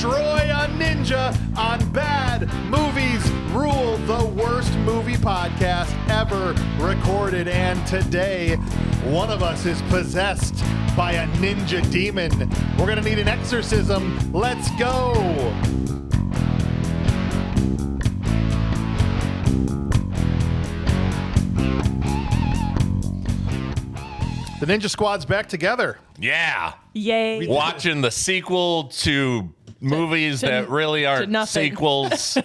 destroy a ninja on Bad Movies Rule, the worst movie podcast ever recorded. And today, one of us is possessed by a ninja demon. We're going to need an exorcism. Let's go. The Ninja Squad's back together. Yeah. Yay. Watching the sequel to movies that really aren't sequels.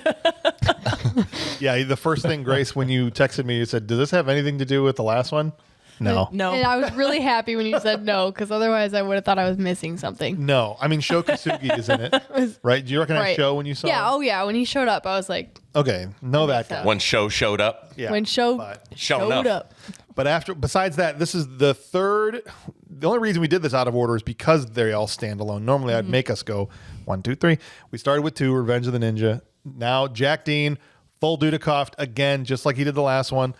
Yeah, the first thing, Grace, when you texted me, you said, does this have anything to do with the last one? No. No. And I was really happy when you said no, because otherwise I would have thought I was missing something. No. I mean, Sho Kosugi is in it, right? Do you recognize Sho when you saw Yeah, him? oh yeah. When he showed up, I was like... Okay, know that guy. When Sho showed up. Yeah, when Sho but showed up. But besides that, this is the third. The only reason we did this out of order is because they all stand alone. Normally, I'd make us go 1, 2, 3. We started with 2, Revenge of the Ninja. Now, Jack Dean, full Dudikoff again, just like he did the last one.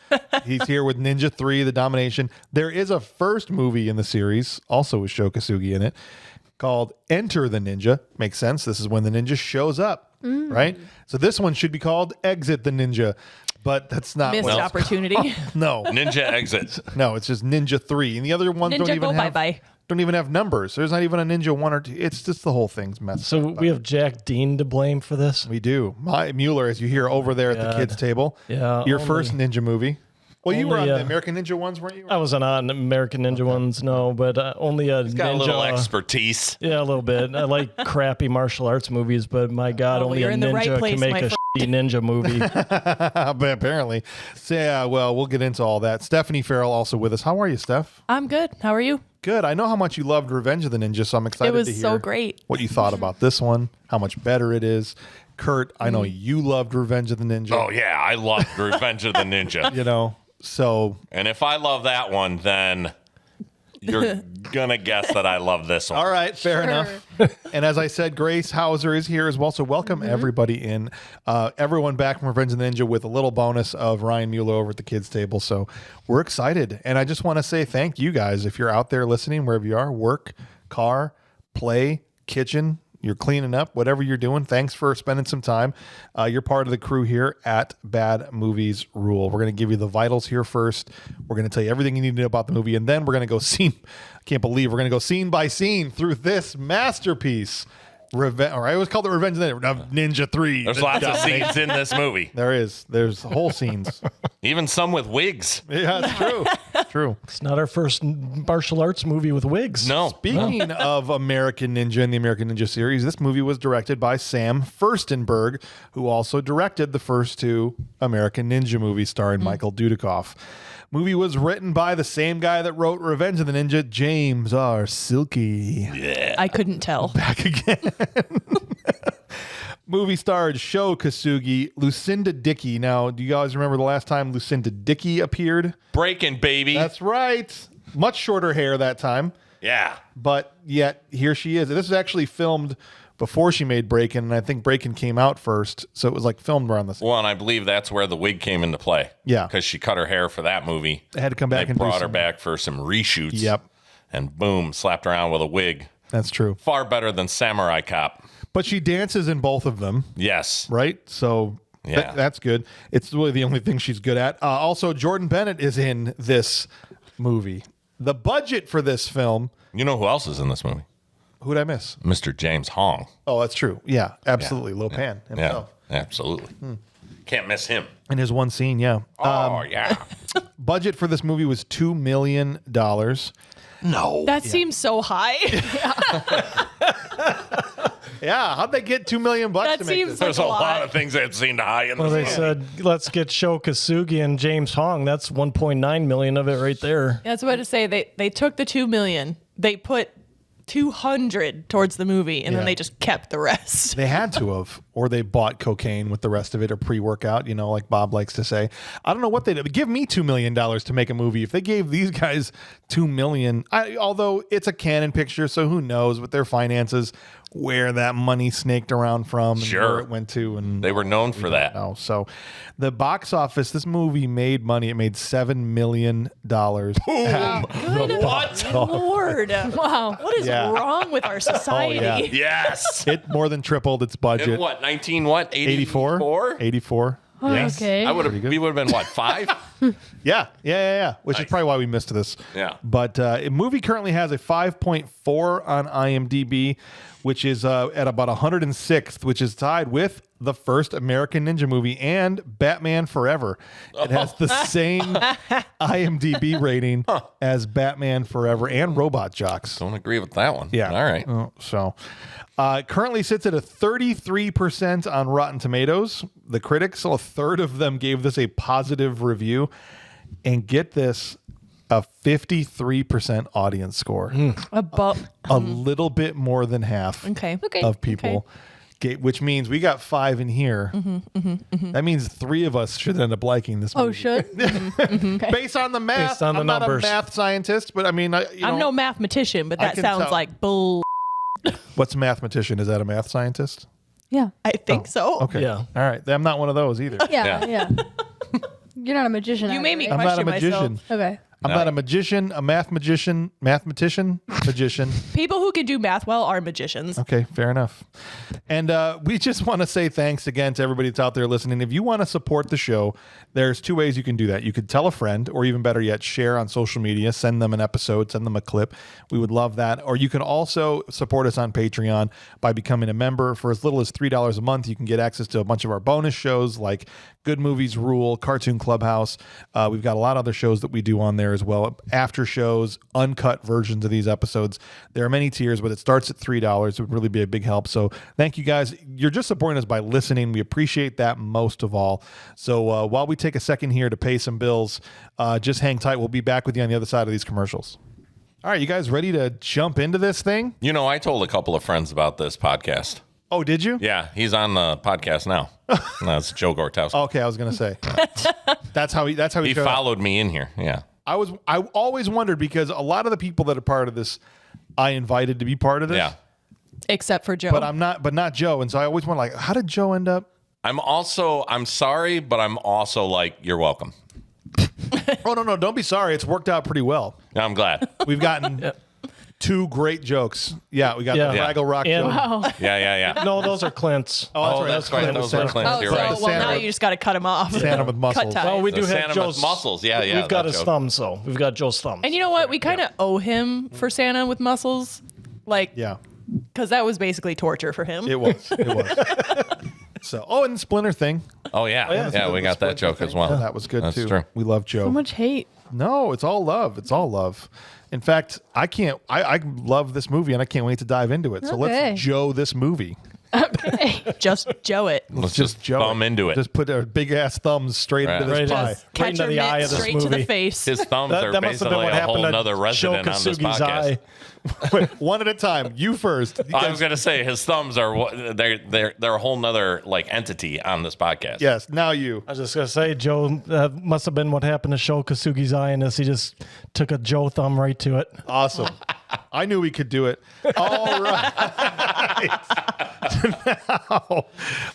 He's here with Ninja 3, The Domination. There is a first movie in the series, also with Sho Kosugi in it, called Enter the Ninja. Makes sense. This is when the ninja shows up, right? So this one should be called Exit the Ninja. But that's not Missed what opportunity. No. Ninja Exit. No, it's just Ninja 3. And the other ones Ninja go bye-bye. don't even have numbers. There's not even a Ninja 1 or 2. It's just the whole thing's messed up. So we have Jack Dean to blame for this? We do. Mueller, as you hear over there at the kids' table. Yeah. Your first Ninja movie. Well, you were on Only, the American Ninja ones, weren't you? I wasn't on American Ninja ones, no, but only a Got ninja. a little expertise. Yeah, a little bit. I like crappy martial arts movies, but my God, only you're a in the right ninja place, can make my a shitty ninja movie. But apparently. So, yeah, well, we'll get into all that. Stephanie Farrell also with us. How are you, Steph? I'm good. How are you? Good. I know how much you loved Revenge of the Ninja, so I'm excited It was to hear so great. what you thought about this one, how much better it is. Curt, I know you loved Revenge of the Ninja. Oh, yeah. I loved Revenge of the Ninja. You know, so... And if I love that one, then you're going to guess that I love this one. All right, fair enough. And as I said, Grace Hauser is here as well. So welcome everybody in. Everyone back from Revenge of the Ninja with a little bonus of Ryan Mueller over at the kids' table. So we're excited. And I just want to say thank you guys. If you're out there listening, wherever you are, work, car, play, kitchen, you're cleaning up, whatever you're doing, thanks for spending some time. You're part of the crew here at Bad Movies Rule. We're going to give you the vitals here first. We're going to tell you everything you need to know about the movie, and then we're going to go scene. I can't believe we're going to go scene by scene through this masterpiece. I always called it Revenge of the Ninja 3. There's lots of scenes in this movie. There is. There's whole scenes. Even some with wigs. Yeah, it's true. True. It's not our first martial arts movie with wigs. No. Speaking of American Ninja and the American Ninja series, this movie was directed by Sam Furstenberg, who also directed the first 2 American Ninja movies starring Michael Dudikoff. Movie was written by the same guy that wrote Revenge of the Ninja, James R. Silky. Yeah. I couldn't tell. Back again. Movie starred Sho Kosugi, Lucinda Dickey. Now, do you guys remember the last time Lucinda Dickey appeared? Breaking, baby. That's right. Much shorter hair that time. Yeah. But yet, here she is. This was actually filmed before she made Breakin', and I think Breakin' came out first, so it was like filmed around the same. Well, and I believe that's where the wig came into play. Yeah. Because she cut her hair for that movie. They had to come back They and do brought her some- back for some reshoots. Yep. And boom, slapped her on with a wig. That's true. Far better than Samurai Cop. But she dances in both of them, Yes. right? So Yeah. that's good. It's really the only thing she's good at. Also, Jordan Bennett is in this movie. The budget for this film, You know who else is in this movie? who'd I miss? Mr. James Hong. Oh, that's true. Yeah, absolutely. Lopan himself. Yeah, absolutely. Can't miss him. In his one scene, yeah. Oh, yeah. Budget for this movie was $2 million. No. That seems so high. Yeah, how'd they get $2 million That to make seems this? There's a like a lot lot. of things that seem to high in Well, this they said, let's get Sho Kosugi and James Hong. That's 1.9 million of it right there. That's what to say. They took the $2 million. They put 200 towards the movie, and Yeah. then they just kept the rest. They had to have, or they bought cocaine with the rest of it, or pre-workout, like Bob likes to say. I don't know what they did. Give me $2 million to make a movie. If they gave these guys $2 million, although it's a Canon picture, so who knows with their finances where that money snaked around from and Sure. where it went to. And They were known for that. no. So the box office, this movie made money. It made $7 million. Good Lord. Wow. What is Yeah. wrong with our society? yeah. Yes. It more than tripled its budget. In what, 84? 84? 84. Oh, Yes. okay. We would have been, what, 5? Yeah. Which is Nice. probably why we missed this. Yeah. But the movie currently has a 5.4 on IMDb, which is at about 106th, which is tied with the first American Ninja movie and Batman Forever. It has the same IMDb rating as Batman Forever and Robot Jocks. Don't agree with that one. Yeah. All right. It currently sits at a 33% on Rotten Tomatoes. The critics, a third of them gave this a positive review. And get this, a 53% audience score. A little bit more than half Okay. of people. Which means we got 5 in here. That means 3 of us should end up liking this movie. Oh, should? Based on the math. Based on the I'm numbers. not a math scientist, but I mean, I'm no mathematician, but I that can sounds tell. like bull. What's a mathematician? Is that a math scientist? Yeah. I think so. Okay. Yeah. All right. I'm not one of those either. Yeah. You're not a magician. You either, made me right? I'm not a question myself. magician. Okay. I'm not a magician, a mathematician. People who can do math well are magicians. Okay, fair enough. And we just want to say thanks again to everybody that's out there listening. If you want to support the show, there's 2 ways you can do that. You could tell a friend, or even better yet, share on social media, send them an episode, send them a clip. We would love that. Or you can also support us on Patreon by becoming a member. For as little as $3 a month, you can get access to a bunch of our bonus shows like Good Movies Rule, Cartoon Clubhouse. We've got a lot of other shows that we do on there as well. After shows, uncut versions of these episodes. There are many tiers, but it starts at $3. It would really be a big help. So thank you guys. You're just supporting us by listening. We appreciate that most of all. So while we take a second here to pay some bills, just hang tight. We'll be back with you on the other side of these commercials. All right, you guys ready to jump into this thing? You know, I told a couple of friends about this podcast. Oh, did you? Yeah, he's on the podcast now. That's Joe Gortowski. Okay, I was gonna say. That's how he He showed up. followed me in here. Yeah. I always wondered, because a lot of the people that are part of this, I invited to be part of this. Yeah. Except for Joe. But not Joe. And so I always wonder, like, how did Joe end up? I'm sorry, but I'm also like, you're welcome. Oh, no, don't be sorry. It's worked out pretty well. I'm glad. We've gotten 2 great jokes. Yeah, we got the Yeah. Fraggle Rock And- joke. Wow. Yeah. No, those are Clint's. Oh, that's right. Those were Clint's. oh, You're so, right. well, Santa now with- you just got to cut him off. Santa with muscles. Cut ties. Well, we The do have Santa with Joe's muscles. Yeah. We've got that his joke. thumbs, though. We've got Joe's thumbs. And you know what? We kind of owe him for Santa with muscles. Like, Yeah, because that was basically torture for him. it was. So, and Splinter Thing. Oh, yeah. Yeah, we got that joke as well. That was good, That's too. true. We love Joe. So much hate. No, it's all love. It's all love. In fact, I love this movie, and I can't wait to dive into it. So Okay. let's Joe this movie. Just Joe it. Let's just Joe thumb into it. Just put our big ass thumbs straight into Right. this Right, pie. just- Catch into your the eye mitt of this straight to the movie. face. His thumbs are That must have been basically what a happened whole to nother Joe resident on this Kasugi's podcast. eye. Wait, one at a time. You first. I was gonna say his thumbs are they're a whole nother like entity on this podcast. Yes, now you. I was just going to say, Joe, that must have been what happened to Sho Kasugi's eye in this. He just took a Joe thumb right to it. Awesome. I knew we could do it. All right.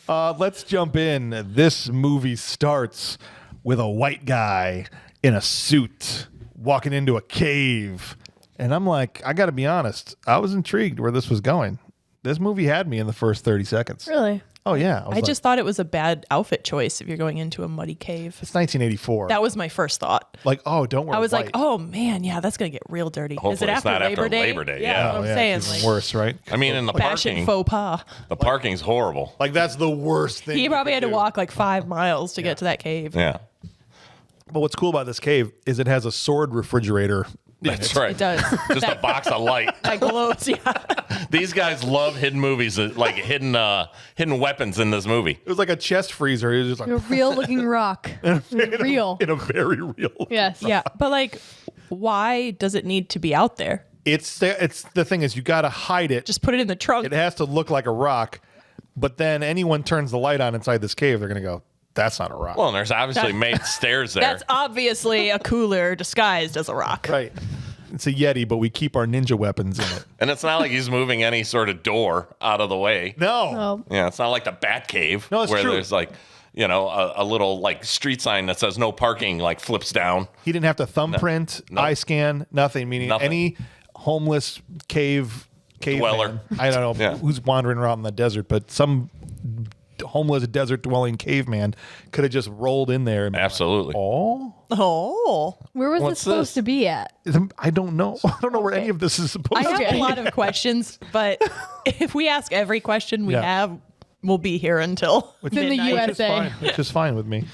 Now, let's jump in. This movie starts with a white guy in a suit walking into a cave. And I'm like, I got to be honest, I was intrigued where this was going. This movie had me in the first 30 seconds. Really? Oh, yeah. I just thought it was a bad outfit choice if you're going into a muddy cave. It's 1984. That was my first thought. Like, oh, don't worry. I was like, oh man, yeah, that's gonna get real dirty. Is Hopefully it it's after not Labor after Day? Labor Day, Yeah, yeah. that's what I'm saying. Like, worse, right? I mean, in the fashion parking, faux pas. the parking's horrible. Like, that's the worst thing. He you probably could had to do. walk like 5 miles to get to that cave. Yeah, But what's cool about this cave is it has a sword refrigerator. that's right. It does. Just a box of light. That glows, yeah. These guys love hidden movies, like hidden weapons in this movie. It was like a chest freezer. It was just A like real looking rock. It was real. in a very real. Yes. Yeah, but like, why does it need to be out there? It's the thing is you got to hide it. Just put it in the trunk. It has to look like a rock. But then anyone turns the light on inside this cave, they're gonna go, "That's not a rock." Well, and there's obviously made stairs there. That's obviously a cooler disguised as a rock. right. it's a Yeti, but we keep our ninja weapons in it. And it's not like he's moving any sort of door out of the way. No. Oh. Yeah, it's not like the Bat Cave No, it's where true. there's like, a little like street sign that says no parking like flips down. He didn't have to thumbprint, eye scan, nothing. Meaning Nothing. any homeless cave Dweller. I don't know Yeah. who's wandering around in the desert, but some homeless desert dwelling caveman could have just rolled in there. And been Absolutely. Like, oh, Oh. Where was What's this supposed this? to be at? I don't know. I don't know where any of this is supposed I to have be. a lot of questions, but if we ask every question we Yeah. have, we'll be here until in the midnight. US. Which is fine. Which is fine with me.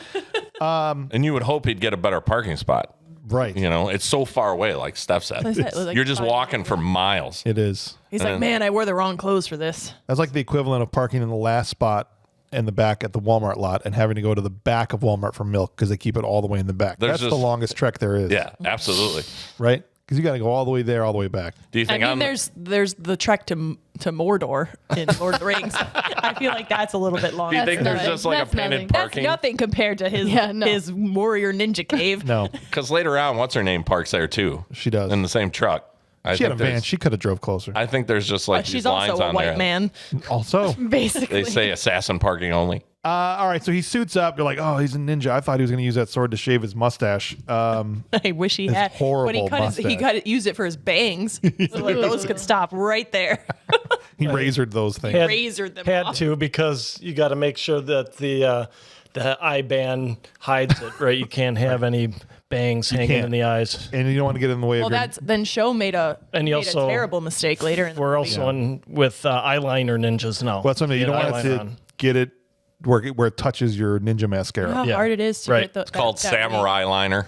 And you would hope he'd get a better parking spot. Right. It's so far away, like Steph said. Is that like You're just 5 walking for miles. It is. He's like, man, I wore the wrong clothes for this. That's like the equivalent of parking in the last spot in the back at the Walmart lot and having to go to the back of Walmart for milk because they keep it all the way in the back. There's That's the just- longest trek there is. Yeah, absolutely. Right? Because you got to go all the way there, all the way back. Do you I think mean, I'm there's the trek to Mordor in Lord of the Rings. I feel like that's a little bit long. Do you think That's there's nothing. just like That's a painted nothing. That's parking? nothing compared to his Yeah, no. his warrior ninja cave. No, Because later on, what's her name parks there too? she does. In the same truck. She had a think van. there's- She could have drove closer. I think there's just like She's these lines also a on white there. man. Also, Basically. They say assassin parking only. all right. So he suits up. You're like, oh, he's a ninja. I thought he was going to use that sword to shave his mustache. I wish he His had. horrible But he used it for his bangs. So like those could stop right there. He razored those things. Had- Razored them Had off. to because you got to make sure that the eye band hides it, right? You can't have any bangs hanging can't. in the eyes. And you don't want to get in the way Well, of your... that's then Show made a And he also- terrible mistake later. In the We're movie. also in with eyeliner ninjas now. Well, that's something you don't want it Eyeliner to on. get it where it touches your ninja mascara. How Yeah. hard it is to Right. get the. It's called samurai liner.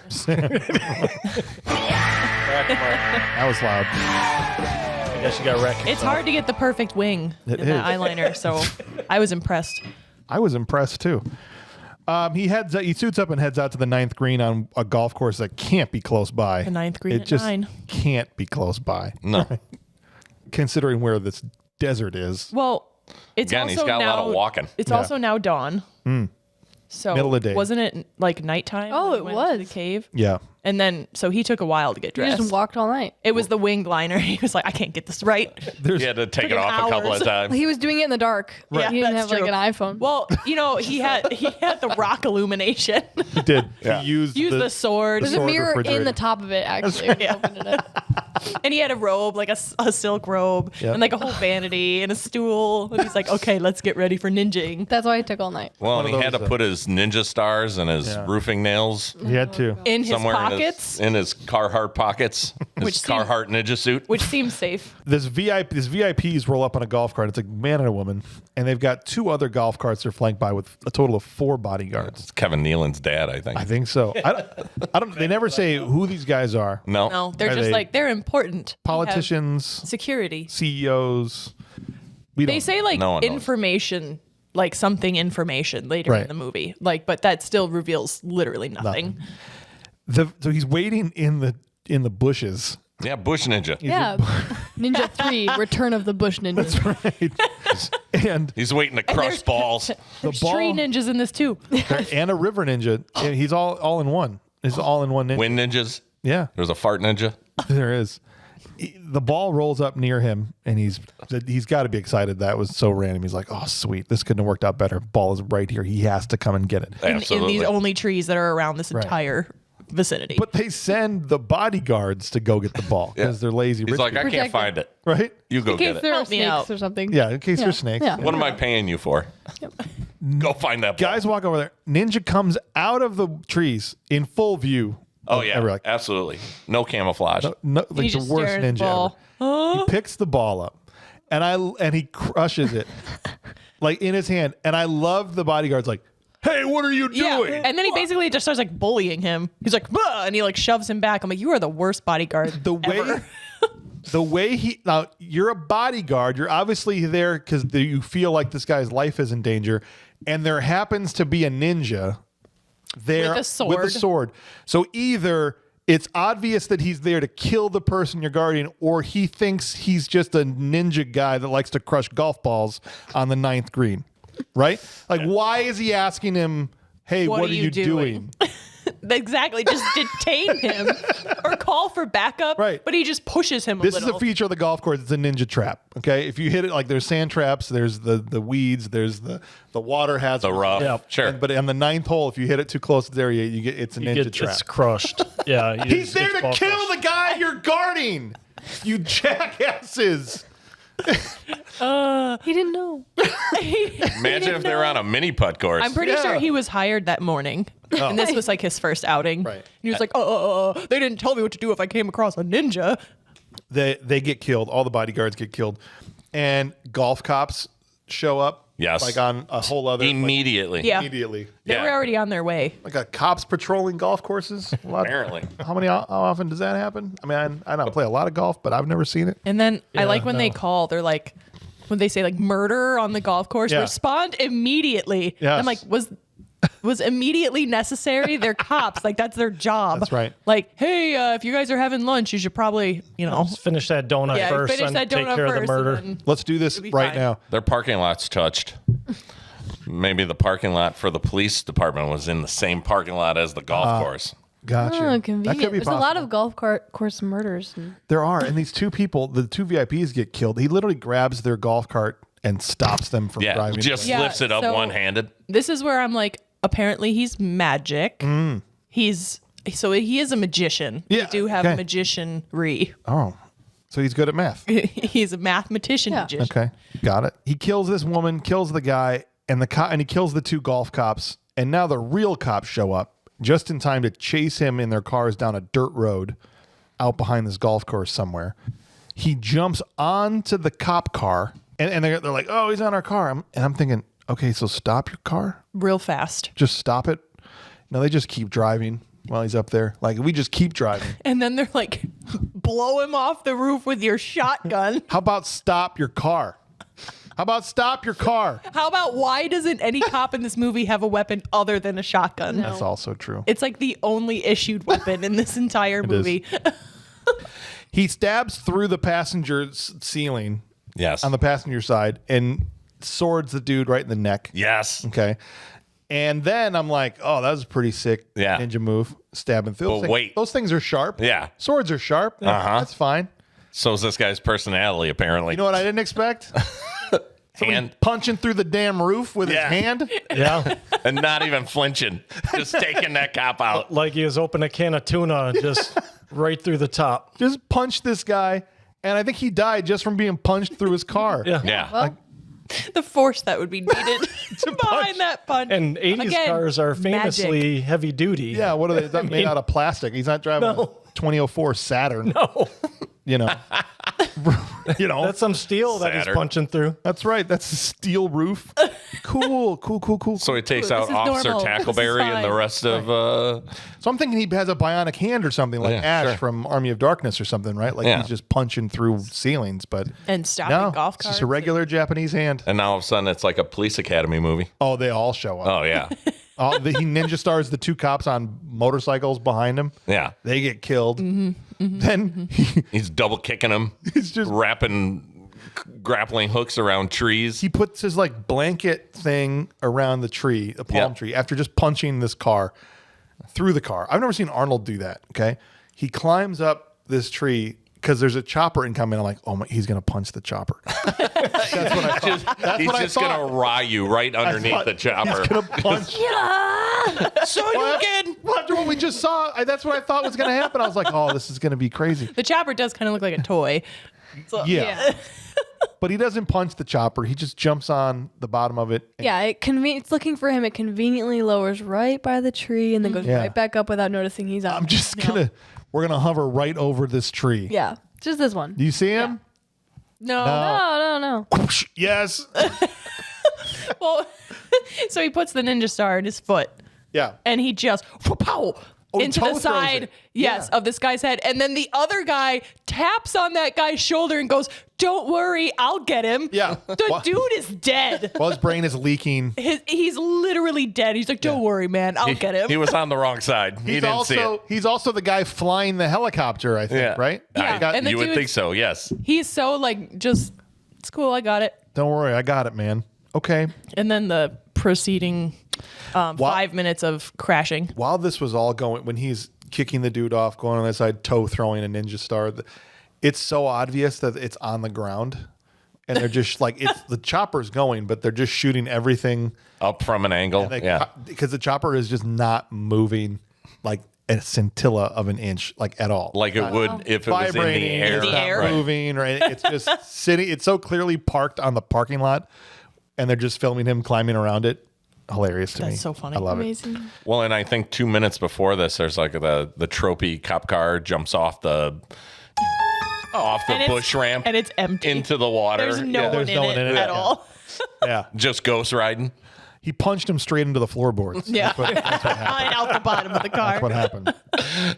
That was loud. I guess you got wrecked. It's hard to get the perfect wing It in that is. eyeliner, so I was impressed. I was impressed too. He suits up and heads out to the 9th green on a golf course that can't be close by. The 9th green It at just 9. can't be close by, No. considering where this desert is. Well, it's Again, also he's got a now, lot of walking. It's Yeah. also now dawn. So Middle of the day. Wasn't it like nighttime? Oh, when it we went to was. the cave. Yeah. And then, so he took a while to get You dressed. just walked all night. It was the winged liner. He was like, I can't get this right. He had to take it Took him off a couple hours. of times. He was doing it in the dark. Right. He didn't That's have like true. an iPhone. Well, he had the rock illumination. He did. Yeah. He used Use the sword. There's a sword mirror in refrigerator. the top of it, actually. when you opened it. And he had a robe, like a silk robe, Yep. and like a whole vanity and a stool. And he's like, okay, let's get ready for ninjing. That's why it took all night. Well, One and of he had to those, put his ninja stars and his Yeah. roofing nails He had to. In his somewhere pockets, in his Carhartt pockets, his Which seem- Carhartt ninja suit. which seems safe. This VIPs roll up on a golf cart. It's a man and a woman, and they've got 2 other golf carts they're flanked by with a total of 4 bodyguards. It's Kevin Nealon's dad, I think. I think so. I don't. They never say who these guys are. No. No, they're Are just they like, they're important. We have Politicians, security. CEOs. We don't. They say like No one knows. information, like something information later Right. in the movie. Like, but that still reveals literally nothing. So he's waiting in the bushes. Yeah, Bush Ninja. Yeah. Ninja 3, Return of the Bush Ninja. And He's waiting to crush there's- balls. the There's ball tree ninjas in this too. and a river ninja. And he's all in one. He's all in one ninja. Wind ninjas. Yeah, There's a fart ninja. there is. The ball rolls up near him, and he's got to be excited. That was so random. He's like, "Oh, sweet! This couldn't have worked out better. Ball is right here. He has to come and get it." In Absolutely. these only trees that are around this Right. entire vicinity. But they send the bodyguards to go get the ball because they're lazy. He's rich like, I people, can't Protect find it. right? You go In get case it. there are Help me out. snakes or something. Yeah, in case there's snakes. Yeah. What am I paying you for? Go find that ball. Guys walk over there. Ninja comes out of the trees in full view. Oh, yeah. Everyone, like, Absolutely. No camouflage. no, like He the just worst stares at the ninja ball. ever. He picks the ball up, and he crushes it, like in his hand. And I love the bodyguards. Like, hey, what are you yeah, doing? and then he basically just starts like bullying him. He's like, "Bah," and he like shoves him back. I'm like, you are the worst bodyguard the way ever. the way he now you're a bodyguard. You're obviously there because you feel like this guy's life is in danger, and there happens to be a ninja there With a sword. So either it's obvious that he's there to kill the person you're guarding, or he thinks he's just a ninja guy that likes to crush golf balls on the 9th green, right? Like, why is he asking him, "Hey, what are you doing?" exactly, just detain him or call for backup. Right. But he just pushes him This a little. is a feature of the golf course. It's a ninja trap. Okay, if you hit it, like there's sand traps, there's the weeds, there's the water hazard, The rough. Yeah. Sure. But on the 9th hole, if you hit it too close to the area, it's a ninja trap. It's crushed. Yeah. He's there to kill the guy you're guarding. You jackasses. He didn't know. Imagine if they were on a mini putt course. I'm pretty Yeah. sure he was hired that morning. And this was like his first outing. Right. And he was like, they didn't tell me what to do if I came across a ninja. They get killed. All the bodyguards get killed, and golf cops show up. Yes. like on a whole other Immediately. Yeah. immediately. They Yeah. were already on their way. Like a cops patrolling golf courses. A lot- Apparently. How often does that happen? I mean, I don't play a lot of golf, but I've never seen it. And then I like when they no. call, they're like, when they say like murder on the golf course, Yeah. respond immediately. Yes. I'm like, was immediately necessary? They're cops. Like, that's their job. That's right. Like, hey, if you guys are having lunch, you should probably, Let's finish that donut yeah, first finish and that take donut care first. of the murder. and then- Let's do this be right fine. now. Their parking lot's touched. Maybe the parking lot for the police department was in the same parking lot as the golf course. Gotcha. Oh, That convenient. could be There's a lot possible. of golf course murders. There are, and these two people, the two VIPs get killed. He literally grabs their golf cart and stops them from Yeah, driving. just Yeah, lifts it up so- one-handed. This is where I'm like, apparently he's magic. He is a magician. Yeah, We do have okay. magicianry. Oh, so he's good at math. He's a mathematician Yeah. magician. Okay, got it. He kills this woman, kills the guy, and he kills the two golf cops. And now the real cops show up just in time to chase him in their cars down a dirt road out behind this golf course somewhere. He jumps onto the cop car, and they're like, "Oh, he's on our car." And I'm thinking, okay, so stop your car. Real fast. Just stop it. No, they just keep driving while he's up there. Like, we just keep driving. And then they're like, blow him off the roof with your shotgun. How about stop your car? How about stop your car? How about why doesn't any cop in this movie have a weapon other than a shotgun? No. That's also true. It's like the only issued weapon in this entire movie. He stabs through the passenger's ceiling Yes. on the passenger side and swords the dude right in the neck. Yes. Okay. And then I'm like, oh, that was a pretty sick Yeah. ninja move. Stabbing through. But wait. Those things are sharp. Yeah. Swords are sharp. That's fine. So is this guy's personality, apparently. You know what I didn't expect? Hand Punching through the damn roof with Yeah. his hand. Yeah. and not even flinching. Just taking that cop out. Like he was opening a can of tuna just right through the top. Just punched this guy. And I think he died just from being punched through his car. Yeah. Yeah. Well, The force that would be needed behind that punch. And 80s Again, cars are magic. famously heavy duty. Yeah, what are they? They're made out of plastic. He's not driving No. a 2004 Saturn. No. You know. That's some steel that he's Saturn. punching through. That's right. That's a steel roof. Cool. So he takes Ooh, out this is Officer normal. Tackleberry and the Fine. rest of. So I'm thinking he has a bionic hand or something like Yeah, Ash sure. from Army of Darkness or something, right? Like Yeah. he's just punching through ceilings, but And stopping no, golf it's carts. just a regular Japanese hand. And now all of a sudden it's like a police academy movie. Oh, they all show up. Oh, yeah. He ninja stars the two cops on motorcycles behind him. Yeah. They get killed. Then He's double kicking him, he's just wrapping grappling hooks around trees. he puts his like blanket thing around the tree, the palm Yep. tree, after just punching this car through the car. I've never seen Arnold do that. Okay. He climbs up this tree because there's a chopper incoming. I'm like, oh my, he's going to punch the chopper. That's what I thought. That's He's what just I thought. going to raw you right underneath thought the chopper. He's going to punch. So you can. Well, after what we just saw, that's what I thought was going to happen. I was like, oh, this is going to be crazy. The chopper does kind of look like a toy. So, Yeah. But he doesn't punch the chopper. He just jumps on the bottom of it. yeah, it's looking for him. It conveniently lowers right by the tree and then goes Yeah. right back up without noticing he's on. I'm just we're going to hover right over this tree. Yeah, just this one. Do you see him? No. No. Yes. Well, so he puts the ninja star in his foot Yeah. and he just pow he into toe the throws side, it. yes, Yeah. of this guy's head. And then the other guy taps on that guy's shoulder and goes, "Don't worry, I'll get him." Yeah. The What? dude is dead. Well, his brain is leaking. He's literally dead. He's like, "Don't worry, man, I'll get him." He was on the wrong side. He didn't see it. He's also the guy flying the helicopter, I think, Yeah. right? Yeah. Got- And the You would dude- think so, yes. He's so like, just, it's cool, I got it. Don't worry, I got it, man. Okay. And then the proceeding 5 minutes of crashing. While this was all going, when he's kicking the dude off, going on the side, toe throwing a ninja star, it's so obvious that it's on the ground. And they're just like, it's the chopper's going, but they're just shooting everything Up from an angle. Yeah. Because the chopper is just not moving like a scintilla of an inch, like at all. Like it would if it was in the Vibrating, air. it's the not air. moving, right? It's just sitting. It's so clearly parked on the parking lot, and they're just filming him climbing around it. Hilarious to me. That's so funny. I love it. Amazing. Well, and I think 2 minutes before this, there's like the trophy cop car jumps off the And it's- bush ramp and it's empty. into the water. There's no, Yeah. one, There's in no it one in it. at Yeah. all. Yeah, Just ghost riding. he punched him straight into the floorboards. Yeah. That's what happened. And out the bottom of the car. That's what happened.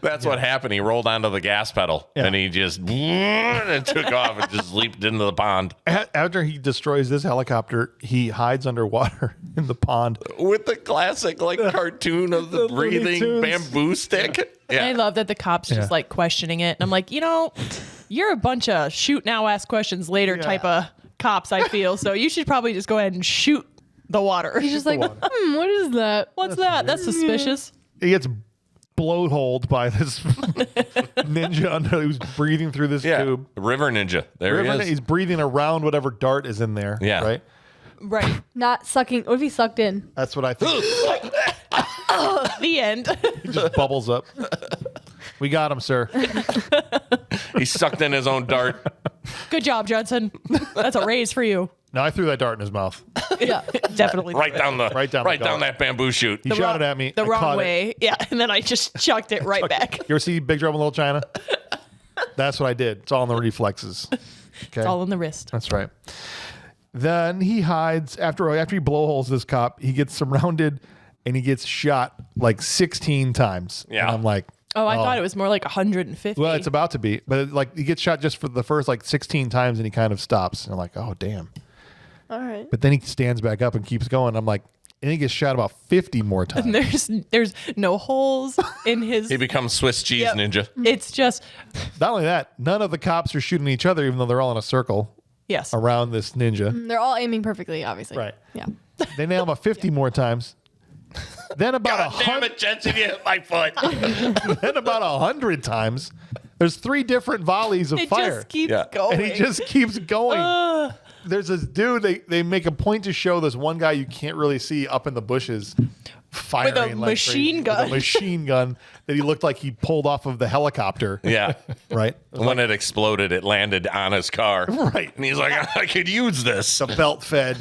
That's what happened. He rolled onto the gas pedal and he just and took off and just leaped into the pond After he destroys this helicopter, he hides underwater in the pond. with the classic like cartoon of the Looney breathing Tunes. bamboo stick. And I Yeah. love that the cops Yeah. just like questioning it. And I'm like, you're a bunch of shoot now, ask questions later type of cops, I feel. So you should probably just go ahead and shoot the water. He's just like, what is that? What's that? That's suspicious. He gets blowholed by this ninja who's breathing through this Yeah. tube. River Ninja. There he is. He's breathing around whatever dart is in there. Yeah. Right? Right. Not sucking. What if he sucked in? That's what I think. The end. He just bubbles up. We got him, sir. He sucked in his own dart. Good job, Judson. That's a raise for you. No, I threw that dart in his mouth. Yeah. Definitely. Right down the Right down the gullet. that bamboo chute. He shot it at me. The I wrong caught it. way. Yeah. And then I just chucked it right back. You ever see Big Trouble in Little China? That's what I did. It's all in the reflexes. Okay. It's all in the wrist. That's right. Then he hides after he blowholes this cop. He gets surrounded and he gets shot like 16 times. Yeah. And I'm like, Oh, I thought it was more like 150. well, it's about to be, but like he gets shot just for the first like 16 times and he kind of stops. And I'm like, oh damn. All right. But then he stands back up and keeps going. I'm like, and he gets shot about 50 more times. There's no holes in his. He becomes Swiss cheese Yep. ninja. It's just Not only that, none of the cops are shooting each other, even though they're all in a circle yes. around this ninja. They're all aiming perfectly, obviously. Right. Yeah. They nail him about 50 more times. Then about God damn it, Jensen, you hit my foot. then about 100 times. There's 3 different volleys of It fire. just keeps Yeah. going. And he just keeps going. There's this dude, they make a point to show this one guy you can't really see up in the bushes firing With a like machine crazy. gun. With a machine gun that he looked like he pulled off of the helicopter. Yeah. Right? When it exploded, it landed on his car. Right. And he's like, I could use this. The belt fed,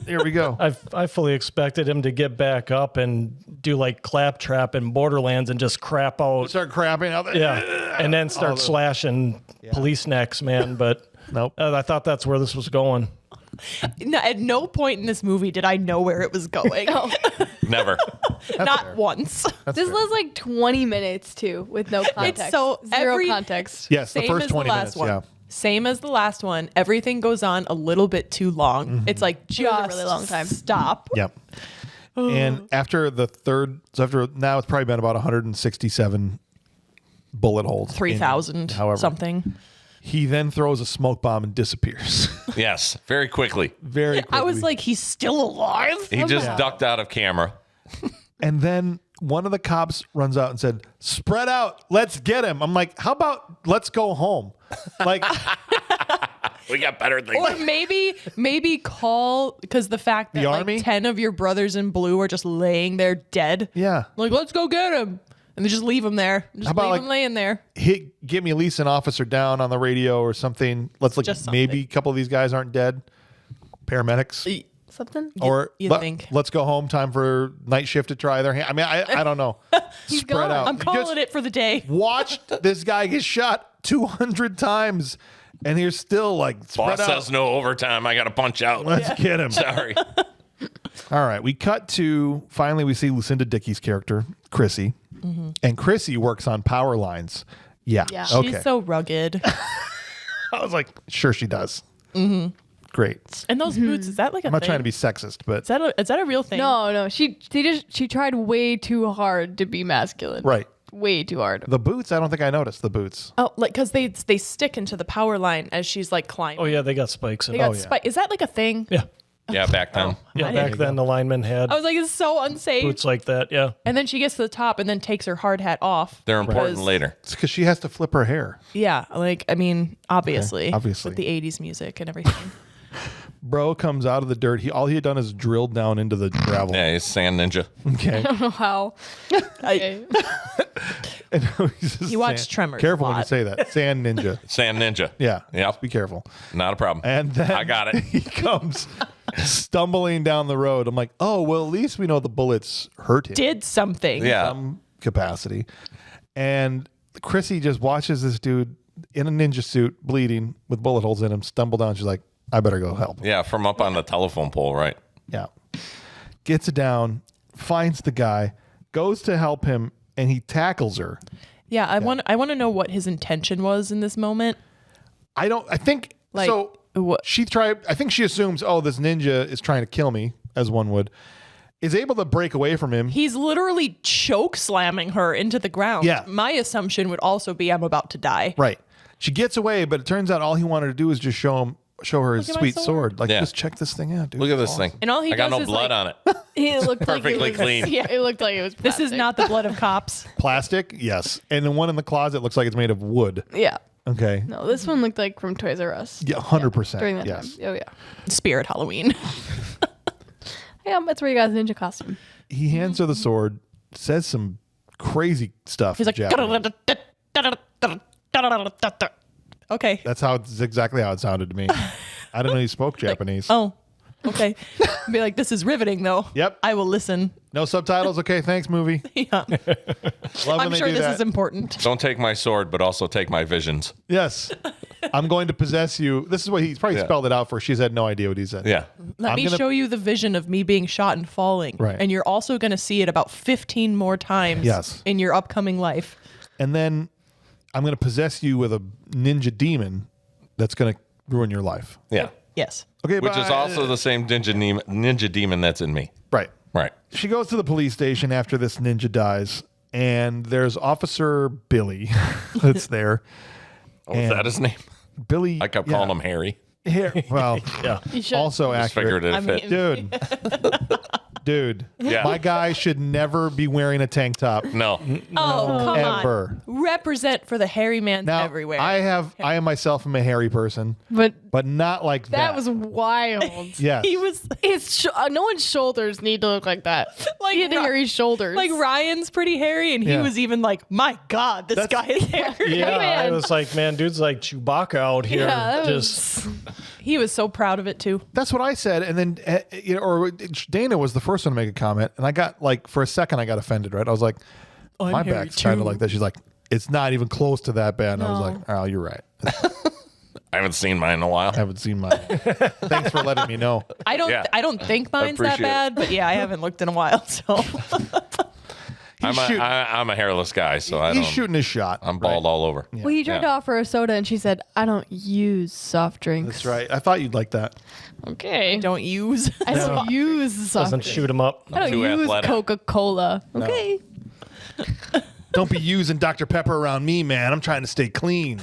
Here we go. I fully expected him to get back up and do like Claptrap in Borderlands and just crap out. Start crapping out there. Yeah. And then start slashing police necks, man. But Nope. I thought that's where this was going. No, at no point in this movie did I know where it was going. Never. Not fair. once. This was like 20 minutes too, with no context. It's so Zero context. Yes, the Same first as 20 the last minutes. one. Yeah. Same as the last one. Everything goes on a little bit too long. It's like was just a really long time. Stop. Yep. And after the third, so after now it's probably been about 167 bullet holes. 3,000 however. something. He then throws a smoke bomb and disappears. Yes. Very quickly. Very quickly. I was like, he's still alive? He just ducked out of camera. And then one of the cops runs out and said, "Spread out, let's get him." I'm like, how about let's go home? Like, We got better things. Or maybe call, because the fact that The like army? 10 of your brothers in blue are just laying there dead. yeah, Like, let's go get him. And they just leave him there. Just How about, leave like- him laying there. get me at least an officer down on the radio or something. Let's look. Just something. Maybe a couple of these guys aren't dead. Paramedics. Something? Or you think. let's go home. Time for night shift to try their hand. I mean, I don't know. He's Spread gone. out. I'm You calling just it for the day. Watched this guy get shot 200 times, and he's still like spread Boss out. says no overtime. I got to punch out. Let's get him. Sorry. All right, we cut to finally we see Lucinda Dickey's character, Chrissy, and Chrissy works on power lines. Yeah. Yeah. Okay. She's so rugged. I was like, sure, she does. Mm-hmm. Great. And those boots, is that like a I'm not thing? trying to be sexist, but Is that a real thing? No. She tried way too hard to be masculine. right. Way too hard. The boots, I don't think I noticed the boots. Oh, like, because they stick into the power line as she's like climbing. Oh, yeah, they got spikes in They it. got yeah. spike. Is that like a thing? Yeah. Yeah, back then. Yeah, back then the linemen had I was like, it's so unsafe. boots like that. Yeah. And then she gets to the top and then takes her hard hat off. They're important because- later. It's because she has to flip her hair. Yeah, like, I mean, obviously. obviously. With the 80s music and everything. Bro comes out of the dirt. All he had done is drilled down into the gravel. Yeah, he's sand ninja. Okay. Wow. Okay. And he's just He watched sand- Tremors Careful a when you lot. say that. Sand ninja. Sand ninja. Yeah. Yep. Just be careful. Not a problem. And then I got it. he comes stumbling down the road. I'm like, oh, well, at least we know the bullets hurt him. Did something. Yeah. Some capacity. And Chrissy just watches this dude in a ninja suit, bleeding with bullet holes in him, stumble down. She's like, I better go help him. Yeah, from up on the telephone pole, right? Yeah. Gets it down, finds the guy, goes to help him, and he tackles her. Yeah, I want to know what his intention was in this moment. I think Like, so. what- I think she assumes, oh, this ninja is trying to kill me, as one would. Is able to break away from him. He's literally choke slamming her into the ground. Yeah. My assumption would also be I'm about to die. Right. She gets away, but it turns out all he wanted to do is just show her his Look at my sweet sword. sword. Like, Yeah. just check this thing out, dude. Look at It's this awesome. thing. And all he I got does no is, blood like- on it. It looked Perfectly like it was, clean. Yeah, it looked like it was. This is plastic. not the blood of cops. Plastic, yes. And the one in the closet looks like it's made of wood. Yeah. Okay. No, this one looked like from Toys R Us. Yeah, 100%. During that yes. time. Oh yeah. Spirit Halloween. Yeah, that's where you got the ninja costume. He hands her the sword, says some crazy stuff. He's in like, Japanese. okay. That's exactly how it sounded to me. I didn't know he spoke Japanese. Oh, okay. Be like, this is riveting, though. Yep. I will listen. No subtitles. Okay, thanks, movie. Yeah. Love when I'm they sure do this that. is important. Don't take my sword, but also take my visions. Yes, I'm going to possess you. This is what he's probably Yeah. spelled it out for. She's had no idea what he said. Yeah. Let I'm me gonna- show you the vision of me being shot and falling. Right. And you're also going to see it about 15 more times Yes. in your upcoming life. And then I'm going to possess you with a ninja demon that's going to ruin your life. Yeah. Yes. Okay, Which but is also the same ninja demon that's in me. right. Right. She goes to the police station after this ninja dies, and there's Officer Billy that's there. Oh, is that his name? Billy. I kept calling him Harry. Here, well, Yeah. You should. also Just figured accurate. it I fit. mean- Dude, Yeah. my guy should never be wearing a tank top. No. Oh, come Ever. on. Represent for the hairy mans Now, everywhere. I am myself am a hairy person, but not like that. that was wild. yes. He was No one's shoulders need to look like that. Like He had Ri- hairy shoulders. like Ryan's pretty hairy, and he Yeah. was even like, my God, this guy is hairy. Yeah, I man. was like, man, dude's like Chewbacca out here. Yeah, that just He was so proud of it, too. That's what I said, and then or Dana was the first one to make a comment, and I got like for a second I got offended. Right, I was like, I'm my hairy, back's kind too. of like that. She's like, it's not even close to that bad. And I was like, oh, you're right. I haven't seen mine in a while. I haven't seen mine. Thanks for letting me know. I don't think mine's that appreciate it. bad, but yeah, I haven't looked in a while, so. shooting- I'm a hairless guy, so I He's don't. shooting his shot. I'm bald all over. well, he tried to Yeah. offer a soda, and she said, "I don't use soft drinks." That's right. I thought you'd like that. Okay. Don't use. I don't use soft doesn't drinks. shoot him up. I don't Too use athletic. Coca-Cola. Okay. Don't be using Dr. Pepper around me, man. I'm trying to stay clean.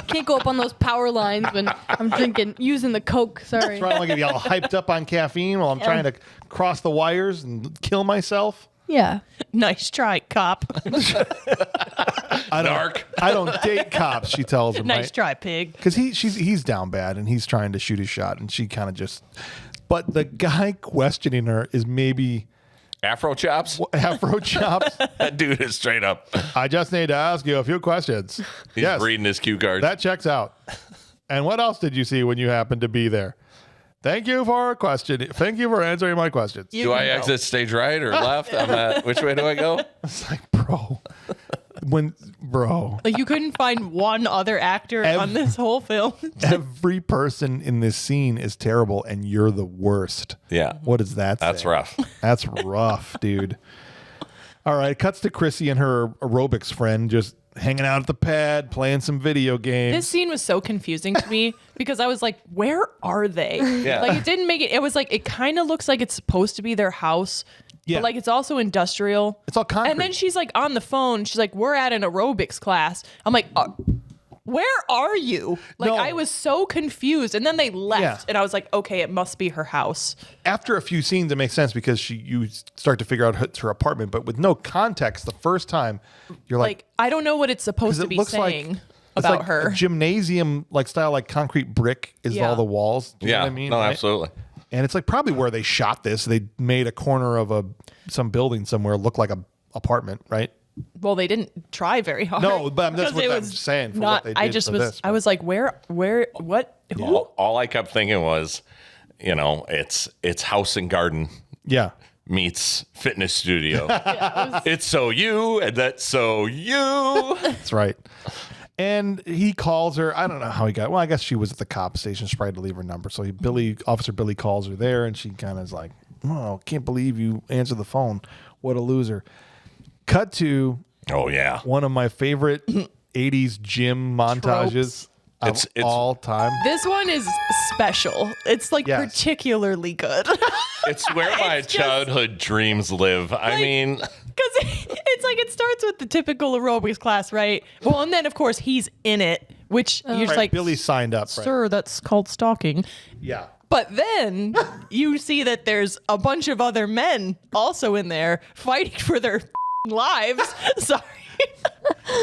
Can't go up on those power lines when I'm using the Coke. Sorry. That's right. I'm gonna get all hyped up on caffeine while I'm trying to cross the wires and kill myself. Yeah. Nice try, cop. Dark. I don't date cops. She tells him. Nice right? try, pig. Because he's down bad and he's trying to shoot his shot, and she kind of just. But the guy questioning her is maybe Afro chops. Afro chops. That dude is straight up. I just need to ask you a few questions. He's yes, reading his cue cards. that checks out. And what else did you see when you happened to be there? Thank you for Thank you for answering my questions. Do I exit stage right or left? Which way do I go? It's like, bro, Like, you couldn't find one other actor on this whole film. every person in this scene is terrible, and you're the worst. Yeah. What does that say? That's rough. That's rough, dude. All right, cuts to Chrissy and her aerobics friend just hanging out at the pad, playing some video games. This scene was so confusing to me because I was like, where are they? Yeah. Like, it didn't make it. It was like, it kind of looks like it's supposed to be their house. Yeah. But like, it's also industrial. It's all concrete. And then she's like on the phone. She's like, we're at an aerobics class. I'm like, where are you? Like, No. I was so confused. And then they left. Yeah. And I was like, okay, it must be her house. After a few scenes, it makes sense because you start to figure out it's her apartment, but with no context, the first time you're Like, I don't know what it's supposed 'cause to be looks saying it's about like her. a gymnasium like style, like concrete brick is Yeah. all the walls. Do you know Yeah. what I mean? No, Right? absolutely. And it's like probably where they shot this. They made a corner of some building somewhere look like a apartment, right? Well, they didn't try very hard. No, but that's because what it I'm was saying for not, what they I did just for was. this, I but- was like, where, what? Who? All I kept thinking was, it's house and garden Yeah. meets fitness studio. It's so you, and that's so you. That's right. And he calls her. I don't know how he got. Well, I guess she was at the cop station. She probably to leave her number. So Officer Billy calls her there, and she kind of is like, "Oh, can't believe you answered the phone. What a loser." Cut to Oh yeah. one of my favorite '80s gym montages of It's- all time. This one is special. It's like Yes. particularly good. It's where my It's just- childhood dreams live. I mean, Because it's like it starts with the typical aerobics class, right? Well, and then of course he's in it, which you're just Right, like, Billy signed up. Right? sir, that's called stalking. Yeah. But then you see that there's a bunch of other men also in there fighting for their lives. Sorry.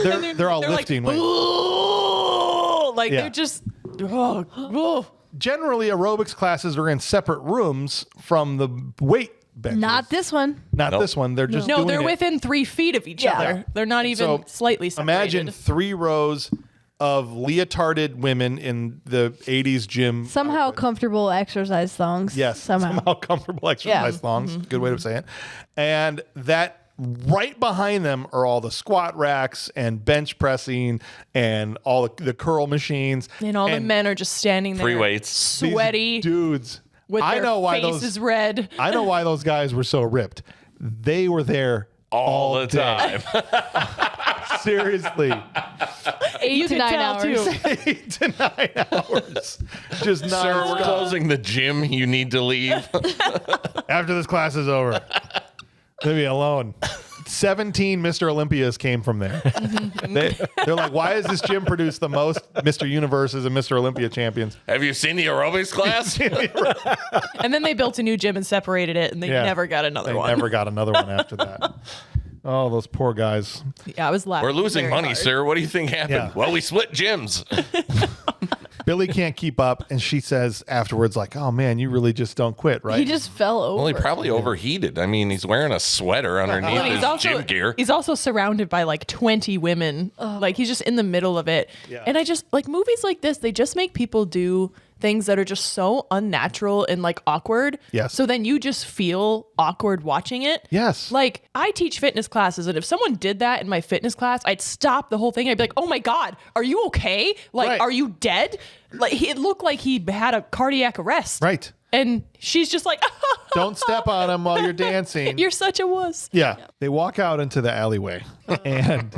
They're all They're lifting like, weights. "Ooh," like Yeah. they're just, oh. Generally, aerobics classes are in separate rooms from the weight benches. Not this one. Not Nope. this one. They're just No, doing they're it. within 3 feet of each Yeah. other. They're not even So, slightly separated. Imagine 3 rows of leotarded women in the 80s gym. Somehow comfortable exercise thongs. Yes, Somehow. comfortable exercise Yeah. thongs. Good way to say it. And that right behind them are all the squat racks and bench pressing and all the curl machines. And all the men are just standing there, Free weights. These sweaty, dudes. with I their know why faces those. red. I know why those guys were so ripped. They were there all the day. time. Seriously. 8 You to can 9 tell, hours. too. 8 to 9 hours. Just Sir, we're non-stop. closing the gym. You need to leave. After this class is over. Leave me alone. 17 Mr. Olympias came from there. They're like, why has this gym produced the most Mr. Universes and Mr. Olympia champions? Have you seen the aerobics class? And then they built a new gym and separated it, and they Yeah. never got another They one. never got another one after that. Oh, those poor guys. Yeah, I was laughing. We're losing very money, hard. sir. What do you think happened? Yeah. Well, we split gyms. Billy can't keep up, and she says afterwards, like, oh man, you really just don't quit, right? He just fell over. Well, he probably overheated. I mean, he's wearing a sweater underneath And his gym gear. he's also surrounded by like 20 women. Like he's just in the middle of it. Yeah. And I just like movies like this, they just make people do things that are just so unnatural and like awkward. Yes. So then you just feel awkward watching it. Yes. Like I teach fitness classes, and if someone did that in my fitness class, I'd stop the whole thing. I'd be like, "Oh my God, are you okay? Like, Right. are you dead?" Like it looked like he had a cardiac arrest. Right. And she's just like, Don't step on him while you're dancing. "You're such a wuss." Yeah. They walk out into the alleyway, and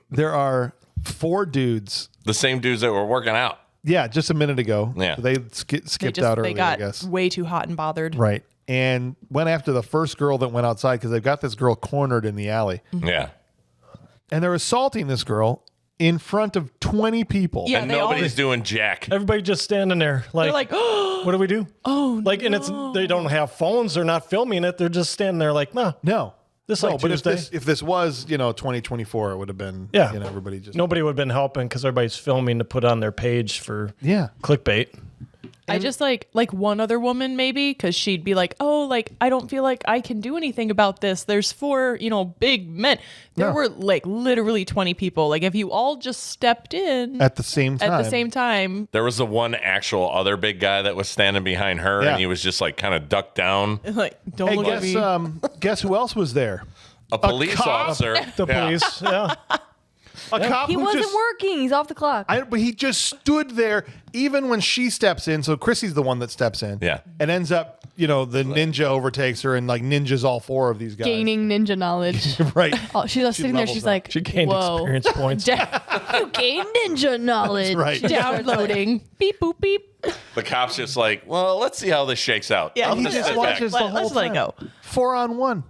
there are 4 dudes. The same dudes that were working out. Yeah, just a minute ago. Yeah. So they skipped out earlier, They got I guess. way too hot and bothered. Right. And went after the first girl that went outside because they've got this girl cornered in the alley. Yeah. And they're assaulting this girl in front of 20 people. Yeah, And they all- nobody's doing jack. Everybody just standing there, They're like, like, "Oh, what do we do? oh, Like, and it's they don't have phones. They're not filming it. They're just standing there, like, nah. No. This no, like but Tuesday. if this was, 2024, it would have been, Yeah. everybody just. Nobody would have been helping because everybody's filming to put on their page for Yeah. clickbait. I just like one other woman maybe, because she'd be like, "Oh, like I don't feel like I can do anything about this. There's 4, big men." There No. were like literally 20 people. Like if you all just stepped in At the same time. at the same time, There was the one actual other big guy that was standing behind her, Yeah. and he was just like kind of ducked down. like don't Hey, look at me. guess who else was there? A police cop? officer. The Yeah. police, yeah. A cop He who wasn't just, working. He's off the clock. But he just stood there even when she steps in. So Chrissy's the one that steps in. Yeah. And ends up, the ninja overtakes her and like ninjas all 4 of these guys. Gaining ninja knowledge. Right. Oh, she's just sitting there. levels She's up. like, She gained whoa. experience points. You gained ninja knowledge. right. Downloading. Beep boop beep. The cop's just like, well, let's see how this shakes out. Yeah, I'm He gonna just sit watches back. the whole Let's let it time. go. 4-on-1.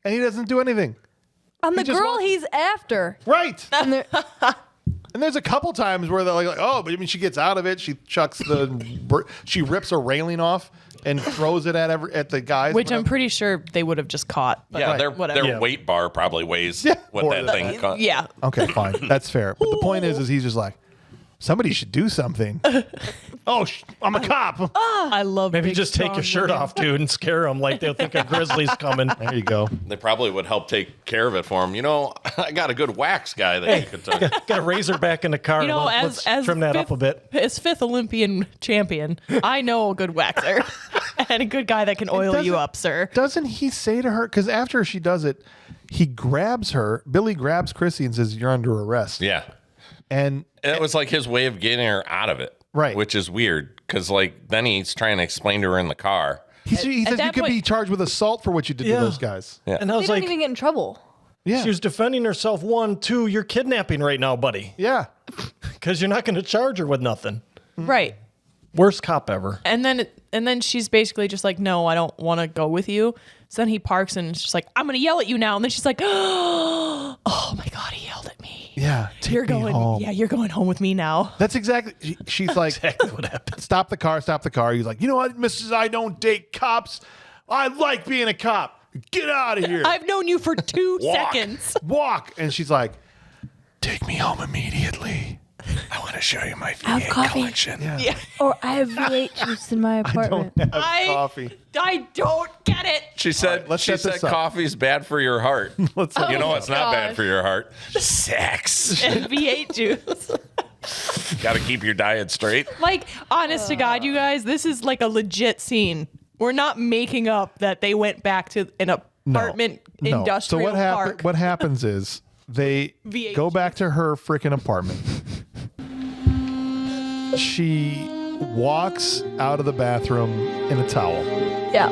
And he doesn't do anything. On the just girl watched- he's after. Right. And they're- And there's a couple times where they're like, oh, but I mean, she gets out of it. She chucks she rips a railing off and throws it at the guys. Which I'm pretty sure they would have just caught. But Yeah, whatever. their weight bar probably weighs what more that than thing costs. Yeah. Okay, fine. That's fair. But the point is he's just like, somebody should do something. I'm a cop. I love Maybe big, just take strong your shirt women. off, dude, and scare them like they'll think a grizzly's coming. There you go. They probably would help take care of it for him. You know, I got a good wax guy that you could talk. Got a razor back in the car. You know, Let's as trim that up a bit. As 5th Olympian champion, I know a good waxer and a good guy that can oil you up, sir. Doesn't he say to her, because after she does it, he grabs her, Billy grabs Chrissy and says, you're under arrest. Yeah. And It was like his way of getting her out of it. Right. Which is weird because, like, then he's trying to explain to her in the car. he says you that could be point- charged with assault for what you did to Yeah. those guys. Yeah. And I They was don't like, even get in trouble. Yeah. she was defending herself. 1, 2, you're kidnapping right now, buddy. Yeah. Because you're not going to charge her with nothing. Right. Worst cop ever. And then she's basically just like, no, I don't want to go with you. So then he parks and it's just like, I'm going to yell at you now. And then she's like, oh my God, he yelled at me. Yeah. Take You're me going, home. yeah, you're going home with me now. That's exactly. She's like, Exactly what happened. stop the car, stop the car. He's like, you know what, Mrs. I don't date cops. I like being a cop. Get out of here. I've known you for 2 seconds. Walk. And she's like, take me home immediately. I want to show you my have V8 coffee. collection. Yeah. Or I have V8 juice in my apartment. Don't have coffee. I don't get it. She said, let's she set said this up. coffee's bad for your heart. Let's You know what's not bad gosh. for your heart? Sex. And V8 juice. Got to keep your diet straight. Like, honest to God, you guys, this is like a legit scene. We're not making up that they went back to an apartment industrial So park. what happens is they V8 go back to her freaking apartment. She walks out of the bathroom in a towel. Yeah.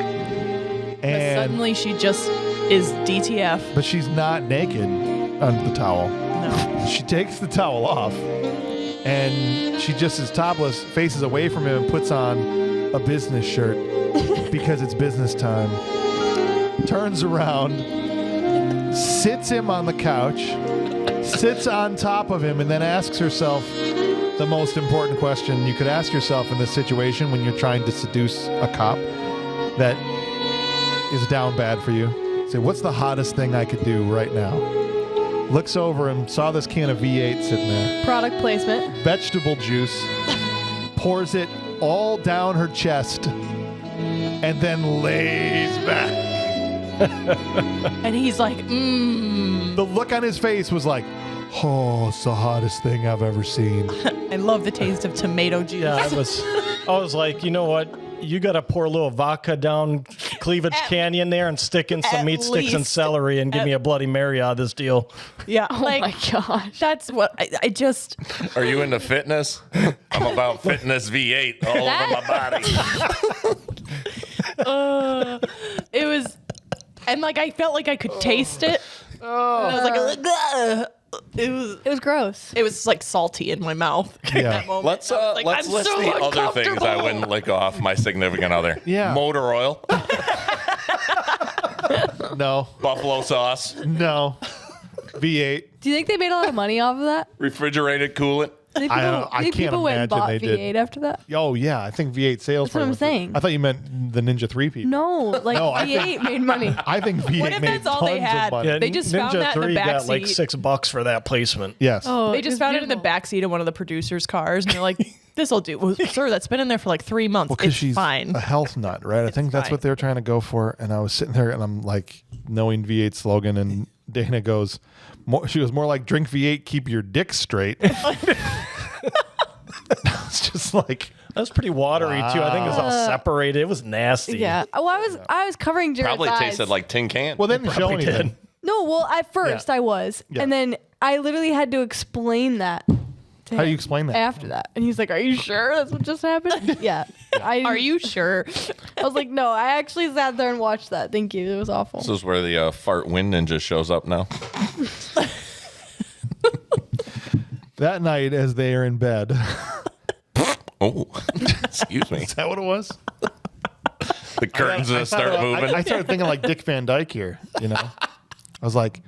And Suddenly she just is DTF. but she's not naked under the towel. No. She takes the towel off and she just is topless, faces away from him and puts on a business shirt because it's business time. Turns around, sits him on the couch, sits on top of him, and then asks herself the most important question you could ask yourself in this situation when you're trying to seduce a cop that is down bad for you. Say, what's the hottest thing I could do right now? Looks over and saw this can of V8 sitting there. Product placement. Vegetable juice, pours it all down her chest, and then lays back. And he's like, The look on his face was like, oh, it's the hottest thing I've ever seen. I love the taste of tomato juice. Yeah, I was like, you know what? You got to pour a little vodka down Cleavage Canyon there and stick in some at meat sticks and least- celery and give me a Bloody Mary out of this deal. Yeah. Oh Like, my gosh. that's what I just, Are you into fitness? I'm about fitness V8 all over my body. it was, and like I felt like I could taste it. Oh. And I was like, "Ugh." It was gross. it was like salty in my mouth at Yeah. that moment. Let's I was like, let's I'm list so the other things I uncomfortable. wouldn't lick off my significant other. Yeah. Motor oil, No, buffalo sauce, no. V8. Do you think they made a lot of money off of that? refrigerated coolant. Do you think I people, don't know. I do you think can't people went and imagine bought they did. V8 after that? Oh, yeah. I think V8 sales. That's what probably I'm went through. saying. I thought you meant the Ninja 3 people. No, like No, I V8 made money. I think V8 What if made that's all they tons of had? money. They just Ninja found that in the 3 got like backseat. $6 for that placement. Yes. Oh, They just found it in the backseat of one of the producers' cars, and they're like, "This'll do." Well, sir, that's been in there for like 3 months. Well, because It's she's fine. a health nut, right? I think that's fine. what they're trying to go for. And I was sitting there and I'm like, knowing V8 slogan, and Dana goes, she was more like, drink V8, keep your dick straight. It's just like, That was pretty watery too. I think it was all separated. It was nasty. Yeah. Oh, I was covering Jared's Probably eyes. tasted like tin can. well, they didn't show Probably anything. did. No, well, at first Yeah. I was, Yeah. and then I literally had to explain that. To How do him you explain that? after that? And he's like, "Are you sure that's what just happened?" Yeah. Are you sure? I was like, "No, I actually sat there and watched that. Thank you. It was awful." This is where the fart wind ninja shows up now. That night, as they are in bed, is Oh, excuse me. that what it was? The curtains start moving. I started thinking like Dick Van Dyke here, you know? I was like,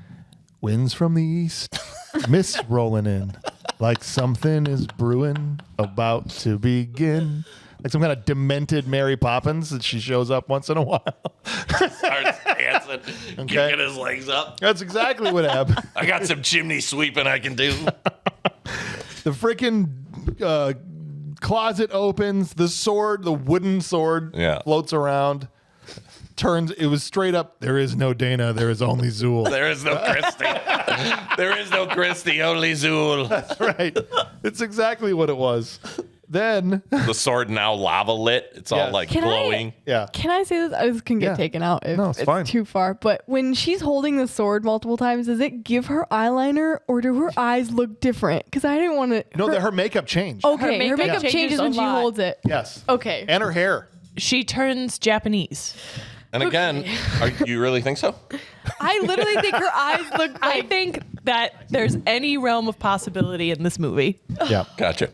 winds from the east, mist rolling in, like something is brewing, about to begin. Like some kind of demented Mary Poppins that she shows up once in a while. Starts dancing, kicking his legs up. That's exactly what happened. I got some chimney sweeping I can do. The freaking closet opens. The sword, the wooden sword, floats around. Turns. It was straight up. There is no Dana. There is only Zool. There is no Christy. There is no Christy. Only Zool. That's right. It's exactly what it was. Then the sword now lava lit. It's all like glowing. Can I say this? This can get taken out if it's fine. too far. But when she's holding the sword multiple times, does it give her eyeliner or do her eyes look different? Because I didn't want to. No, her makeup changed. Okay, her makeup changes changes a when she lot. holds it. Yes. Okay. And her hair. She turns Japanese. And again, you really think so? I literally think her eyes look like. I think that there's any realm of possibility in this movie. Yeah. Gotcha.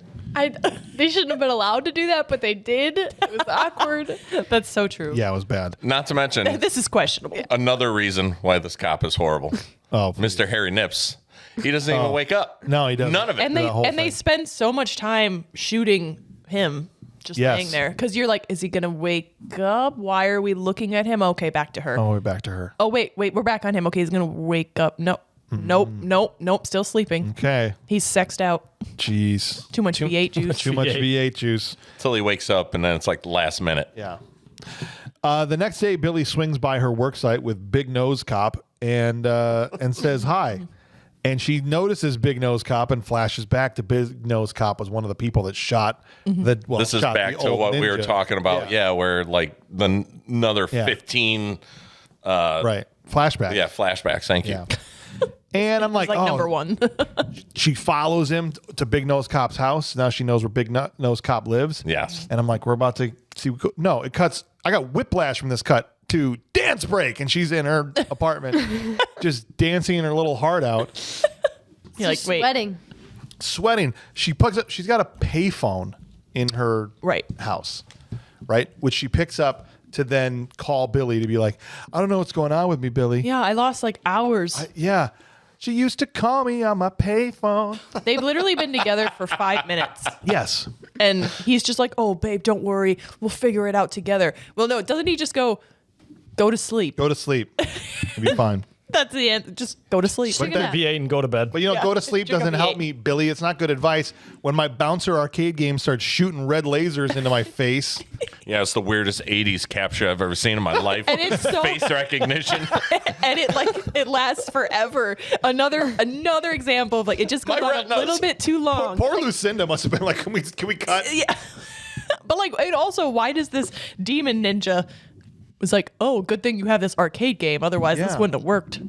They shouldn't have been allowed to do that, but they did. It was awkward. That's so true. Yeah, it was bad. Not to mention This is questionable. another reason why this cop is horrible. Oh, Mr. Harry Nips. He doesn't even wake up. No, he doesn't. None of it. And The whole they thing. spend so much time shooting him just laying there because you're like, is he gonna wake up? Why are we looking at him? Okay, back to her. Oh, we're back to her. Oh wait, we're back on him. Okay, he's gonna wake up. No, nope, still sleeping. Okay. He's sexed out. Jeez. Too much V8 juice. Too much V8 juice. Until he wakes up, and then it's like last minute. Yeah. The next day, Billy swings by her work site with Big Nose Cop and says hi. And she notices Big Nose Cop and flashes back to Big Nose Cop was one of the people that shot the. Well, This is shot back the to old what we were ninja. talking about. Yeah, where like another 15. Right. Flashback. Yeah, flashbacks. Thank you. Yeah. And I'm like, Like number one. She follows him to Big Nose Cop's house. Now she knows where Big Nose Cop lives. Yes. And I'm like, we're about to see. No, it cuts. I got whiplash from this cut to dance break. And she's in her apartment just dancing her little heart out. You're like, wait, Sweating. She plugs up. She's got a payphone in her house, right? Which she picks up to then call Billy to be like, I don't know what's going on with me, Billy. yeah, I lost like hours. Yeah. She used to call me on my payphone. They've literally been together for 5 minutes. Yes. And he's just like, oh, babe, don't worry. We'll figure it out together. Well, no, doesn't he just go to sleep? Go to sleep. It'll be fine. That's the end. Just go to sleep. Take a V8 and go to bed. But go to sleep drink a doesn't help V8. me, Billy. It's not good advice. When my bouncer arcade game starts shooting red lasers into my face. Yeah, it's the weirdest 80s capture I've ever seen in my life. And it's so Face recognition. and it lasts forever. Another example of like it just goes My on a retinas. little bit too long. Poor Lucinda must have been like, can we cut? Yeah. But like it also, why does this demon ninja was like, oh, good thing you have this arcade game, otherwise this Yeah. wouldn't have worked.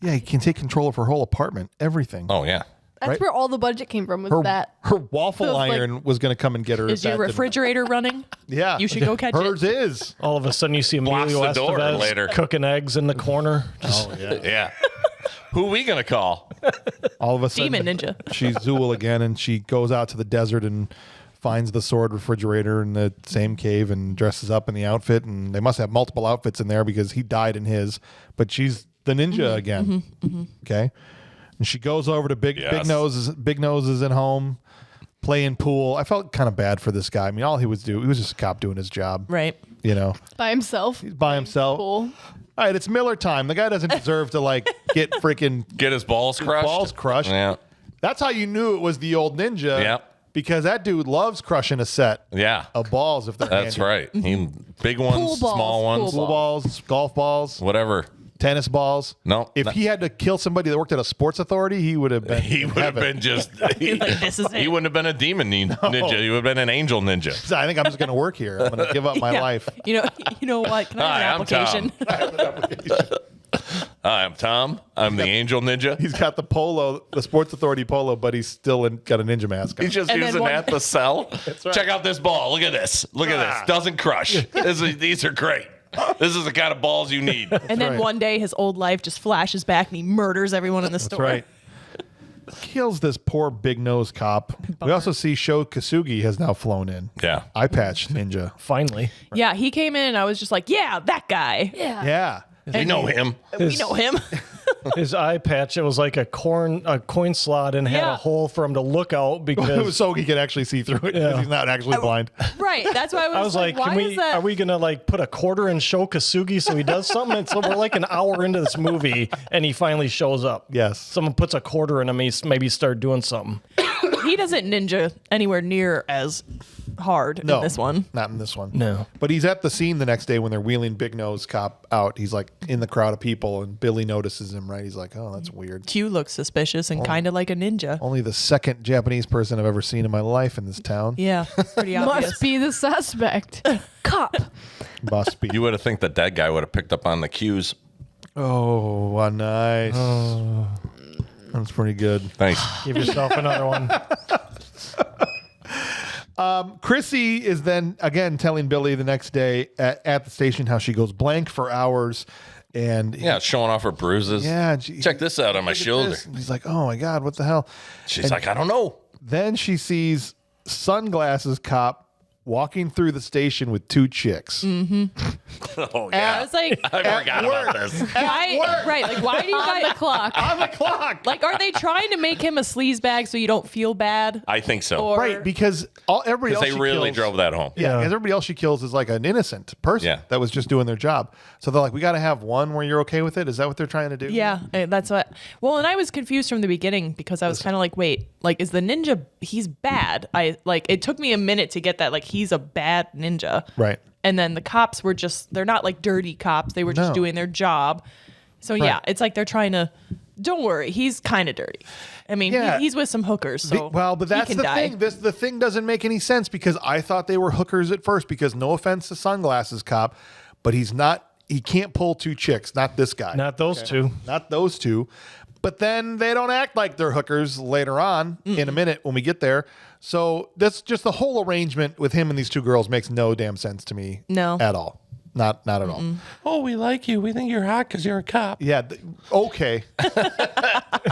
Yeah, he can take control of her whole apartment, everything. Oh, yeah. That's Right? where all the budget came from. Was her, that? her waffle So it's like- iron was going to come and get her. Is if your that didn't- refrigerator running? Yeah. You should go catch Hers it. is. All of a sudden, you see Blocks Emilio the door Estevez later. cooking eggs in the corner. Oh, yeah. Yeah. Who are we going to call? All of a sudden, Demon ninja. she's Zool again, and she goes out to the desert and finds the sword refrigerator in the same cave and dresses up in the outfit. And they must have multiple outfits in there because he died in his. But she's the ninja again. Okay. And she goes over to Big Nose. Big Nose is at home playing pool. I felt kind of bad for this guy. I mean, all he was just a cop doing his job. Right. You know, By himself. he's by himself. Cool. All right, it's Miller time. The guy doesn't deserve to like get freaking Get his balls crushed? Yeah. Yeah. That's how you knew it was the old ninja. Yeah. Because that dude loves crushing a set Yeah. of balls if they're That's handy. right. He, big ones, Pool balls, small ones, Pool balls, golf balls, whatever. tennis balls. No, If no. he had to kill somebody that worked at a sports authority, he would have been. He in would have heaven. been just. Like, this is it. He wouldn't have been a demon ninja. He would have been an angel ninja. I think I'm just going to work here. I'm going to give up my Yeah. life. You know what? Can I have an Hi, I'm application? Hi, I'm Tom. I'm the angel ninja. He's got the polo, the Sports Authority polo, but he's still got a ninja mask on. He's just And then using one- that to sell. right. Check out this ball. Look at this. Look at this. Doesn't crush. These are great. This is the kind of balls you need. And then right. one day his old life just flashes back and he murders everyone in the store. That's right. Kills this poor big nose cop. We also see Sho Kasugi has now flown in. Yeah. Eye patch ninja. Finally. Yeah, he came in and I was just like, yeah, that guy. Yeah. Yeah. We know him. We know him. His eye patch, it was like a coin slot and had Yeah. a hole for him to look out because so he could actually see through it because he's not actually blind. Right. That's why I was like, why is that? are we going to like put a quarter and show Kasugi so he does something? And so we're like an hour into this movie and he finally shows up. Yes. Someone puts a quarter in him, he's maybe start doing something. He doesn't ninja anywhere near as hard No, in this one. Not in this one. No. But he's at the scene the next day when they're wheeling Big Nose Cop out. He's like in the crowd of people, and Billy notices him, right? He's like, oh, that's weird. Q looks suspicious and kind of like a ninja. Only the second Japanese person I've ever seen in my life in this town. Yeah, pretty obvious. Must be the suspect. Cop. Must be. You would have think the dead guy would have picked up on the cues. Oh, nice. That's pretty good. Thanks. Give yourself another one. Chrissy is then again telling Billy the next day at the station how she goes blank for hours, and Yeah, showing off her bruises. yeah, and she, Check this out on my look at shoulder. this. And he's like, oh my god, what the hell? She's like, I don't know. Then she sees Sunglasses Cop walking through the station with two chicks. Oh, I yeah. was like, I forgot about this. why? Right? Like, why do you On guys? the clock. On the clock. Like, are they trying to make him a sleazebag so you don't feel bad? I think so. Or Right, because everybody else Because they she really kills, drove that home. Yeah, Yeah. because everybody else she kills is like an innocent person Yeah. that was just doing their job. So they're like, we got to have one where you're okay with it. Is that what they're trying to do? Yeah, that's what. Well, and I was confused from the beginning because I was kind of like, wait, like, is the ninja? He's bad. It took me a minute to get that. Like, he's a bad ninja. Right. And then the cops were they're not like dirty cops. They were just No. doing their job. So yeah, Right. it's like they're trying to. Don't worry, he's kind of dirty. I mean, Yeah. he's with some hookers. So but he that's can the die. thing. The thing doesn't make any sense because I thought they were hookers at first because no offense to Sunglasses Cop, but he's not. He can't pull two chicks. Not this guy. Not those two. Not those two. But then they don't act like they're hookers later on in a minute when we get there. So that's just the whole arrangement with him and these two girls makes no damn sense to me. No. At all. Not at all. Oh, we like you. We think you're hot because you're a cop. Yeah. Okay.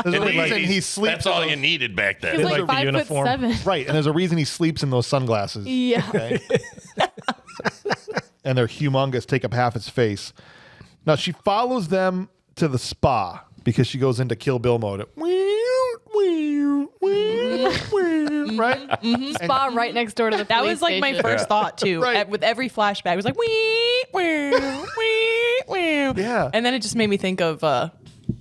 There's a reason he sleeps. That's in all those- you needed back then. He's like like the 5'7". Right. And there's a reason he sleeps in those sunglasses. Yeah. Okay. And they're humongous, take up half his face. Now she follows them to the spa because she goes into Kill Bill mode. Right? Spa right next door to the That police was like my station. first thought too. Right. With every flashback, it was like wee wee wee wee. Yeah. And then it just made me think of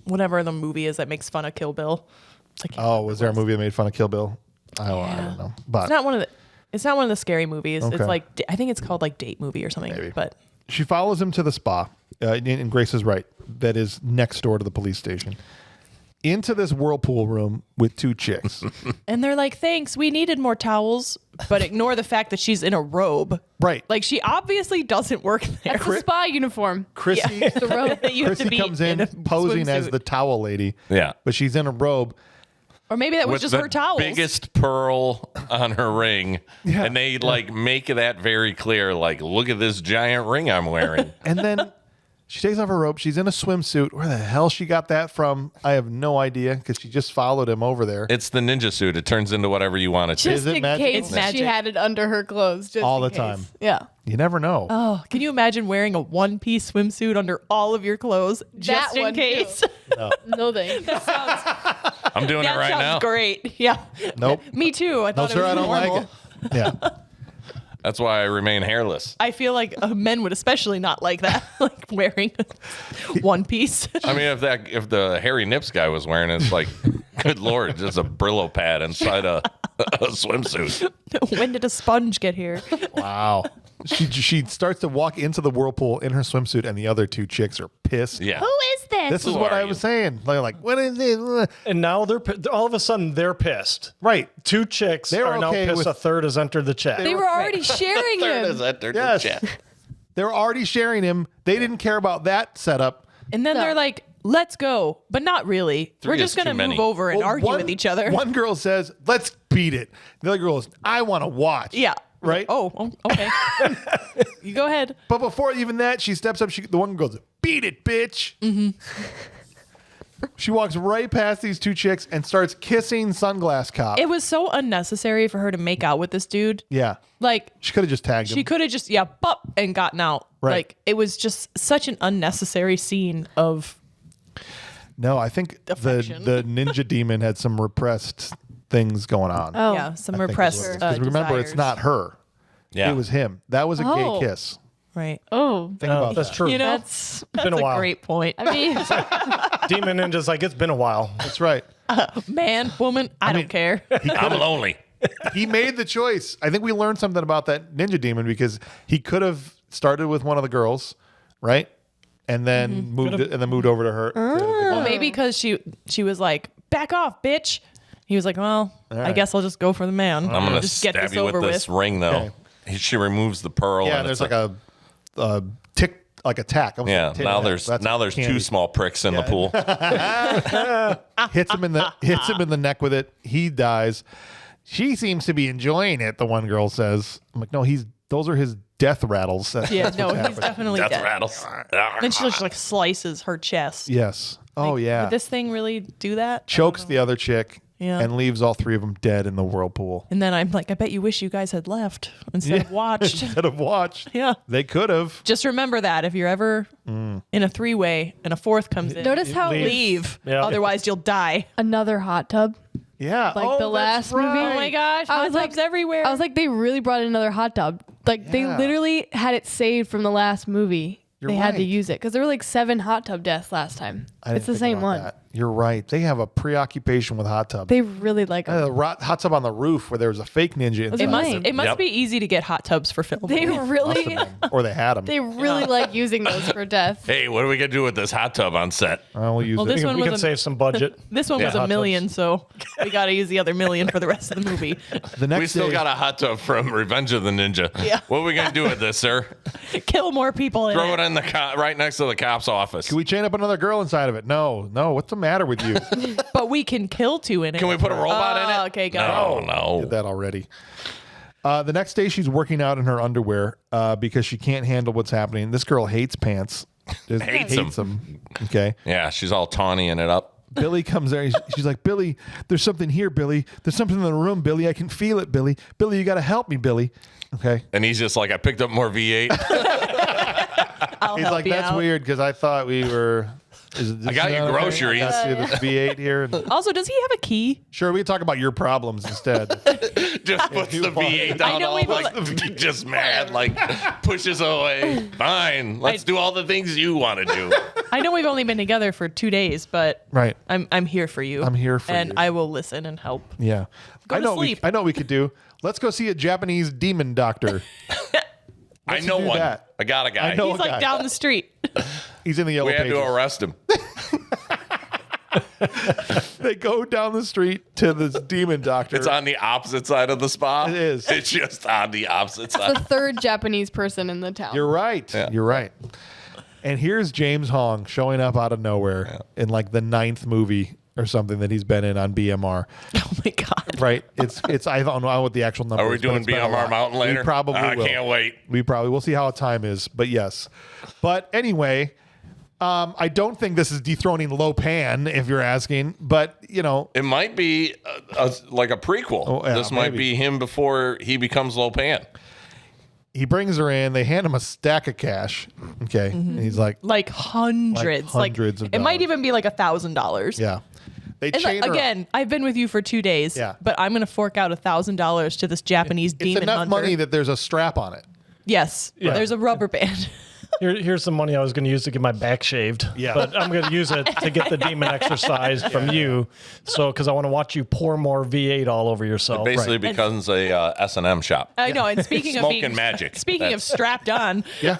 whatever the movie is that makes fun of Kill Bill. It's like, Oh, was there a movie that made fun of Kill Bill? I don't know. But It's not one of the. It's not one of the scary movies. Okay. It's like I think it's called like Date Movie or something. Maybe. But she follows him to the spa, and Grace is right. That is next door to the police station. Into this whirlpool room with two chicks. and they're like, "Thanks, we needed more towels," but ignore the fact that she's in a robe. Right. Like she obviously doesn't work there. That's the spa uniform. Chrissy, The robe. You have to Chrissy be comes in a posing as swimsuit. the towel lady. Yeah. But she's in a robe. or maybe that was With just the her towels. biggest pearl on her ring. Yeah. And they like make that very clear. Like, look at this giant ring I'm wearing. And then she takes off her robe. She's in a swimsuit. Where the hell she got that from? I have no idea because she just followed him over there. It's the ninja suit. It turns into whatever you want it to. Just it in magic? case It's magic. she had it under her clothes. Just All in the time. case. Yeah. You never know. Oh, can you imagine wearing a one-piece swimsuit under all of your clothes just That in one, case? too. No thanks. I'm doing That it right sounds now. great. Yeah. Nope. Me too. I No, thought it sir, was I don't normal. like it. Yeah. That's why I remain hairless. I feel like men would especially not like that, like wearing one piece. I mean, if the hairy nips guy was wearing it, it's like, good lord, just a Brillo pad inside a swimsuit. When did a sponge get here? Wow. She starts to walk into the whirlpool in her swimsuit, and the other two chicks are pissed. Yeah. Who is this? This is Who what are I you? was saying. They're like, what is it? And now all of a sudden they're pissed. Right. Two chicks They're are now okay pissed. with- A third has entered the chat. They were already sharing Third him. is entered Yes. the chat. They were already sharing him. They didn't care about that setup. And then No. they're like, let's go. But not really. Three We're just is going to too many. move over and Well, argue with each other. One girl says, let's beat it. The other girl goes, I want to watch. Yeah. Right? Oh, okay. You go ahead. But before even that, she steps up. The one goes, beat it, bitch. She walks right past these two chicks and starts kissing Sunglass Cop. It was so unnecessary for her to make out with this dude. Yeah. Like, She could have just tagged him. she could have just, bop, and gotten out. Right. Like, it was just such an unnecessary scene of. No, I think the Affection. ninja demon had some repressed things going on. Oh. Yeah, some repressed Because remember, it's desires. not her. Yeah. It was him. That was a Oh. gay kiss. Right. Oh. Think about That's that. true. You know, That's. It's been a while. great point. I mean, Demon Ninja's like, it's been a while. That's right. Man, woman, I mean- don't care. I'm lonely. He made the choice. I think we learned something about that ninja demon because he could have started with one of the girls, right? And then moved over to her. Well, maybe because she was like, back off, bitch. He was like, well, I right. guess I'll just go for the man. I'm gonna just get stab this you with over this with. ring, though. She removes the pearl. Yeah, and there's it's like a tick, like a tack. yeah. Now there's candy. two small pricks in the pool. hits him in the neck with it. He dies. She seems to be enjoying it. The one girl says, "I'm like, no, those are his death rattles." Yeah, no, he's definitely Death dead. rattles. Then she just like slices her chest. Yes. Oh yeah. Did this thing really do that? Chokes the other chick. Yeah. And leaves all three of them dead in the whirlpool. And then I'm like, I bet you wish you guys had left instead of watched. Instead of watched. Yeah. They could have. Just remember that if you're ever in a three-way and a fourth comes in, notice how leave. Yeah. Otherwise, you'll die. another hot tub. Yeah. Like the that's last movie. right. Oh my gosh, I hot was like- tubs everywhere. I was like, they really brought in another hot tub. Like they Yeah. literally had it saved from the last movie. You're they had to right. use it because there were like 7 hot tub deaths last time. I didn't It's the think same about one. that. You're right. They have a preoccupation with hot tubs. They really like them. Hot tub on the roof where there was a fake ninja inside. it must Right. it must Yep. be easy to get hot tubs for film. They really, Or they had them. they really like using those for death. Hey, what are we gonna do with this hot tub on set? We'll use Well, it. this one We was can a, save some budget. this one Yeah, was a hot million, so we got to use the other million for the rest of the movie. The next We still day, got a hot tub from Revenge of the Ninja. Yeah. What are we gonna do with this, sir? Kill more people in Throw it. it in the right next to the cop's office. Can we chain up another girl inside of it? No. What's the matter with you? But we can kill 2 in it. Can we put a robot in it? Okay, got it. No. Did that already. The next day, she's working out in her underwear because she can't handle what's happening. This girl hates pants. Just Hates them. Okay. Yeah, she's all tawnying it up. Billy comes there. She's like, Billy, there's something here, Billy. There's something in the room, Billy. I can feel it, Billy. Billy, you got to help me, Billy. Okay. And he's just like, I picked up more V8. I'll He's help like, you that's out. weird because I thought we were. I got you groceries. I got you this V8 here. And, Also, does he have a key? sure, we can talk about your problems instead. Just puts the V8 down, know all we've like just mad, like pushes away. Fine, let's do all the things you want to do. I know we've only been together for 2 days, but Right. I'm here for you. I'm here for and you. I will listen and help. Yeah. Go I to know sleep. I know what we could do. Let's go see a Japanese demon doctor. I know do one. that. I got a guy. I know. He's like guy. down the street. He's in the yellow We had pages. to arrest him. They go down the street to this demon doctor. It's on the opposite side of the spa. It is. It's just on the opposite The side. third Japanese person in the town. You're right. Yeah. You're right. And here's James Hong showing up out of nowhere in like the 9th movie or something that he's been in on BMR. Oh my god. Right? It's I don't know what the actual number Are we is, but doing it's been a BMR lot. Mountain later? We probably I will. can't wait. We probably will see how time is, but yes. But anyway, I don't think this is dethroning Lopan, if you're asking. But you know, It might be like a prequel. Oh, yeah, this might maybe. be him before he becomes Lopan. he brings her in. They hand him a stack of cash. Okay, and he's like, Like hundreds. Like hundreds of It might dollars. even be like $1,000. yeah. They And chain like, her up. again, I've been with you for 2 days. Yeah. But I'm gonna fork out $1,000 to this Japanese It's demon enough hunter. money that there's a strap on it. Yes. Yeah. There's a rubber band. Here's some money I was going to use to get my back shaved. Yeah. But I'm going to use it to get the demon exercise from you. So, because I want to watch you pour more V8 all over yourself. Basically becomes a S&M shop. I know. And speaking of Smoking being magic. Speaking of That's- strapped on, Yeah.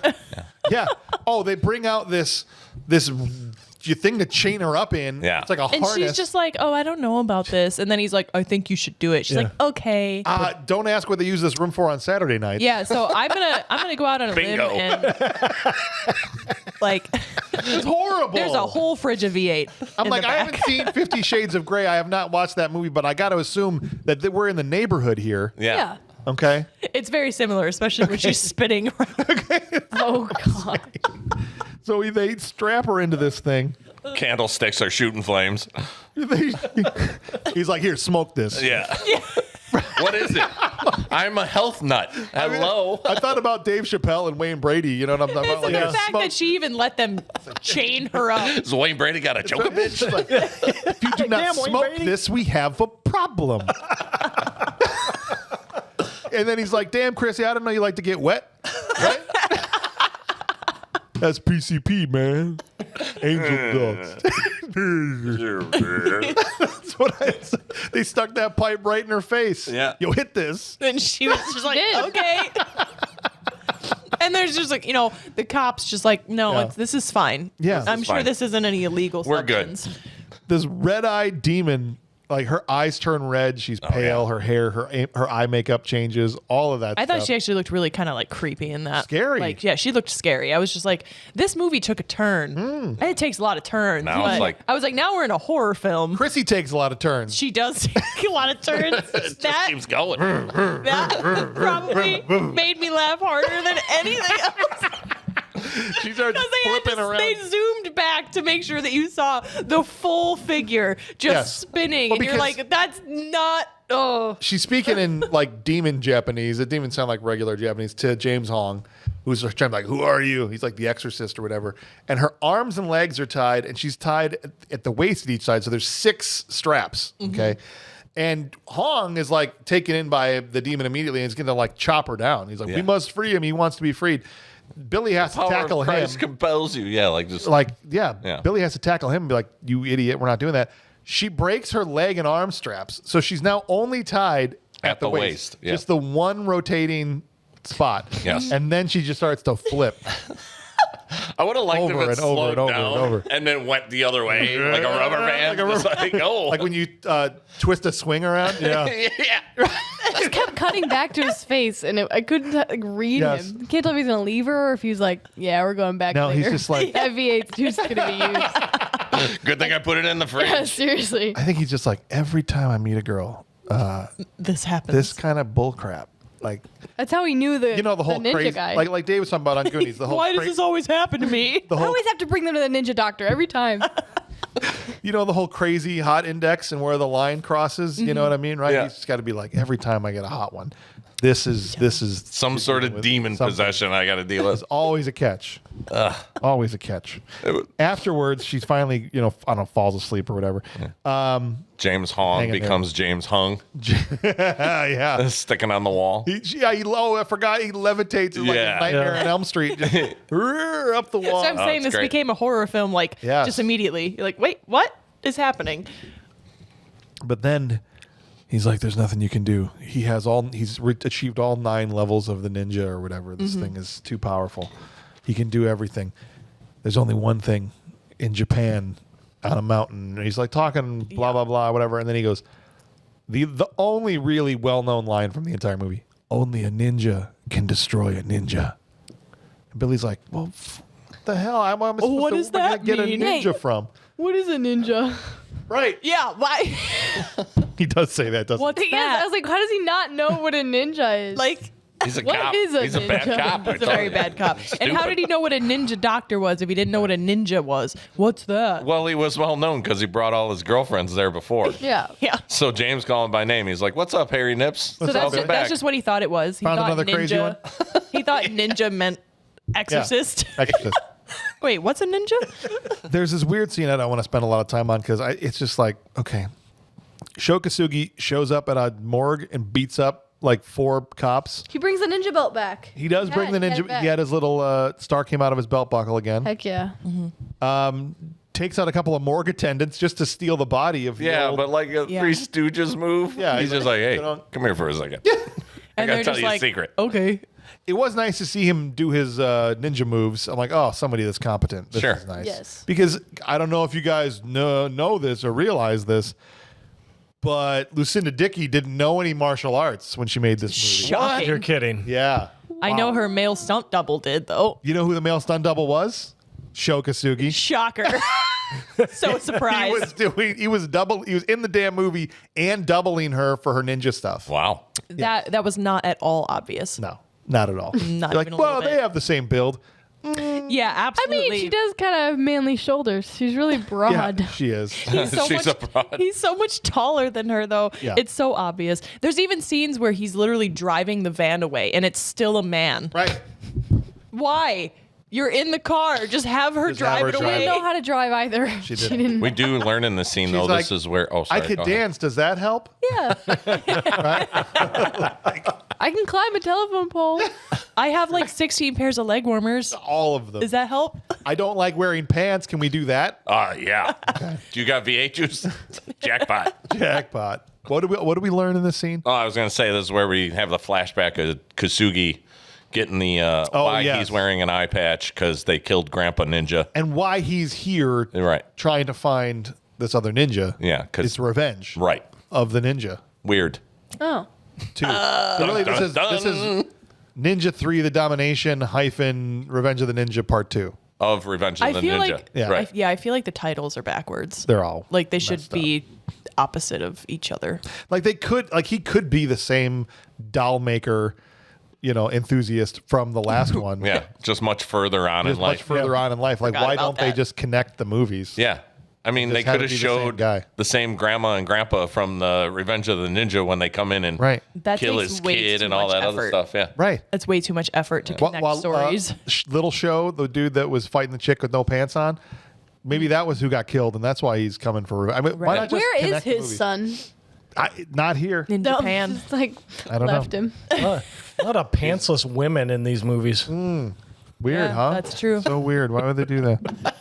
Yeah. Oh, they bring out this thing to chain her up in. Yeah. It's like a and harness. she's just like, "Oh, I don't know about this." And then he's like, "I think you should do it." She's Yeah. like, "Okay." Don't ask what they use this room for on Saturday night. Yeah, so I'm gonna go out on a Bingo. limb and like It's horrible. there's a whole fridge of V8. I'm in like, the I back. haven't seen 50 Shades of Grey. I have not watched that movie, but I got to assume that we're in the neighborhood here. Yeah. Yeah. Okay. It's very similar, especially when she's spitting. Oh god. So they strap her into this thing. Candlesticks are shooting flames. He's like, here, smoke this. Yeah. What is it? I'm a health nut. Hello. I thought about Dave Chappelle and Wayne Brady. You know what I'm talking about? The fact that she even let them chain her up. Has Wayne Brady got a choke a bitch? Like, if you do not Damn, Wayne smoke Brady. this, we have a problem. And then he's like, damn, Chrissy, I didn't know you like to get wet. Right? That's PCP, man. Angel dust. That's what I said. They stuck that pipe right in her face. Yeah. Yo, hit this. And she was just like, did. okay. And there's just like, the cops just like, no, Yeah. this is fine. Yeah. I'm This is sure fine. this isn't any illegal We're good. substance. This red-eyed demon, like her eyes turn red. She's pale. yeah. Her hair, her eye makeup changes. All of that I thought stuff. she actually looked really kind of like creepy in that. Scary. Like, yeah, she looked scary. I was just like, this movie took a turn. And it takes a lot of turns. Now it's but like- I was like, now we're in a horror film. Chrissy takes a lot of turns. She does take a lot of turns. It that just keeps going. that probably made me laugh harder than anything else. She starts Because flipping around. they zoomed back to make sure that you saw the full figure just Yes. spinning. Well, and you're because- like, that's not. Oh. She's speaking in like demon Japanese. It didn't even sound like regular Japanese to James Hong, who's trying to be like, who are you? He's like the exorcist or whatever. And her arms and legs are tied, and she's tied at the waist at each side. So there's 6 straps. Okay. And Hong is like taken in by the demon immediately and is going to like chop her down. He's like, Yeah. we must free him. He wants to be freed. Billy has to Power tackle of him. Christ compels you. Yeah, like just Yeah. Billy has to tackle him and be like, you idiot, we're not doing that. She breaks her leg and arm straps. So she's now only tied at the waist. yeah. Just the one rotating spot. Yes. And then she just starts to flip. I would have liked Over if it and over slowed and over down and over. and then went the other way like a rubber band. Like a Just like, oh. Like when you twist a swing around. Yeah. yeah. Just kept cutting back to his face, and I couldn't like, read Yes. him. Can't tell if he's gonna leave her or if he's like, yeah, we're going back. No, later. he's just like, that V8's just gonna be used. Good thing I put it in the fridge. Yeah, seriously. I think he's just like, every time I meet a girl, This happens. this kind of bull crap. Like, That's how he knew the the whole ninja crazy, guy. like Dave was talking about on Goonies, the whole Why does this always happen to me? the I whole always have to bring them to the ninja doctor every time. the whole crazy hot index and where the line crosses. You know what I mean, right? Yeah. He's just got to be like, every time I get a hot one, this is Some sort of with demon something. possession I got to deal There's with. always a catch. Always a catch. It- Afterwards, she's finally, I don't know, falls asleep or whatever. James Hong Hang in there. becomes James Hung, Yeah. sticking on the wall. I forgot he levitates like Yeah. a Nightmare Yeah. on Elm Street, just up the wall. So I'm saying it's this great. became a horror film, like, Yes. just immediately. You're like, wait, what is happening? But then he's like, "There's nothing you can do." He's achieved all 9 levels of the ninja or whatever. This thing is too powerful. He can do everything. There's only one thing in Japan on a mountain. And he's like talking blah blah blah whatever, and then he goes, "The only really well-known line from the entire movie: only a ninja can destroy a ninja." And Billy's like, "Well, what the hell? I'm supposed What to does that get mean? a ninja from?" What is a ninja? Right? Yeah, why? He does say that, doesn't What's Thing is, that? I was like, how does he not know what a ninja is? Like, He's a What cop. is a He's a bad ninja? cop. I he's a tell very you. bad cop. And how did he know what a ninja doctor was if he didn't know what a ninja was? What's that? Well, he was well known because he brought all his girlfriends there before. yeah. Yeah. So James called him by name. He's like, "What's up, Harry Nips?" So that's just what he thought it was. He Found thought another crazy one? He thought ninja meant exorcist. Exorcist. Wait, what's a ninja? There's this weird scene I don't want to spend a lot of time on because it's just like, okay. Shokasugi shows up at a morgue and beats up like 4 cops. He brings the ninja belt back. He does bring the he had it ninja. back. He had his little star came out of his belt buckle again. Heck yeah. Takes out a couple of morgue attendants just to steal the body of the Yeah, old- but like a Yeah. Three Stooges move. Yeah, he's he's just like, like, "Hey, you know- come here for a second. And gotta they're tell just you a like, secret. okay. it was nice to see him do his ninja moves. I'm like, oh, somebody that's competent. This Sure. is nice. Yes. Because I don't know if you guys know this or realize this, but Lucinda Dickey didn't know any martial arts when she made this movie. Shocking. You're kidding. Yeah. I know her male stunt double did, though. You know who the male stunt double was? Shokasugi. Shocker. So surprised. He was in the damn movie and doubling her for her ninja stuff. Wow. That was not at all obvious. No, not at all. Not You're like, even a well, little they bit. have the same build. Yeah, I absolutely. mean, she does kind of have manly shoulders. She's really broad. Yeah, she is. He's so She's much, a broad. He's so much taller than her, though. Yeah. It's so obvious. There's even scenes where he's literally driving the van away, and it's still a man. Right. Why? You're in the car. Just have her Just have drive her it drive away. it. She didn't know how to drive either. She didn't. We do learn in the scene, though. She's This like, is where. Oh, sorry. I could go ahead. dance. Does that help? Yeah. I can climb a telephone pole. I have like 16 pairs of leg warmers. All of them. Does that help? I don't like wearing pants. Can we do that? Yeah. Do you got V8 juice? Jackpot. Jackpot. What do we learn in this scene? Oh, I was going to say this is where we have the flashback of Kasugi getting the why yes. he's wearing an eye patch because they killed Grandpa Ninja. And why he's here Right. trying to find this other ninja. Yeah, 'cause- it's revenge Right. of the ninja. Weird. Oh. Too. So really, this is Ninja 3 The Domination - Revenge of the Ninja Part 2. Of Revenge of I the feel Ninja. like Yeah. Right. I feel like the titles are backwards. They're all Like they should messed up. be opposite of each other. Like he could be the same doll maker, enthusiast from the last one. Yeah, just much further on Just in much life. further on in life. Like, Forgot why about don't they that. just connect the movies? Yeah. I mean, they Just have could it have be the same showed guy. the same grandma and grandpa from the Revenge of the Ninja when they come in and Right. That kill takes his way kid too and all much that other effort. stuff. Yeah. Right. That's way too much effort to connect stories. Little Show, the dude that was fighting the chick with no pants on, maybe that was who got killed, and that's why he's coming for. I mean, why Right. not just Where is connect the his movies? son? Not here. In No, Japan. just like I don't left know. him. A lot of pantsless women in these movies. Weird, Yeah, huh? that's true. So weird. Why would they do that?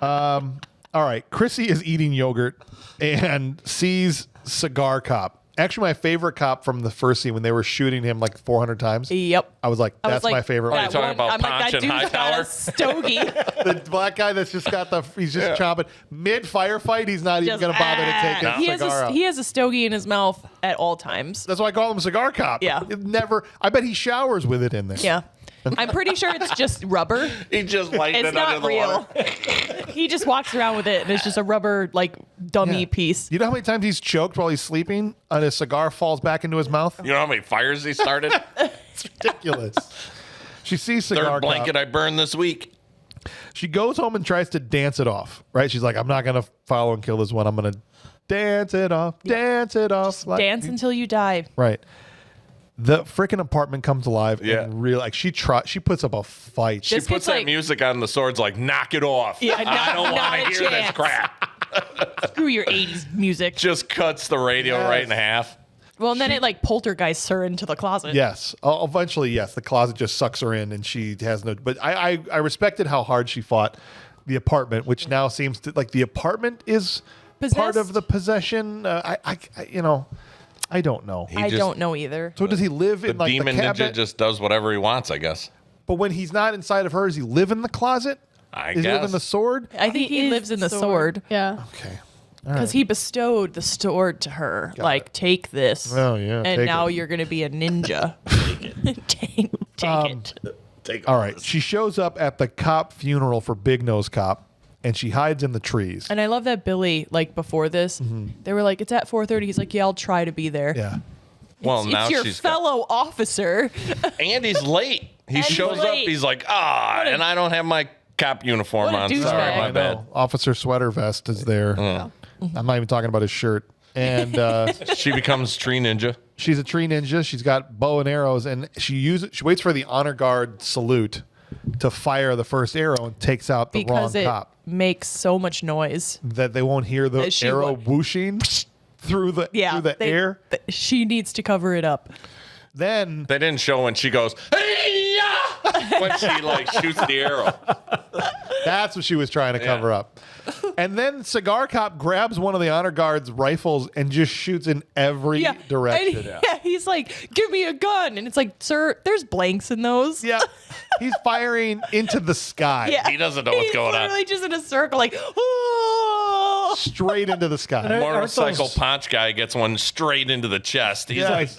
All right. Chrissy is eating yogurt and sees Cigar Cop. Actually, my favorite cop from the first scene when they were shooting him like 400 times. Yep. I was like, I that's was like, my favorite Oh, one. you're talking about I'm like, Ponch that and dude's got Hightower? a stogie. The black guy that's just got he's just chomping. Mid firefight, he's not even Just, going to bother to take a he has cigar out. he has a stogie in his mouth at all times. That's why I call him Cigar Cop. Yeah. I bet he showers with it in there. Yeah. I'm pretty sure it's just rubber. He just lightened It's it under not the real. water. He just walks around with it and it's just a rubber like dummy Yeah. piece. You know how many times he's choked while he's sleeping and his cigar falls back into his mouth? You know how many fires he started? It's ridiculous. She sees Cigar Third blanket Cop. I burned this week. She goes home and tries to dance it off, right? She's like, I'm not going to follow and kill this one. I'm going to dance it off, dance it off. Like- Dance until you die. Right. The freaking apartment comes alive Yeah. and real like she puts up a fight. She This puts gets that like- music on the sword's like, knock it off. Yeah, I don't not want a to hear this chance. crap. Screw your 80s music. Just cuts the radio Yes. right in half. Well, and then it like poltergeists her into the closet. Yes. Eventually, yes. The closet just sucks her in and she has no. But I respected how hard she fought the apartment, which now seems to like the apartment is part Possessed? of the possession. I don't know. I don't know either. So does he live The in like demon the ninja cabinet? just does whatever he wants, I guess. But when he's not inside of her, does he live in the closet? I Is he live guess. in the sword? I think he is lives in the sword Yeah. Okay. because he bestowed the sword to her. Like, take this. Oh, yeah, And take now it. you're going to be a ninja. take it. Take All right. She shows up at the cop funeral for Big Nose Cop, and she hides in the trees. And I love that Billy, like before this, they were like, it's at 4:30. He's like, yeah, I'll try to be there. Yeah. Well, It's now your she's got, fellow officer. and he's late. He And shows up. late. He's like, and I don't have my cop uniform What a on. douchebag. Sorry, I my I bad. know. Officer sweater vest is there. I'm not even talking about his shirt. And She becomes tree ninja. she's a tree ninja. She's got bow and arrows, and she waits for the honor guard salute to fire the first arrow and takes out the because wrong it cop. makes so much noise. That they won't hear the That she arrow won't. whooshing through the air. She needs to cover it up. Then They didn't show when she goes, hey-ya! When she like shoots the arrow. that's what she was trying to cover up. And then Cigar Cop grabs one of the honor guard's rifles and just shoots in every direction. And he's like, give me a gun. And it's like, sir, there's blanks in those. Yeah. He's firing into the sky. Yeah. He doesn't know what's going He's on. literally just in a circle, like, oh. Straight into the sky. Motorcycle those- punch guy gets one straight into the chest. He's Yeah. like,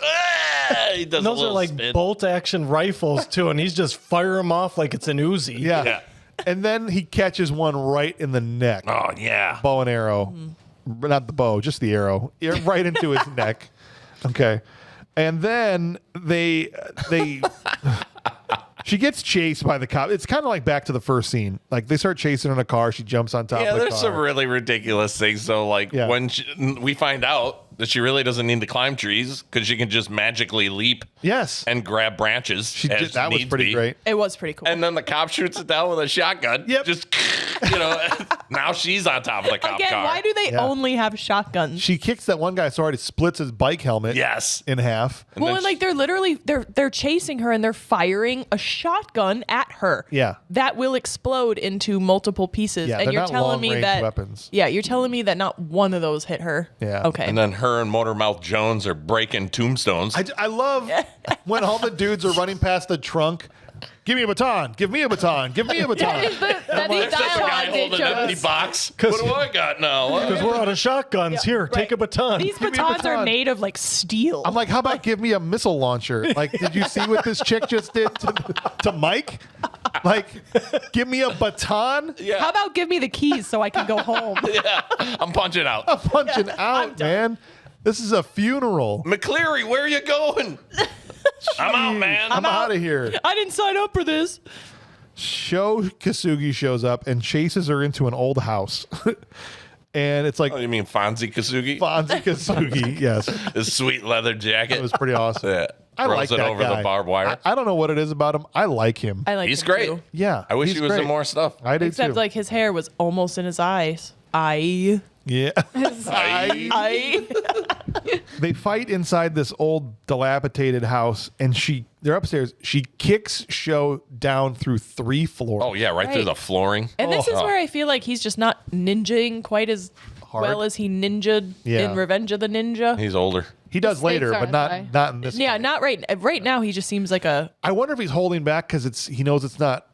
he does a Those are little like spin. bolt action rifles too, and he's just fire them off like it's an Uzi. Yeah. Yeah. And then he catches one right in the neck. Oh yeah. Bow and arrow. But not the bow, just the arrow. Right into his neck. Okay. And then She gets chased by the cop. It's kind of like back to the first scene. Like they start chasing her in a car. She jumps on top of the car. There's some really ridiculous things. So like when we find out that she really doesn't need to climb trees because she can just magically leap. Yes. And grab branches. That was pretty great. It was pretty cool. And then the cop shoots it down with a shotgun. Yep. Just, now she's on top of the cop Again, car. why do they only have shotguns? She kicks that one guy so hard it splits his bike helmet. Yes. In half. Well, and like they're literally they're chasing her and they're firing a shotgun at her. Yeah. That will explode into multiple pieces. Yeah, and they're you're not telling me long-range that weapons. Yeah, you're telling me that not one of those hit her. Yeah. Okay. And then her and Motormouth Jones are breaking tombstones. I love when all the dudes are running past the trunk. Give me a baton. Give me a baton. Give me a baton. That's the It's just a guy dialogue they holding an empty chose. box. What do I got now? Because we're out of shotguns. Here, take a baton. These Give me a batons are baton. made of like steel. I'm like, how about give me a missile launcher? Like, did you see what this chick just did to Mike? Like, give me a baton? Yeah. How about give me the keys so I can go home? Yeah. I'm punching out. I'm punching out, man. This is a funeral. McCleary, where are you going? I'm out, man. I'm out of here. I didn't sign up for this. Sho Kasugi shows up and chases her into an old house. And it's like Oh, you mean Fonzie Kasugi? Fonzie Kasugi. Yes. His sweet leather jacket. It was pretty awesome. Yeah. I Throws like it that over guy. the barbed wire. I don't know what it is about him. I like him. I like He's him great. too. Yeah. I wish he's he was great. in more stuff. I did Except too. like his hair was almost in his eyes. Yeah. They fight inside this old dilapidated house and they're upstairs. She kicks Sho down through 3 floors. Oh, yeah, right through Right. the flooring. And this is Oh. where I feel like he's just not ninjaing quite as Hard. well as he ninja'd Yeah. in Revenge of the Ninja. He's older. He does stakes later, but aren't not high. not in this. Yeah, fight. not right now. He just seems like a I wonder if he's holding back because he knows it's not.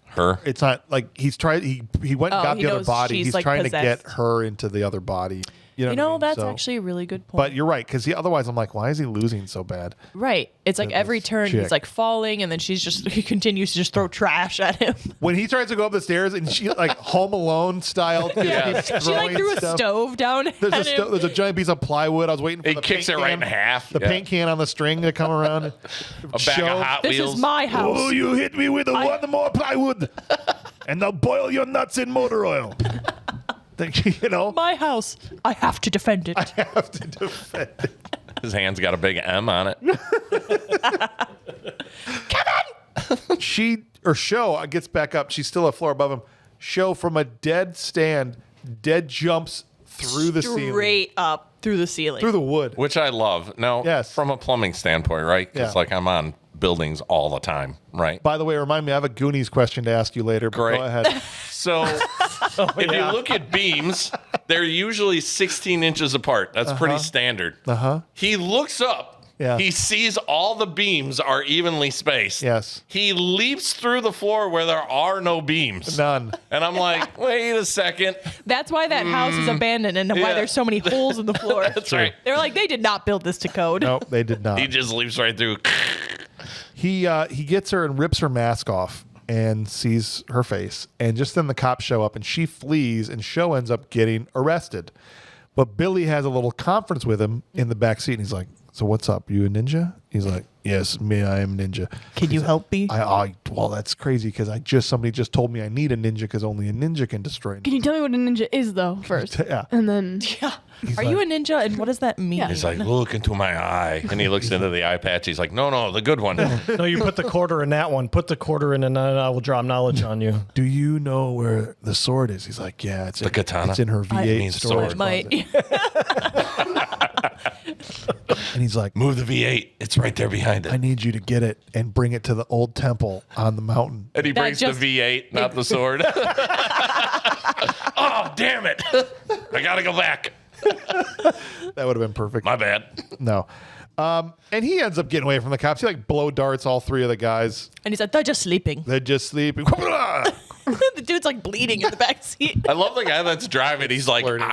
Her. It's not like he's tried. He went and Oh, got he the other knows body. she's, He's like, trying to get possessed. her into the other body. You know, what I mean? that's So- actually a really good point. But you're right because otherwise I'm like, why is he losing so bad? right. It's like to every this turn chick. he's like falling and then he continues to just throw trash at him. When he tries to go up the stairs and she like Home Alone style, just Yeah. keeps She like throwing threw a stuff. stove down There's at him. there's a giant piece of plywood. I was waiting for He the kicks paint it right can, in half. The Yeah. paint can on the string to come around. A bag of Hot This Wheels. is my house. Oh, you hit me with one more plywood, and I'll boil your nuts in motor oil. You know, My house. I have to defend it. I have to defend it. His hand's got a big M on it. Sho gets back up. She's still a floor above him. Sho from a dead stand, dead jumps through the ceiling, Straight up through the ceiling. through the wood. Which I love. Now, Yes. from a plumbing standpoint, right? Because Yeah. like I'm on buildings all the time, right? By the way, remind me, I have a Goonies question to ask you later. But Great. Go ahead. So if you look at beams, they're usually 16 inches apart. That's pretty standard. He looks up. Yeah. He sees all the beams are evenly spaced. Yes. He leaps through the floor where there are no beams. None. And I'm like, wait a second. That's why that house is abandoned and why Yeah. there's so many holes in the floor. That's right. They're like, they did not build this to code. Nope, they did not. He just leaps right through. He gets her and rips her mask off and sees her face. And just then the cops show up and she flees and Sho ends up getting arrested. But Billy has a little conference with him in the back seat and he's like, so what's up? You a ninja? He's like, yes, me, I am a ninja. Can you help me? Well, that's crazy because somebody just told me I need a ninja because only a ninja can destroy. Can you tell me what a ninja is though first? Yeah. And then Are you a ninja? And what does that mean? Yeah. He's like, look into my eye. And he looks into the eye patch. He's like, no, the good one. No, you put the quarter in that one. Put the quarter in, and then I will drop knowledge on you. Do you know where the sword is? He's like, yeah, it's The katana? It's in her V8 means storage sword. Might. And he's like, Move the V8. It's right there behind I it. need you to get it and bring it to the old temple on the mountain. And he That brings just- the V8, not the sword. Oh, damn it. I got to go back. That would have been perfect. My bad. No. And he ends up getting away from the cops. He like blow darts all 3 of the guys. And he's like, they're just sleeping. They're just sleeping. The dude's like bleeding in the back seat. I love the guy that's driving. He's like, Flirting.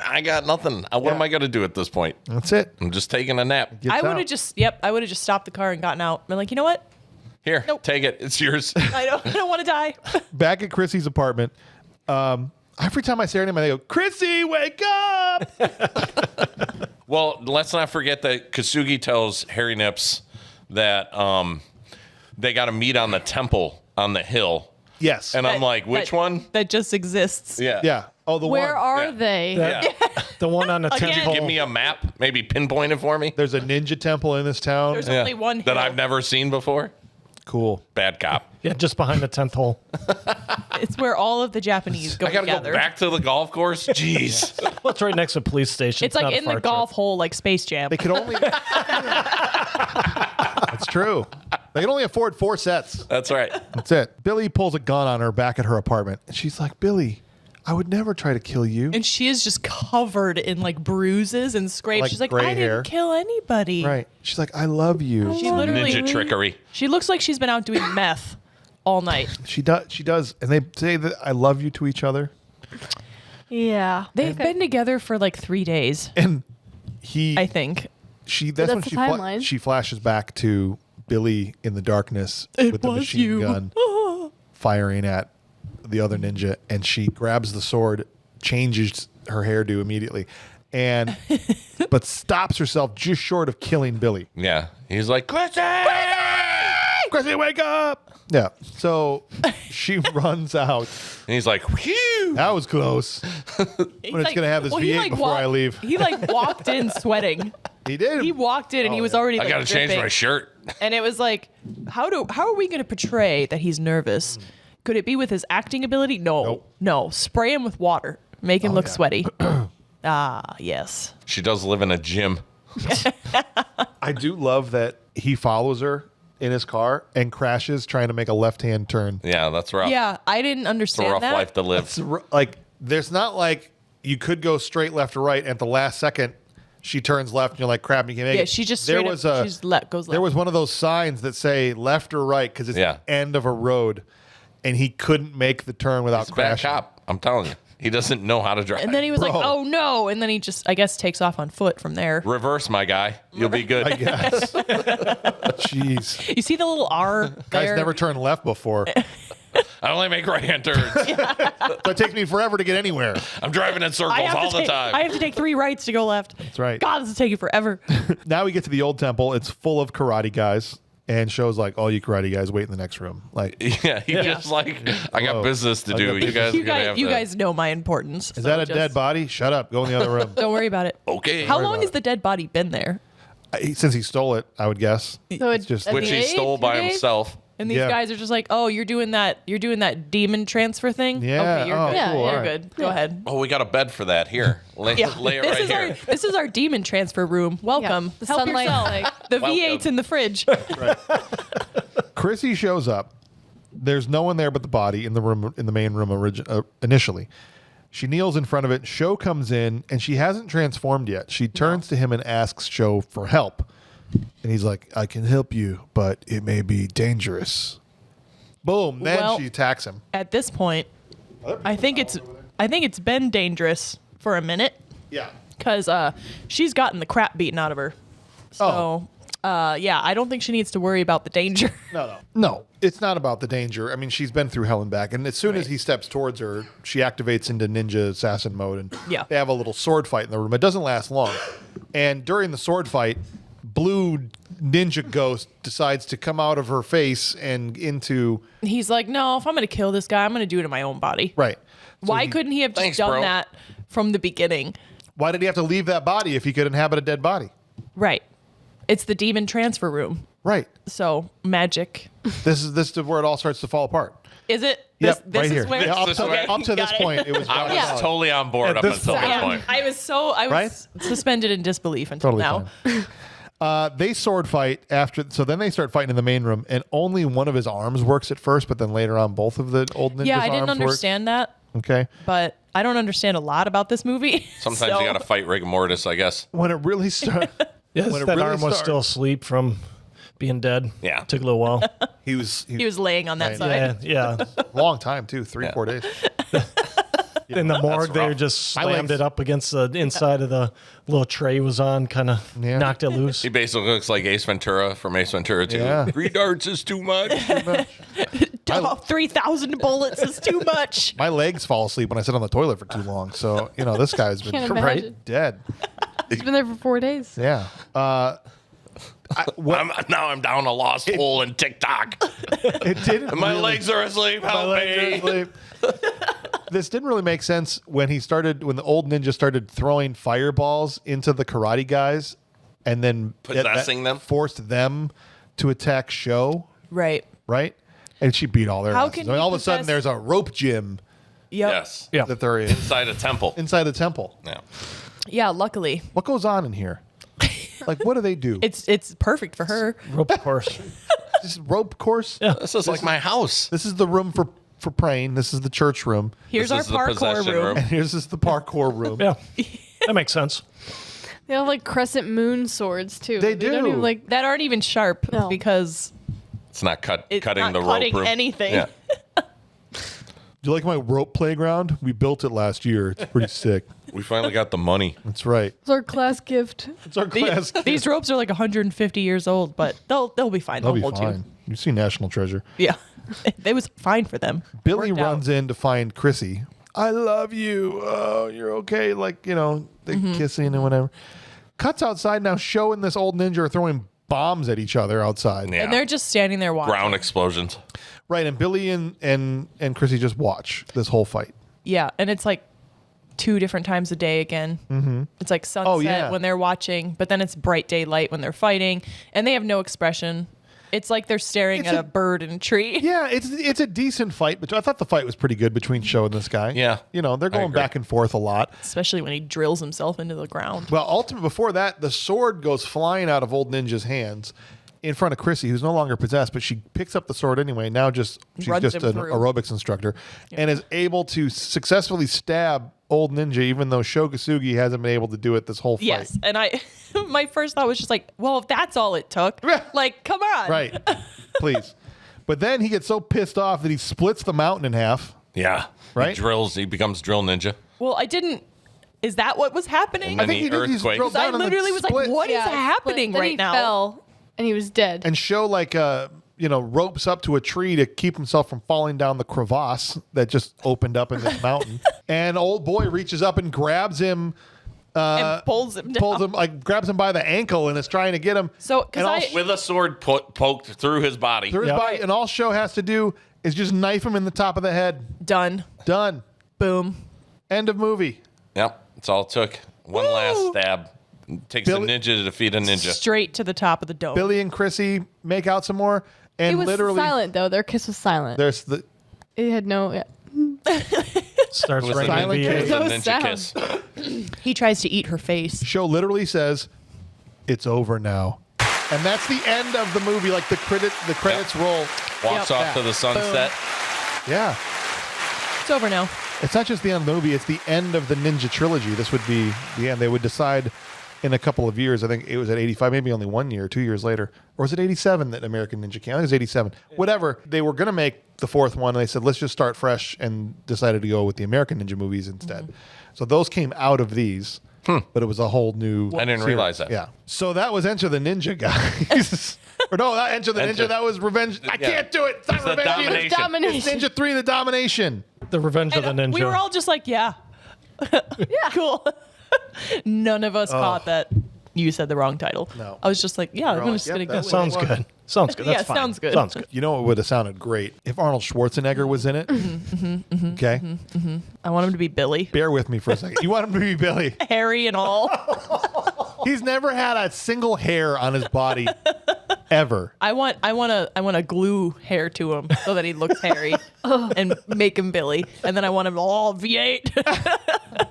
I got nothing. What am I going to do at this point? That's it. I'm just taking a nap. Gets I would out. have just stopped the car and gotten out. Been like, you know what? Here, Nope. take it. It's yours. I don't want to die. Back at Chrissy's apartment. Every time I say her name, I go, Chrissy, wake up. Well, let's not forget that Kasugi tells Harry Nips that they got to meet on the temple on the hill. Yes. And I'm like, which one? That just exists. Yeah. Yeah. Oh, the Where one. are Yeah. they? Yeah. The one on the temple. Give me a map, maybe pinpoint it for me. There's a ninja temple in this town. There's only one that hill. I've never seen before. Cool. Bad cop. Yeah, just behind the 10th hole. It's where all of the Japanese go I gotta together. go back to the golf course. Jeez. Well, it's right next to a police station. It's like not a in the far golf trip. hole, like Space Jam. They could only. That's true. They can only afford 4 sets. That's right. That's it. Billy pulls a gun on her back at her apartment. And she's like, Billy, I would never try to kill you. And she is just covered in like bruises and scrapes. Like She's like, gray I hair. didn't kill anybody. Right. She's like, I love you. She literally, Ninja trickery. she looks like she's been out doing meth all night. She does. She does. And they say that I love you to each other. Yeah. They've been together for like 3 days, And he, I think. that's when the timeline. she flashes back to Billy in the darkness It with the was machine you. gun firing at the other ninja. And she grabs the sword, changes her hairdo immediately, and but stops herself just short of killing Billy. Yeah. He's like, Chrissy! Chrissy, wake up! Yeah. So she runs out. And he's like, whew. That was close. He's it's gonna have this V8 before I leave. He like walked in sweating. He did. He walked in and he was already I like gotta change dripping. my shirt. And it was like, how are we going to portray that he's nervous? Could it be with his acting ability? No. Nope. No. Spray him with water. Make him look yeah. sweaty. Yes. She does live in a gym. I do love that he follows her in his car and crashes trying to make a left-hand turn. Yeah, that's rough. Yeah, I didn't It's a understand rough that. life to live. It's like there's not like you could go straight left or right. And at the last second, she turns left, and you're like, "Crap, you can make it." Yeah, she just there straight was up, a she's goes left. there was one of those signs that say left or right because it's Yeah. the end of a road, and he couldn't make the turn without He's a bad crashing. cop. I'm telling you. He doesn't know how to drive. And then he was like, Bro. oh no. And then he just, I guess, takes off on foot from there. Reverse, my guy. You'll be good. I guess. Jeez, You see the little R guys there? never turned left before. I only make right-hand turns. So it takes me forever to get anywhere. I'm driving in circles all the time. I have to take 3 rights to go left. That's right. God, this is taking forever. Now we get to the old temple. It's full of karate guys, and shows like, all you karate guys wait in the next room. Like, Yeah, he just like, I got Whoa. business to I do. got You business. guys are You gonna guys, have you to. guys know my importance. is that a dead body? Shut up. Go in the other room. Don't worry about it. Okay. How worry long about has it. the dead body been there? Since he stole it, I would guess. So It's just- at Which the he age, stole by 3 days? himself. And these Yeah. guys are just like, oh, you're doing that demon transfer thing? Yeah. Okay, you're Oh, good. Yeah, cool. yeah. You're All right. good. Go ahead. Oh, we got a bed for that. Here. Lay, Yeah. lay it this right is here. this is our demon transfer room. Welcome. The Help sunlight, yourself. like- the Welcome. V8's in the fridge. Chrissy shows up. There's no one there but the body in the room, in the main room initially. She kneels in front of it. Sho comes in, and she hasn't transformed yet. She turns to him and asks Sho for help. And he's like, I can help you, but it may be dangerous. Boom. Then Well- she attacks him. At this point, I think it's been dangerous for a minute Yeah. because she's gotten the crap beaten out of her. So, yeah, I don't think she needs to worry about the danger. No, it's not about the danger. I mean, she's been through hell and back. And as soon as he steps towards her, she activates into ninja assassin mode. And Yeah. they have a little sword fight in the room. It doesn't last long. And during the sword fight, blue ninja ghost decides to come out of her face and into... He's like, no, if I'm going to kill this guy, I'm going to do it in my own body. Right. Why couldn't he have just Thanks, done bro. that from the beginning? Why did he have to leave that body if he could inhabit a dead body? Right. It's the demon transfer room. Right. So, magic. This is where it all starts to fall apart. Is it? Yep, This right is here. where Yeah, up This to, is where- up to this Got it. point, it was... I was Yeah. totally on board At up this until this Yeah, point. I was Right? suspended in disbelief until Totally now. fine. They sword fight after, so then they start fighting in the main room, and only one of his arms works at first, but then later on, both of the old ninjas' Yeah, I arms didn't understand that, work. Okay, but I don't understand a lot about this movie. Sometimes so- you got to fight rigor mortis, I guess. when it really started, Yes, when it that really arm was started- still asleep from being dead. Yeah. Took a little while. he was He was laying on that Right. side. Yeah, yeah. long time too, 4 days. In the morgue, they rough. just My slammed legs- it up against the inside of the little tray was on, kind of Yeah. knocked it loose. He basically looks like Ace Ventura from Ace Ventura 2. Yeah. 3 darts is too much. Oh, 3,000 bullets is too much. My legs fall asleep when I sit on the toilet for too long, so this guy's been Can't imagine. dead. He's been there for 4 days. Yeah. Now I'm down a lost hole in TikTok. It didn't. My really- legs are asleep. my Help legs are me. asleep. This didn't really make sense when the old ninja started throwing fireballs into the karate guys, and then Possessing them? forced them to attack Sho, Right. right? And she beat all their How asses. can I mean, you all of a sudden, possess- there's a rope gym Yep. Yes. Yeah. that they're in Inside a temple. inside the temple. Yeah. Yeah. Luckily, What goes on in here? Like, what do they do? it's perfect for her. Rope course. This is rope course. Yeah. This is like my house. This is the room for praying. This is the church room. Here's This our is the parkour possession room. room. And here's the parkour room. Yeah. That makes sense. They have like crescent moon swords too. They don't do. even, like That aren't even sharp No. because It's not it's cutting not the cutting rope room. anything. Yeah. Do you like my rope playground? We built it last year. It's pretty sick. We finally got the money. That's right. it's our class gift. It's our class. These ropes are like 150 years old, but they'll be fine. They'll They'll be hold fine. You see National Treasure. you. Yeah. It was fine for them. Billy Worked out. runs in to find Chrissy. I love you. Oh, you're okay. Like, you know, they kissing and whatever. Cuts outside now. Sho and this old ninja are throwing bombs at each other outside. Yeah. And they're just standing there watching. Ground explosions. Right. And Billy and Chrissy just watch this whole fight. Yeah, and it's like 2 different times a day again. Mm-hmm. It's like sunset yeah. when they're watching, but then it's bright daylight when they're fighting, and they have no expression. It's like they're staring It's at a- a bird in a tree. Yeah, it's a decent fight, but I thought the fight was pretty good between Sho and this guy. Yeah, You know, they're I going agree. back and forth a lot. Especially when he drills himself into the ground. Well, ultimately, before that, the sword goes flying out of old ninja's hands in front of Chrissy, who's no longer possessed, but she picks up the sword anyway. Now she's Runs just him an through. aerobics instructor and is able to successfully stab old ninja, even though Shogasugi hasn't been able to do it this whole fight. Yes, and my first thought was just like, well, if that's all it took, like, come on. Right. Please. But then he gets so pissed off that he splits the mountain in half. Yeah. Right? He becomes drill ninja. Well, is that what was happening? And then think he did. He's earthquakes. drilled I down and then literally was like, split. what is Yeah, happening but then right he now? Fell and he was dead. And Sho ropes up to a tree to keep himself from falling down the crevasse that just opened up in this mountain. And old boy reaches up and grabs him, And pulls him down. grabs him by the ankle and is trying to get him. So, 'cause and all I- With a sword poked through his body. through his Yep. body, and all Sho has to do is just knife him in the top of the head. Done. Done. Boom. End of movie. Yep. That's all it took. One last stab. Takes Billy- a ninja to defeat a ninja. Straight to the top of the dome. Billy and Chrissy make out some more, and It was literally silent though. Their kiss was silent. there's the It had no. Yeah. Starts It was a raining silent ninja, kiss. it was So a ninja sad. kiss. He tries to eat her face. Sho literally says, "It's over now," and that's the end of the movie. Like the credits roll. Walks Yep. off to the sunset. Yeah. It's over now. It's not just the end of the movie, it's the end of the Ninja trilogy. This would be the end. They would decide in a couple of years. I think it was at 85, maybe only 1 year, 2 years later. Or was it 87 that American Ninja came? I think it was 87. Whatever. They were going to make the fourth one, and they said, let's just start fresh, and decided to go with the American Ninja movies instead. So those came out of these, but it was a whole new I didn't realize that. Yeah. So that was Enter the Ninja, guys. Or no, not Enter the Enter- Ninja. That was Revenge. I Yeah. can't do it. It's not It's the Revenge. either. Domination. Domination. It's Ninja 3 The Domination. The Revenge of the And Ninja. we were all just like, yeah. Cool. None of us caught that you said the wrong title. No. I was just like, yeah, I'm like, just yep, going to go that with Sounds it. good. Sounds good. That's Yeah, fine. sounds good. Sounds good. You know what would have sounded great? If Arnold Schwarzenegger was in it. Okay? I want him to be Billy. Bear with me for a second. You want him to be Billy. Harry and all. He's never had a single hair on his body ever. I want to glue hair to him so that he looks hairy and make him Billy. And then I want him all V8.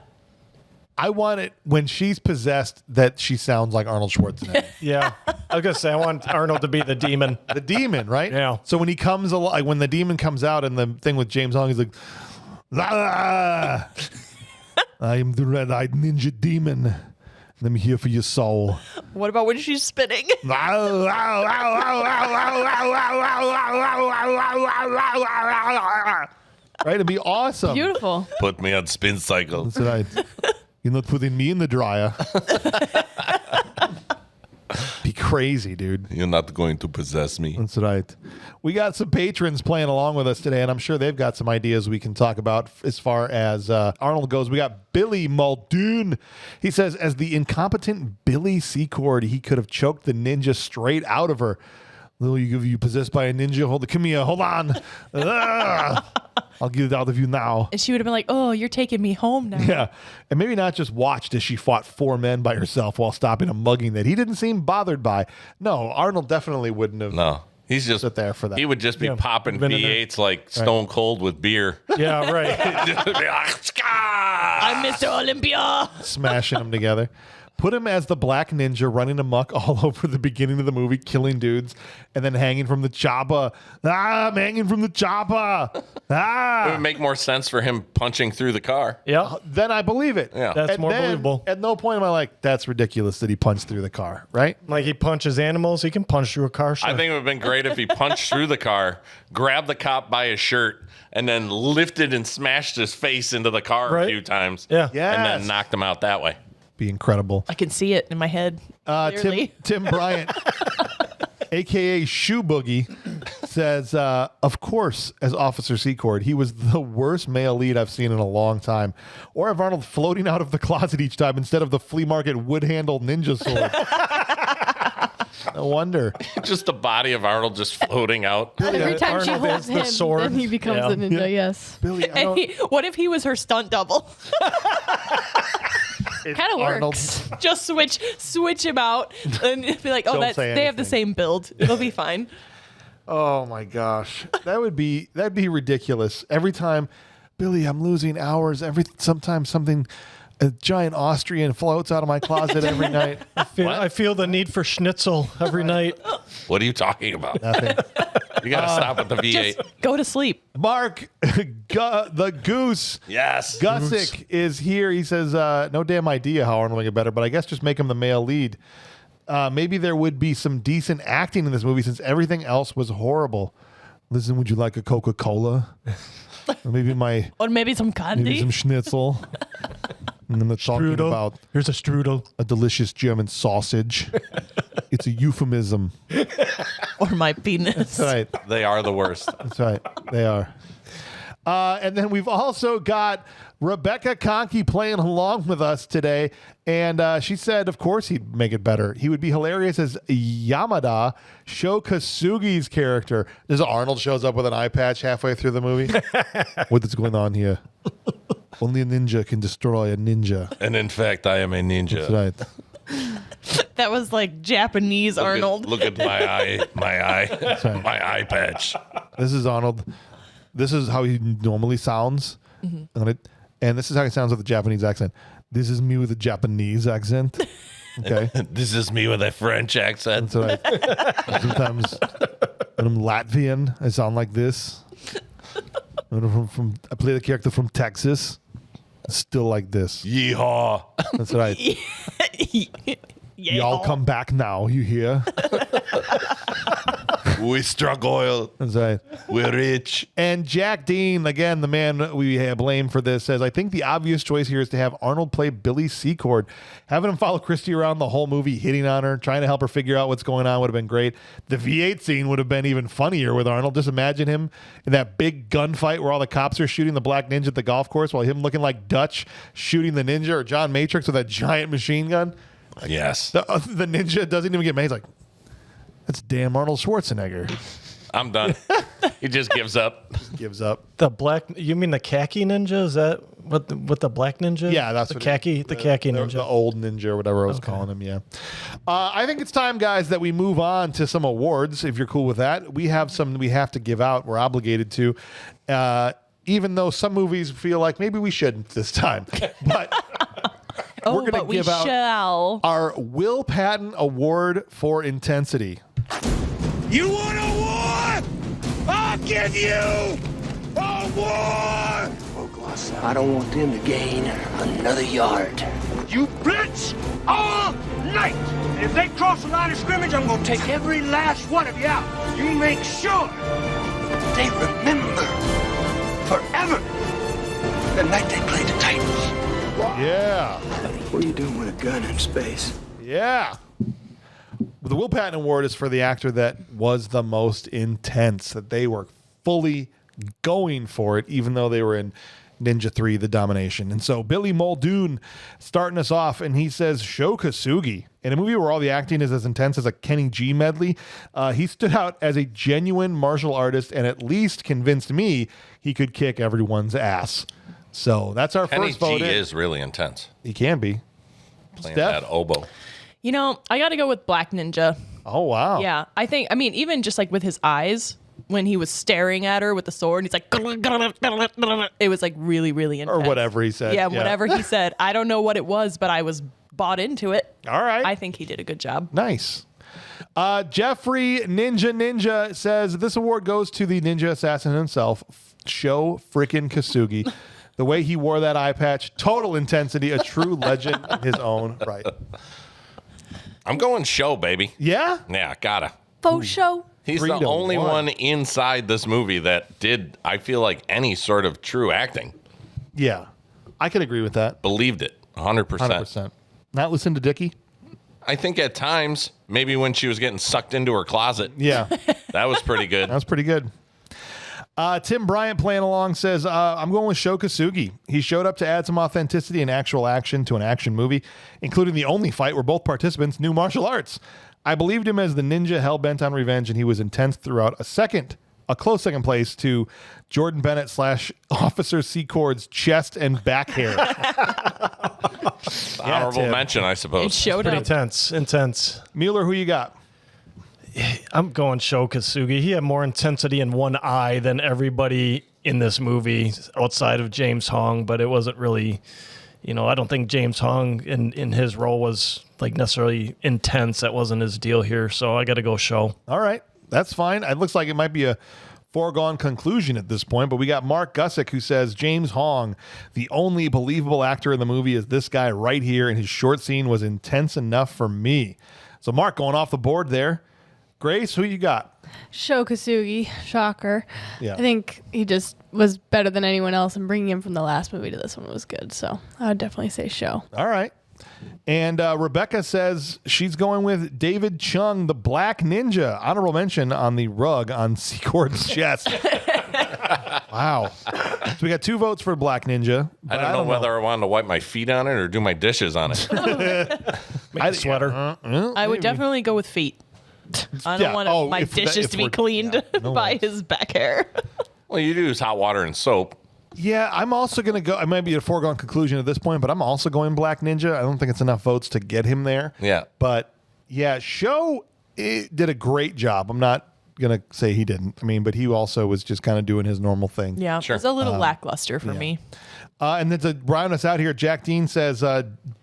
I want it when she's possessed that she sounds like Arnold Schwarzenegger. Yeah. I was going to say, I want Arnold to be the demon. The demon, right? Yeah. So when he comes alive, when the demon comes out in the thing with James Hong, he's like, "Ah, I am the red-eyed ninja demon. And I'm here for your soul." What about when she's spinning? Right? It'd be awesome. Beautiful. Put me on spin cycle. That's right. You're not putting me in the dryer. Be crazy, dude. You're not going to possess me. That's right. We got some patrons playing along with us today, and I'm sure they've got some ideas we can talk about as far as Arnold goes. We got Billy Muldoon. He says, as the incompetent Billy Secord, he could have choked the ninja straight out of her. Little, you possessed by a ninja. Come here. Hold on. I'll get it out of you now. And she would have been like, oh, you're taking me home now. Yeah. And maybe not just watched as she fought 4 men by herself while stopping a mugging that he didn't seem bothered by. No, Arnold definitely wouldn't have. No. He's just sit there for that. He would just be popping V8s like Stone Cold with beer. Yeah, right. Just be like, I'm Mr. Olympia. Smashing them together. Put him as the black ninja running amok all over the beginning of the movie, killing dudes, and then hanging from the chopper. I'm hanging from the chopper. It would make more sense for him punching through the car. Yeah. Then I believe it. Yeah. That's more believable. At no point am I like, that's ridiculous that he punched through the car, right? Like he punches animals, he can punch through a car. Sure. I think it would have been great if he punched through the car, grabbed the cop by his shirt, and then lifted and smashed his face into the car a few times. Yeah. Yes. And then knocked him out that way. Be incredible. I can see it in my head. Tim Bryant, a.k.a. Shoe Boogie, says, of course, as Officer Secord, he was the worst male lead I've seen in a long time. Or have Arnold floating out of the closet each time instead of the flea market wood-handled ninja sword. No wonder. Just the body of Arnold just floating out. Every time she Arnold holds has the him, sword. then he becomes Yeah. a ninja, yes. Billy, I And don't, what if he was her stunt double? Kind of Arnold. works. Just switch him out and be like, oh, Don't say they have the anything. same build. It'll be fine. Oh my gosh, that'd be ridiculous. Every time, Billy, I'm losing hours. Sometimes something, a giant Austrian floats out of my closet every night. I feel the need for schnitzel every night. What are you talking about? Nothing. You got to stop at the V8. Just go to sleep. Mark, the goose. Yes. Gussick is here. He says, no damn idea how Arnold will get better, but I guess just make him the male lead. Maybe there would be some decent acting in this movie since everything else was horrible. Listen, would you like a Coca-Cola? Or maybe Or maybe some candy. maybe some schnitzel. And then they're talking Strudel. about Here's a strudel. a delicious German sausage. It's a euphemism. Or my penis. That's right. They are the worst. That's right. They are. And then we've also got Rebecca Conkey playing along with us today. And she said, of course, he'd make it better. He would be hilarious as Yamada, Sho Kasugi's character. This Arnold shows up with an eye patch halfway through the movie. What is going on here? Only a ninja can destroy a ninja. And in fact, I am a ninja. That's right. That was like Japanese Arnold. Look at my eye, right. my eye patch. This is Arnold. This is how he normally sounds. And this is how he sounds with a Japanese accent. This is me with a Japanese accent. Okay. This is me with a French accent. So sometimes when I'm Latvian, I sound like this. When I play the character from Texas, it's still like this. Yeehaw. That's right. Yeah. Y'all come back now, you hear? We struck oil. That's right. We're rich. And Jack Dean, again, the man we blame for this, says, I think the obvious choice here is to have Arnold play Billy Secord. Having him follow Christy around the whole movie, hitting on her, trying to help her figure out what's going on would have been great. The V8 scene would have been even funnier with Arnold. Just imagine him in that big gunfight where all the cops are shooting the black ninja at the golf course while him looking like Dutch shooting the ninja, or John Matrix with a giant machine gun. Yes. The ninja doesn't even get mad. He's like, that's damn Arnold Schwarzenegger. I'm done. He just gives up. Gives up. The black, you mean the khaki ninja? Is that what the black ninja? Yeah, that's the what khaki ninja. The old ninja or whatever I was calling him, yeah. I think it's time, guys, that we move on to some awards, if you're cool with that. We have some we have to give out. We're obligated to. Even though some movies feel like maybe we shouldn't this time. But Oh, we're going to but we give out shall. our Will Patton Award for Intensity. You want a war? I'll give you a war! I don't want them to gain another yard. You blitz all night! And if they cross the line of scrimmage, I'm gonna take every last one of you out. You make sure they remember forever the night they played the Titans. Yeah. What are you doing with a gun in space? Yeah. The Will Patton Award is for the actor that was the most intense, that they were fully going for it, even though they were in Ninja 3, The Domination. And so Billy Muldoon starting us off, and he says, Sho Kosugi. In a movie where all the acting is as intense as a Kenny G medley, he stood out as a genuine martial artist and at least convinced me he could kick everyone's ass. So that's our Kenny first vote. G is really intense. He can be. Playing Steph? that oboe. You know, I got to go with Black Ninja. Oh, wow. Yeah, I mean, even just like with his eyes, when he was staring at her with the sword, he's like, it was like really, really intense. Or whatever he said. Yeah, whatever he said. I don't know what it was, but I was bought into it. All right. I think he did a good job. Nice. Jeffrey Ninja says this award goes to the ninja assassin himself, Sho frickin' Kosugi. The way he wore that eye patch, total intensity, a true legend in his own right. I'm going Sho, baby. Yeah? Yeah, gotta. Faux show. He's 3 the to only 1. one inside this movie that did, I feel like, any sort of true acting. Yeah. I can agree with that. Believed it, 100%. 100%. Not listen to Dickie? I think at times, maybe when she was getting sucked into her closet, Yeah. that was pretty good. That was pretty good. Tim Bryant playing along says, I'm going with Sho Kosugi. He showed up to add some authenticity and actual action to an action movie, including the only fight where both participants knew martial arts. I believed him as the ninja hell-bent on revenge, and he was intense throughout. A close second place to Jordan Bennett / Officer Secord's chest and back hair. Honorable Tim. mention, I It suppose. showed Pretty up. intense. Mueller, who you got? I'm going Sho Kosugi. He had more intensity in one eye than everybody in this movie outside of James Hong, but it wasn't really, I don't think James Hong in his role was like necessarily intense. That wasn't his deal here. So I got to go Sho. All right. That's fine. It looks like it might be a foregone conclusion at this point, but we got Mark Gusick who says James Hong, the only believable actor in the movie is this guy right here, and his short scene was intense enough for me. So Mark going off the board there. Grace, who you got? Sho Kosugi. Shocker. Yeah. I think he just was better than anyone else, and bringing him from the last movie to this one was good. So I would definitely say Sho. All right. And Rebecca says she's going with David Chung, the Black Ninja. Honorable mention on the rug on Secord's chest. Wow. So we got 2 votes for Black Ninja. I don't know whether I wanted to wipe my feet on it or do my dishes on it. Make a sweater. I would definitely go with feet. I don't want my dishes to be cleaned by his back hair. Well, you use hot water and soap. Yeah, I'm also going to go. I might be a foregone conclusion at this point, but I'm also going Black Ninja. I don't think it's enough votes to get him there. Yeah. But yeah, Sho did a great job. I'm not going to say he didn't. I mean, but he also was just kind of doing his normal thing. Yeah, Sure. it was a little lackluster for me. And then to round us out here, Jack Dean says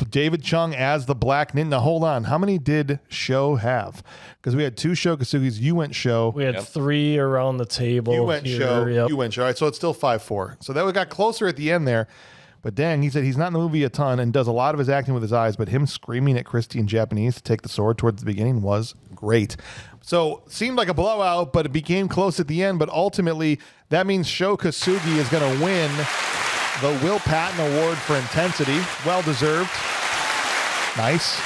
David Chung as the Black Ninja. Now, hold on. How many did Sho have? Because we had 2 Sho Kosugis. You went Sho. We had 3 around the table. You went here. Sho. Yep. You went Sho. All right, so it's still 5-4. So that got closer at the end there. But dang, he said he's not in the movie a ton and does a lot of his acting with his eyes, but him screaming at Christy in Japanese to take the sword towards the beginning was great. So seemed like a blowout, but it became close at the end. But ultimately, that means Sho Kosugi is going to win the Will Patton Award for intensity. Well deserved. Nice.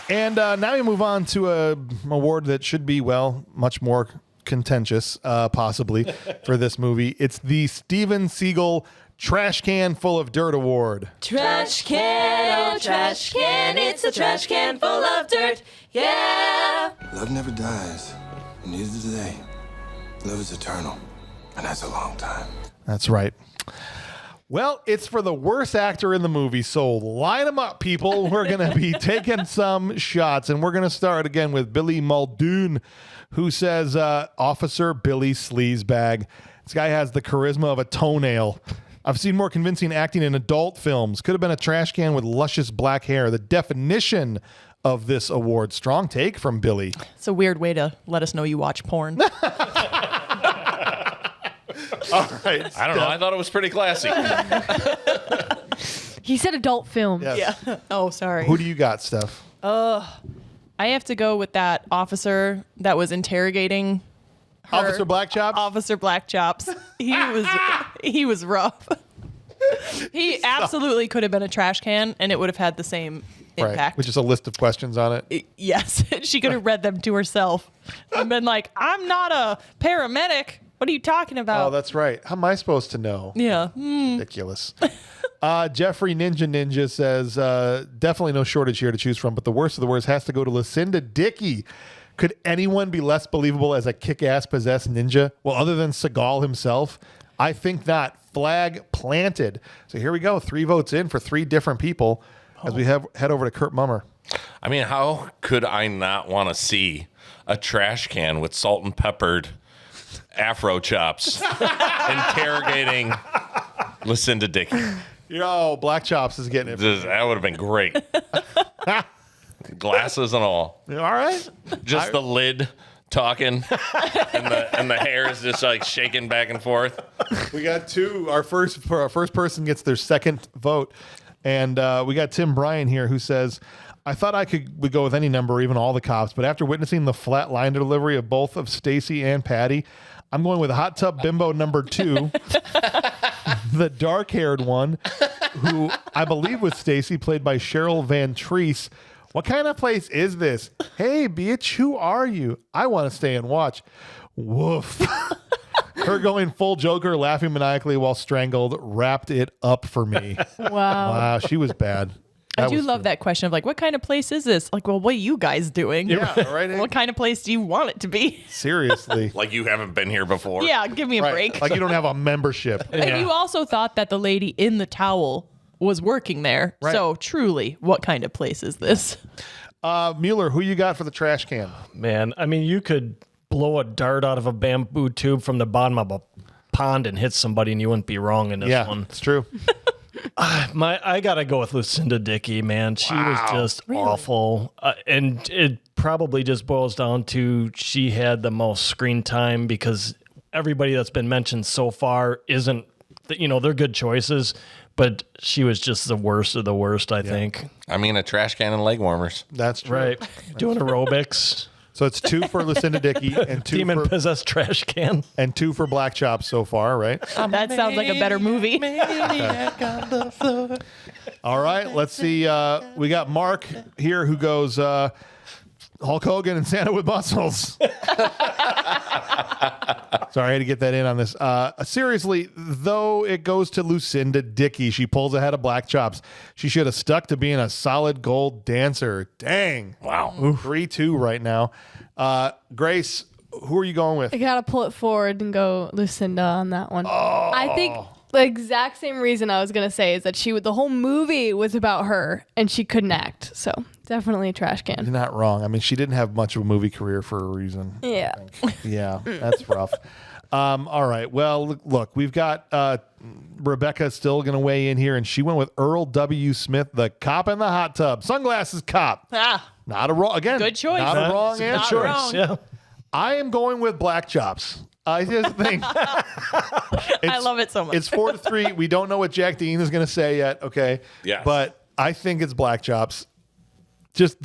And now we move on to an award that should be, much more contentious, possibly, for this movie. It's the Steven Seagal Trash Can Full of Dirt Award. Trash can, oh trash can, it's a trash can full of dirt, yeah. Love never dies, and neither do they. Love is eternal, and that's a long time. That's right. Well, it's for the worst actor in the movie, so line them up, people. We're going to be taking some shots, and we're going to start again with Billy Muldoon, who says, Officer Billy Sleazebag. This guy has the charisma of a toenail. I've seen more convincing acting in adult films. Could have been a trash can with luscious black hair. The definition of this award. Strong take from Billy. It's a weird way to let us know you watch porn. All right. I don't know. I thought it was pretty classy. He said adult film. Yes. Yeah. Oh, sorry. Who do you got, Steph? I have to go with that officer that was interrogating her. Officer Black Chops? Officer Black Chops. He was rough. He absolutely could have been a trash can, and it would have had the same impact. Which is a list of questions on it. Yes, she could have read them to herself and been like, I'm not a paramedic. What are you talking about? Oh, that's right. How am I supposed to know? Yeah. Ridiculous. Jeffrey Ninja says, definitely no shortage here to choose from, but the worst of the worst has to go to Lucinda Dickey. Could anyone be less believable as a kick-ass possessed ninja? Well, other than Seagal himself, I think not. Flag planted. So here we go. 3 votes in for 3 different people as we head over to Curt Mummer. I mean, how could I not want to see a trash can with salt and peppered afro chops interrogating Lucinda Dickey? Yo, Black Chops is getting it. That would have been great. Glasses and all. All right. Just the lid talking, and the hair is just like shaking back and forth. We got 2. Our first person gets their second vote. And we got Tim Bryan here who says, I thought I would go with any number, even all the cops, but after witnessing the flat line delivery of both of Stacy and Patty, I'm going with Hot Tub Bimbo number 2, the dark-haired one, who I believe was Stacy, played by Cheryl Van Treese. What kind of place is this? Hey, bitch, who are you? I want to stay and watch. Woof. Her going full Joker, laughing maniacally while strangled, wrapped it up for me. Wow, she was bad. I do love that question of like, what kind of place is this? Like, well, what are you guys doing? Yeah, right. What kind of place do you want it to be? Seriously. Like you haven't been here before. Yeah, give me a break. Like you don't have a membership. And you also thought that the lady in the towel was working there. Right. So truly, what kind of place is this? Mueller, who you got for the trash can? Man, I mean, you could blow a dart out of a bamboo tube from the bottom of a pond and hit somebody and you wouldn't be wrong in this one. It's true. I gotta go with Lucinda Dickey, man. She was just awful, and it probably just boils down to she had the most screen time because everybody that's been mentioned so far isn't, they're good choices, but she was just the worst of the worst. I think. I mean, a trash can and leg warmers. That's true. Right, doing aerobics. So it's 2 for Lucinda Dickey and 2 Demon for possessed trash can and 2 for Black Chops so far, right? That sounds like a better movie. All right, let's see. We got Mark here who goes Hulk Hogan and Santa with muscles. Sorry, I had to get that in on this. Seriously, though, it goes to Lucinda Dickey. She pulls ahead of Black Chops. She should have stuck to being a solid gold dancer. Dang. Wow. 3-2 right now. Grace, who are you going with? I gotta pull it forward and go Lucinda on that one. I think the exact same reason I was gonna say is that the whole movie was about her and she couldn't act. So definitely a trash can. You're not wrong. I mean, she didn't have much of a movie career for a reason. Yeah. Yeah, that's rough. All right. Well, look, we've got Rebecca still going to weigh in here, and she went with Earl W. Smith, the cop in the hot tub. Sunglasses cop. Not a wrong, again. Good choice. Not a wrong answer. wrong. Yeah. I am going with Black Chops. I just think I love it so much. It's 4-3. We don't know what Jack Dean is going to say yet. Okay. Yes. But I think it's Black Chops. Just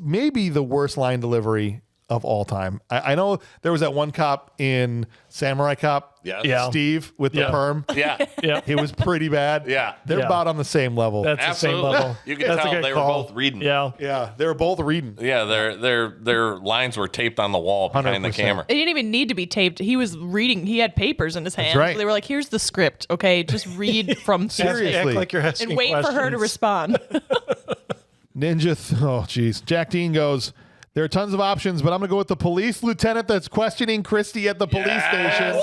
maybe the worst line delivery of all time. I know there was that one cop in Samurai Cop. Yes. Yeah. Steve with the perm. Yeah. Yeah. It was pretty bad. Yeah. They're Yeah. about on the same level. That's Absolutely. the same level. You can That's a tell good they call. were both reading. Yeah. Yeah, they were both reading. Yeah, their lines were taped on the wall behind the 100%. camera. It didn't even need to be taped. He was reading. He had papers in his hands. right. They were like, "Here's the script. Okay, just read from Seriously. Act like you're asking and wait for her to questions. respond." Oh, geez. Jack Dean goes, there are tons of options, but I'm going to go with the police lieutenant that's questioning Christie at the police station.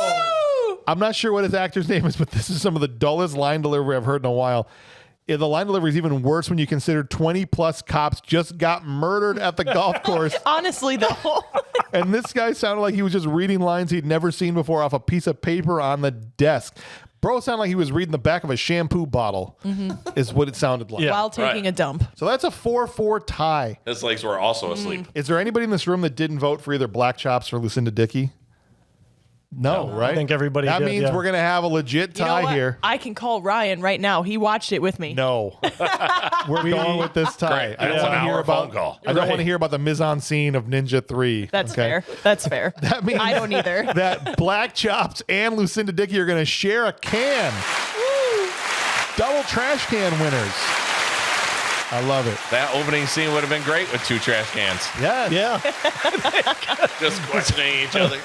I'm not sure what his actor's name is, but this is some of the dullest line delivery I've heard in a while. Yeah, the line delivery is even worse when you consider 20-plus cops just got murdered at the golf course. Honestly, though. And this guy sounded like he was just reading lines he'd never seen before off a piece of paper on the desk. Bro sounded like he was reading the back of a shampoo bottle, is what it sounded like. Yeah. While taking a dump. So that's a 4-4 tie. His legs were also asleep. Is there anybody in this room that didn't vote for either Black Chops or Lucinda Dickey? No, right? I think everybody That did, means yeah. we're going to have a legit You know tie what? here. I can call Ryan right now. He watched it with me. No. We're going with this tie. Great. I don't That's want to an hear hour about phone call. I don't want to hear about the mise-en-scene of Ninja 3. That's okay? fair. That's fair. That means I don't either. that Black Chops and Lucinda Dickey are going to share a can. Double trash can winners. I love it. That opening scene would have been great with 2 trash cans. Yes. Yeah. Just questioning each other.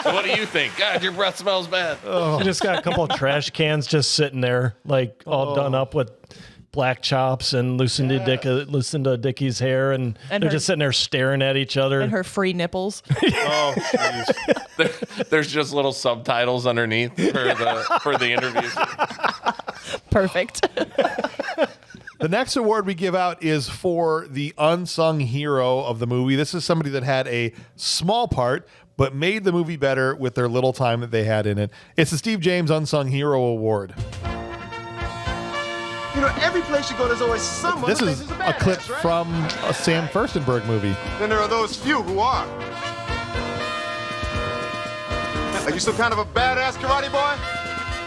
So what do you think? God, your breath smells bad. You just got a couple of trash cans just sitting there, like all done up with black chops and Lucinda Dickey's hair, and they're her- just sitting there staring at each other. And her free nipples. Oh, jeez. There's just little subtitles underneath for the interviews. Perfect. The next award we give out is for the unsung hero of the movie. This is somebody that had a small part, but made the movie better with their little time that they had in it. It's the Steve James Unsung Hero Award. You know, every place you go, there's always someone This who is thinks he's a clip badass, right? from a Sam Furstenberg movie. Then there are those few who are. Are you some kind of a badass karate boy?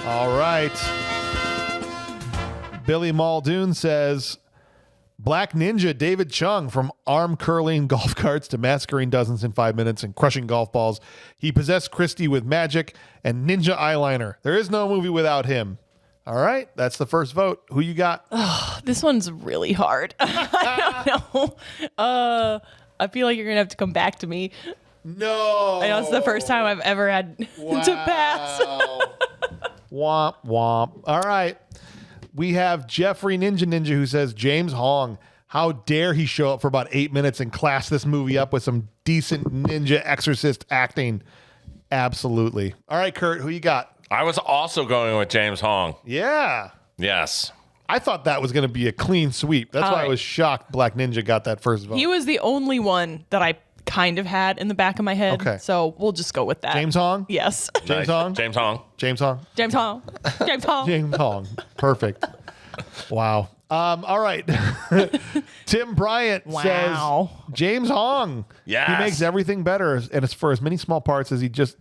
All right. Billy Muldoon says, Black Ninja David Chung, from arm curling golf carts to massacring dozens in 5 minutes and crushing golf balls. He possessed Christie with magic and ninja eyeliner. There is no movie without him. All right, that's the first vote. Who you got? This one's really hard. I don't know. I feel like you're going to have to come back to me. No. I know it's the first time I've ever had to pass. Womp, womp. All right. We have Jeffrey Ninja who says, James Hong, how dare he show up for about 8 minutes and class this movie up with some decent ninja exorcist acting. Absolutely. All right, Curt, who you got? I was also going with James Hong. Yeah. Yes. I thought that was going to be a clean sweep. That's All why I right. was shocked Black Ninja got that first vote. He was the only one that I kind of had in the back of my head. Okay. So we'll just go with that. James Hong? Yes. James Nice. Hong? James Hong. James Hong? James Hong. James Hong. James Hong. Perfect. Wow. All right. Tim Bryant Wow. says James Hong. Yes. He makes everything better, and it's for as many small parts as he just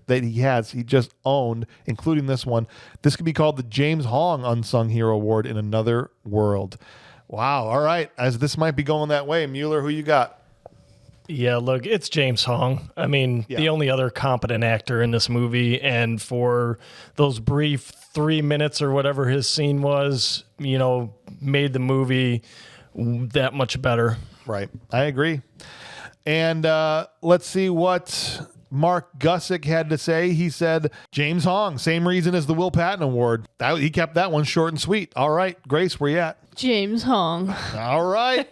owned, including this one. This could be called the James Hong Unsung Hero Award in another world. Wow. All right. As this might be going that way, Mueller, who you got? Yeah, look, it's James Hong. I mean, the only other competent actor in this movie, and for those brief 3 minutes or whatever his scene was, made the movie that much better. Right. I agree. And let's see what Mark Gussick had to say. He said, James Hong, same reason as the Will Patton Award. He kept that one short and sweet. All right, Grace, where you at? James Hong. All right.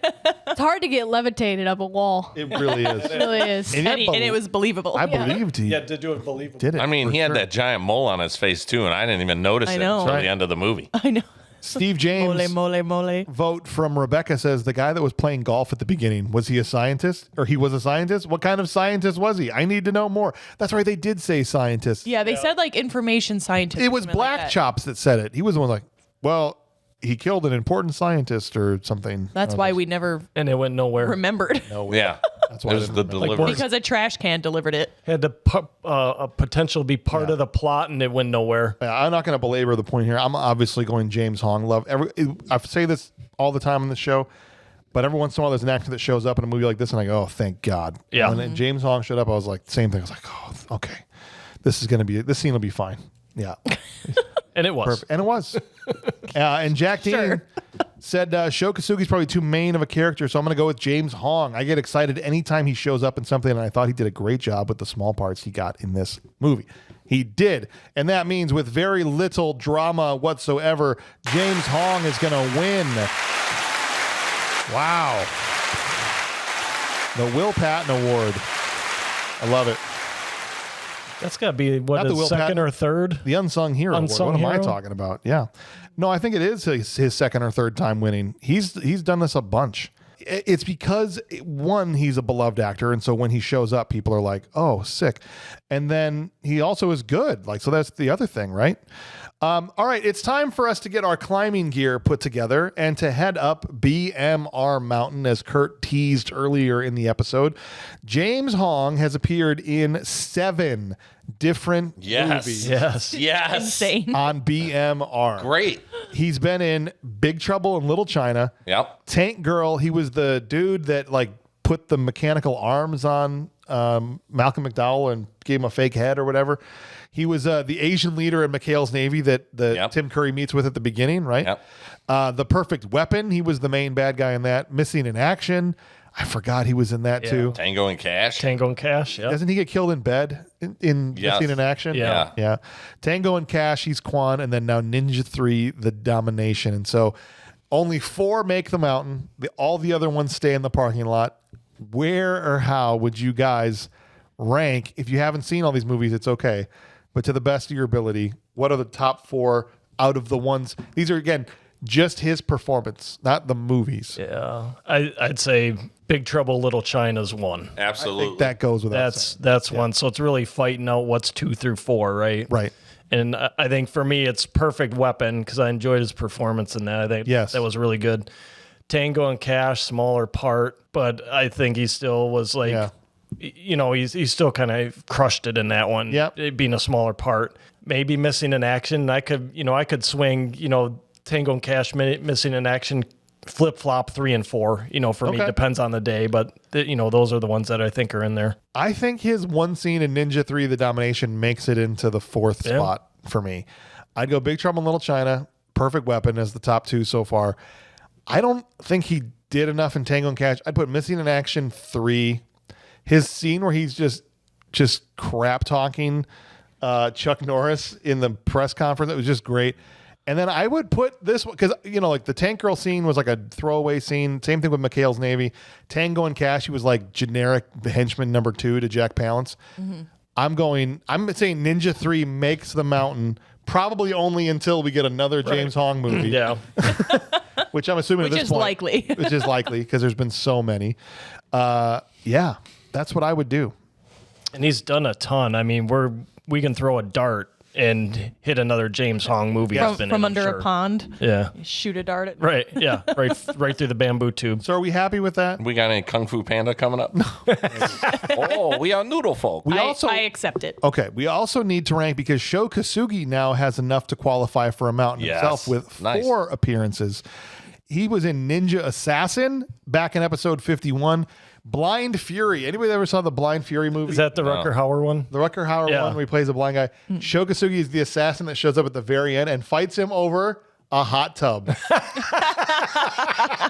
It's hard to get levitated up a wall. It really is. It really is. And And it was believable. I believed he to do it believable. did it. I mean, for he had sure. that giant mole on his face, too, and I didn't even notice I it know. until Right. the end of the movie. I know. Steve James Mole. vote from Rebecca says the guy that was playing golf at the beginning, was he a scientist? Or he was a scientist? What kind of scientist was he? I need to know more. That's right. They did say scientist. Yeah, they said like information scientist. It was something like Black that. Chops that said it. He was the one like, well, he killed an important scientist or something. That's why we never And it went nowhere. remembered. Yeah. That's why It I was didn't the remember. delivery. Because a trash can delivered it. Had the potential to be part of the plot, and it went nowhere. Yeah, I'm not going to belabor the point here. I'm obviously going James Hong. I say this all the time on the show, but every once in a while there's an actor that shows up in a movie like this, and I go, "Oh, thank God!" Yeah. When James Hong showed up, I was like, same thing. I was like, "Oh, okay, this scene will be fine." Yeah, And it was. perfect, and it was. And Jack Dean Sure. said Sho Kosugi's probably too main of a character, so I'm going to go with James Hong. I get excited anytime he shows up in something, and I thought he did a great job with the small parts he got in this movie. He did. And that means with very little drama whatsoever, James Hong is going to win. Wow. The Will Patton Award. I love it. That's got to be, Not the his Will second Patton- or third? The Unsung Hero Unsung Award. What am I Hero? talking about? Yeah. No, I think it is his second or third time winning. He's done this a bunch. It's because, one, he's a beloved actor, and so when he shows up, people are like, oh, sick. And then he also is good. So that's the other thing, right? All right, it's time for us to get our climbing gear put together and to head up BMR Mountain, as Curt teased earlier in the episode. James Hong has appeared in 7 different movies Yes. Yes. Insane. on BMR. Great. He's been in Big Trouble in Little China, Yep. Tank Girl. He was the dude that put the mechanical arms on Malcolm McDowell and gave him a fake head or whatever. He was the Asian leader in McHale's Navy that Tim Curry meets with at the beginning, right? Yep. The Perfect Weapon. He was the main bad guy in that. Missing in Action. I forgot he was in that too. Tango and Cash. Yeah. Doesn't he get killed in bed in Yes. Missing in Action? Yeah. Tango and Cash, he's Quan, and then now Ninja 3, The Domination. And so only 4 make the mountain. All the other ones stay in the parking lot. Where or how would you guys rank? If you haven't seen all these movies, it's okay. But to the best of your ability, what are the top 4 out of the ones? These are, again, just his performance, not the movies. Yeah. I'd say Big Trouble Little China's 1. Absolutely. I think that goes without saying. That's one. So it's really fighting out what's 2 through 4, right? Right. And I think for me, it's Perfect Weapon because I enjoyed his performance in that. I think that was really good. Tango and Cash, smaller part, but I think he still was like, he's still kind of crushed it in that one. Yep. It being a smaller part. Maybe Missing in Action. I could swing, Tango and Cash, Missing in Action, flip-flop 3 and 4. For me, depends on the day, but those are the ones that I think are in there. I think his one scene in Ninja 3, The Domination, makes it into the 4th spot for me. I'd go Big Trouble in Little China, Perfect Weapon as the top 2 so far. I don't think he did enough in Tango and Cash. I'd put Missing in Action 3. His scene where he's just crap talking Chuck Norris in the press conference, it was just great. And then I would put this one, because, like the Tank Girl scene was like a throwaway scene. Same thing with McHale's Navy. Tango and Cash, he was like generic henchman number 2 to Jack Palance. Mm-hmm. I'm saying Ninja 3 makes the mountain, probably only until we get another James Hong movie. Yeah. Which I'm assuming at this point. Which is likely, because there's been so many. That's what I would do. And he's done a ton. I mean, we can throw a dart and hit another James Hong movie from under a pond. Yeah, you shoot a dart at right. Yeah, right through the bamboo tube. So are we happy with that? We got any Kung Fu Panda coming up? We are noodle folk. I accept it. Okay, we also need to rank because Sho Kosugi now has enough to qualify for a mountain himself with 4 appearances. He was in Ninja Assassin back in episode 51. Blind Fury. Anybody ever saw the Blind Fury movie? Is that the Rutger Hauer one? The Rutger Hauer one where he plays a blind guy. Sho Kosugi is the assassin that shows up at the very end and fights him over a hot tub.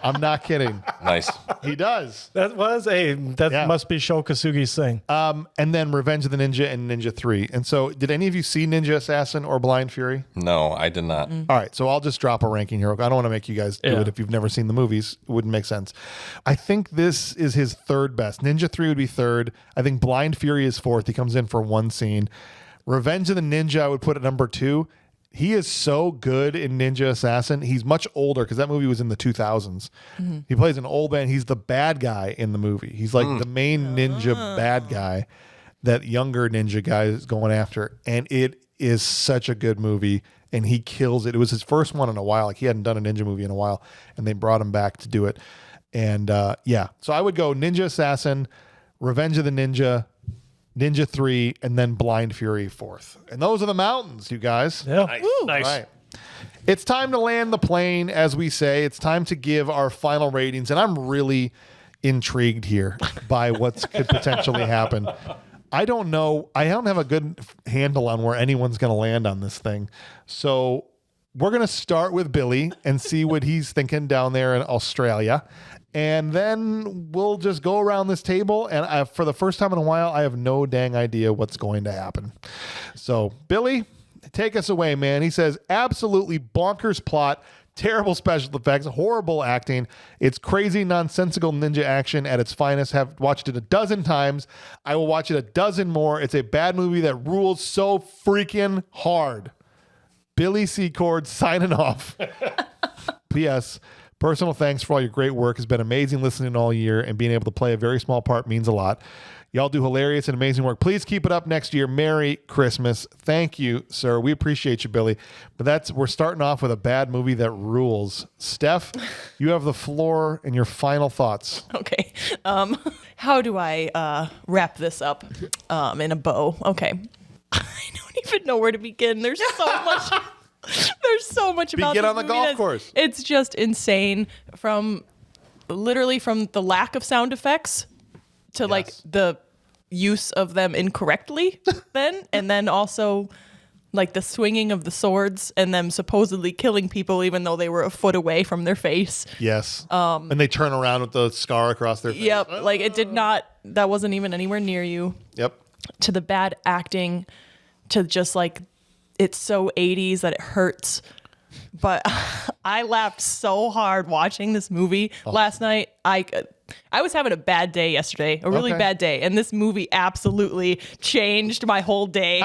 I'm not kidding. Nice. He does. That must be Sho Kosugi's thing. And then Revenge of the Ninja and Ninja 3. And so did any of you see Ninja Assassin or Blind Fury? No, I did not. All right, so I'll just drop a ranking here. I don't want to make you guys do it if you've never seen the movies. It wouldn't make sense. I think this is his 3rd best. Ninja 3 would be 3rd. I think Blind Fury is 4th. He comes in for 1 scene. Revenge of the Ninja I would put at number 2. He is so good in Ninja Assassin. He's much older because that movie was in the 2000s. Mm-hmm. He plays an old man. He's the bad guy in the movie. He's like the main ninja bad guy that younger ninja guy is going after. And it is such a good movie. And he kills it. It was his first one in a while. Like he hadn't done a ninja movie in a while. And they brought him back to do it. And so I would go Ninja Assassin, Revenge of the Ninja, Ninja 3, and then Blind Fury 4th. And those are the mountains, you guys. Yeah. Nice. All right. It's time to land the plane, as we say. It's time to give our final ratings. And I'm really intrigued here by what could potentially happen. I don't know. I don't have a good handle on where anyone's going to land on this thing. So we're going to start with Billy and see what he's thinking down there in Australia. And then we'll just go around this table. And for the first time in a while, I have no dang idea what's going to happen. So, Billy, take us away, man. He says, absolutely bonkers plot, terrible special effects, horrible acting. It's crazy, nonsensical ninja action at its finest. Have watched it a dozen times. I will watch it a dozen more. It's a bad movie that rules so freaking hard. Billy Secord signing off. P.S. Personal thanks for all your great work. It's been amazing listening all year, and being able to play a very small part means a lot. Y'all do hilarious and amazing work. Please keep it up next year. Merry Christmas. Thank you, sir. We appreciate you, Billy. But we're starting off with a bad movie that rules. Steph, you have the floor and your final thoughts. Okay. How do I wrap this up in a bow? Okay. I don't even know where to begin. There's so much. There's so much about Get this on the movie golf course. It's just insane. From the lack of sound effects to like the use of them incorrectly then, and then also like the swinging of the swords and them supposedly killing people even though they were a foot away from their face. Yes. And they turn around with the scar across their face. Yep. Like it did not, that wasn't even anywhere near you. Yep. To the bad acting, to just like, it's so 80s that it hurts. But I laughed so hard watching this movie last night. I was having a bad day yesterday, a really bad day. And this movie absolutely changed my whole day.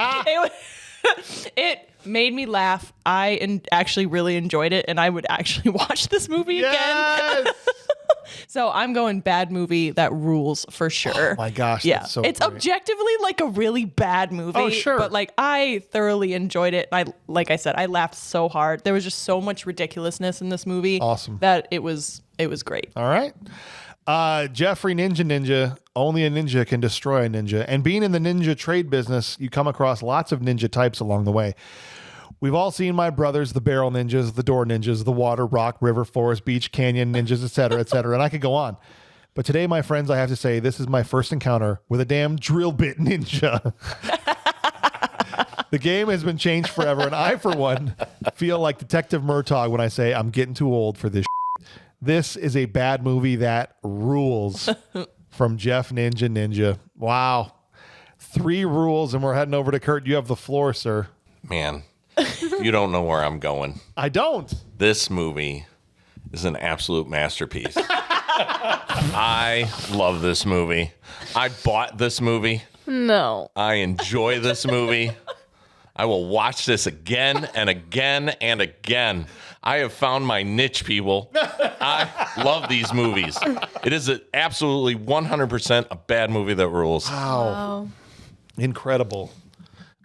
It made me laugh. I actually really enjoyed it, and I would actually watch this movie again. So I'm going bad movie that rules for sure. Oh my gosh. Yeah. That's so It's great. objectively like a really bad movie. Oh, sure. But like I thoroughly enjoyed it. Like I said, I laughed so hard. There was just so much ridiculousness in this movie. Awesome. That it was great. All right. Jeffrey Ninja, only a ninja can destroy a ninja. And being in the ninja trade business, you come across lots of ninja types along the way. We've all seen my brothers, the barrel ninjas, the door ninjas, the water, rock, river, forest, beach, canyon ninjas, etc., etc., and I could go on. But today, my friends, I have to say, this is my first encounter with a damn drill bit ninja. The game has been changed forever, and I, for one, feel like Detective Murtaugh when I say I'm getting too old for this shit. This is a bad movie that rules. From Jeff Ninja. Wow. 3 rules, and we're heading over to Curt. You have the floor, sir. Man, you don't know where I'm going. I don't. This movie is an absolute masterpiece. I love this movie. I bought this movie. No. I enjoy this movie. I will watch this again and again and again. I have found my niche, people. I love these movies. It is absolutely 100% a bad movie that rules. Wow. Incredible.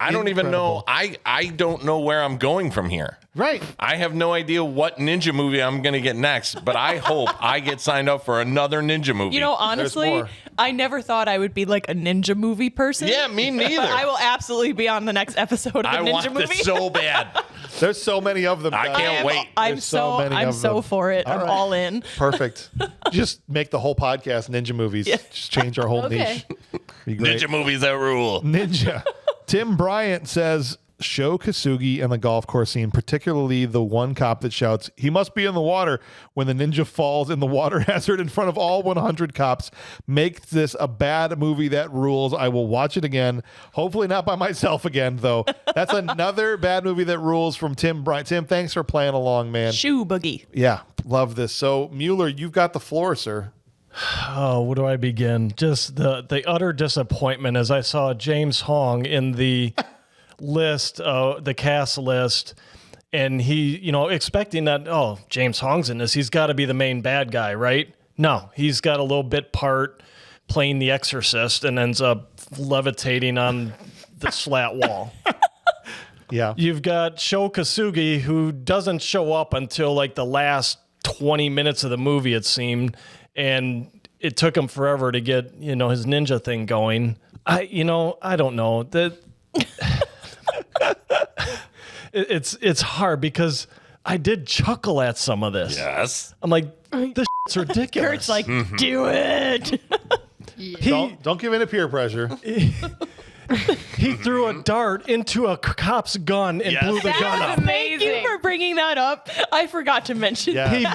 I don't even know. I don't know where I'm going from here. Right. I have no idea what ninja movie I'm going to get next, but I hope I get signed up for another ninja movie. You know, honestly, I never thought I would be like a ninja movie person. Yeah, me neither. But I will absolutely be on the next episode of a I ninja want movie. this so bad. There's so many of them. I guys. can't wait. I'm There's so many I'm of so them. for it. I'm right. all in. Perfect. Just make the whole podcast ninja movies. Yeah. Just change our whole Okay. niche. Be great. Ninja movies that rule. Ninja. Tim Bryant says, show Kasugi and the golf course scene, particularly the one cop that shouts, "He must be in the water," when the ninja falls in the water hazard in front of all 100 cops. Makes this a bad movie that rules. I will watch it again. Hopefully not by myself again, though. That's another bad movie that rules from Tim Bryant. Tim, thanks for playing along, man. Shoe boogie. Yeah, love this. So, Mueller, you've got the floor, sir. Oh, where do I begin? Just the utter disappointment as I saw James Hong in the list, the cast list, and he, expecting that, oh, James Hong's in this, he's got to be the main bad guy, right? No, he's got a little bit part playing the exorcist and ends up levitating on the slat wall. Yeah. You've got Sho Kasugi, who doesn't show up until like the last 20 minutes of the movie, it seemed, and it took him forever to get, his ninja thing going. I don't know. It's hard because I did chuckle at some of this. Yes. I'm like, this shit's ridiculous. Kurt's like, do it. Don't give in to peer pressure. He threw a dart into a cop's gun and blew the gun up. Thank you for bringing that up. I forgot to mention Yeah. He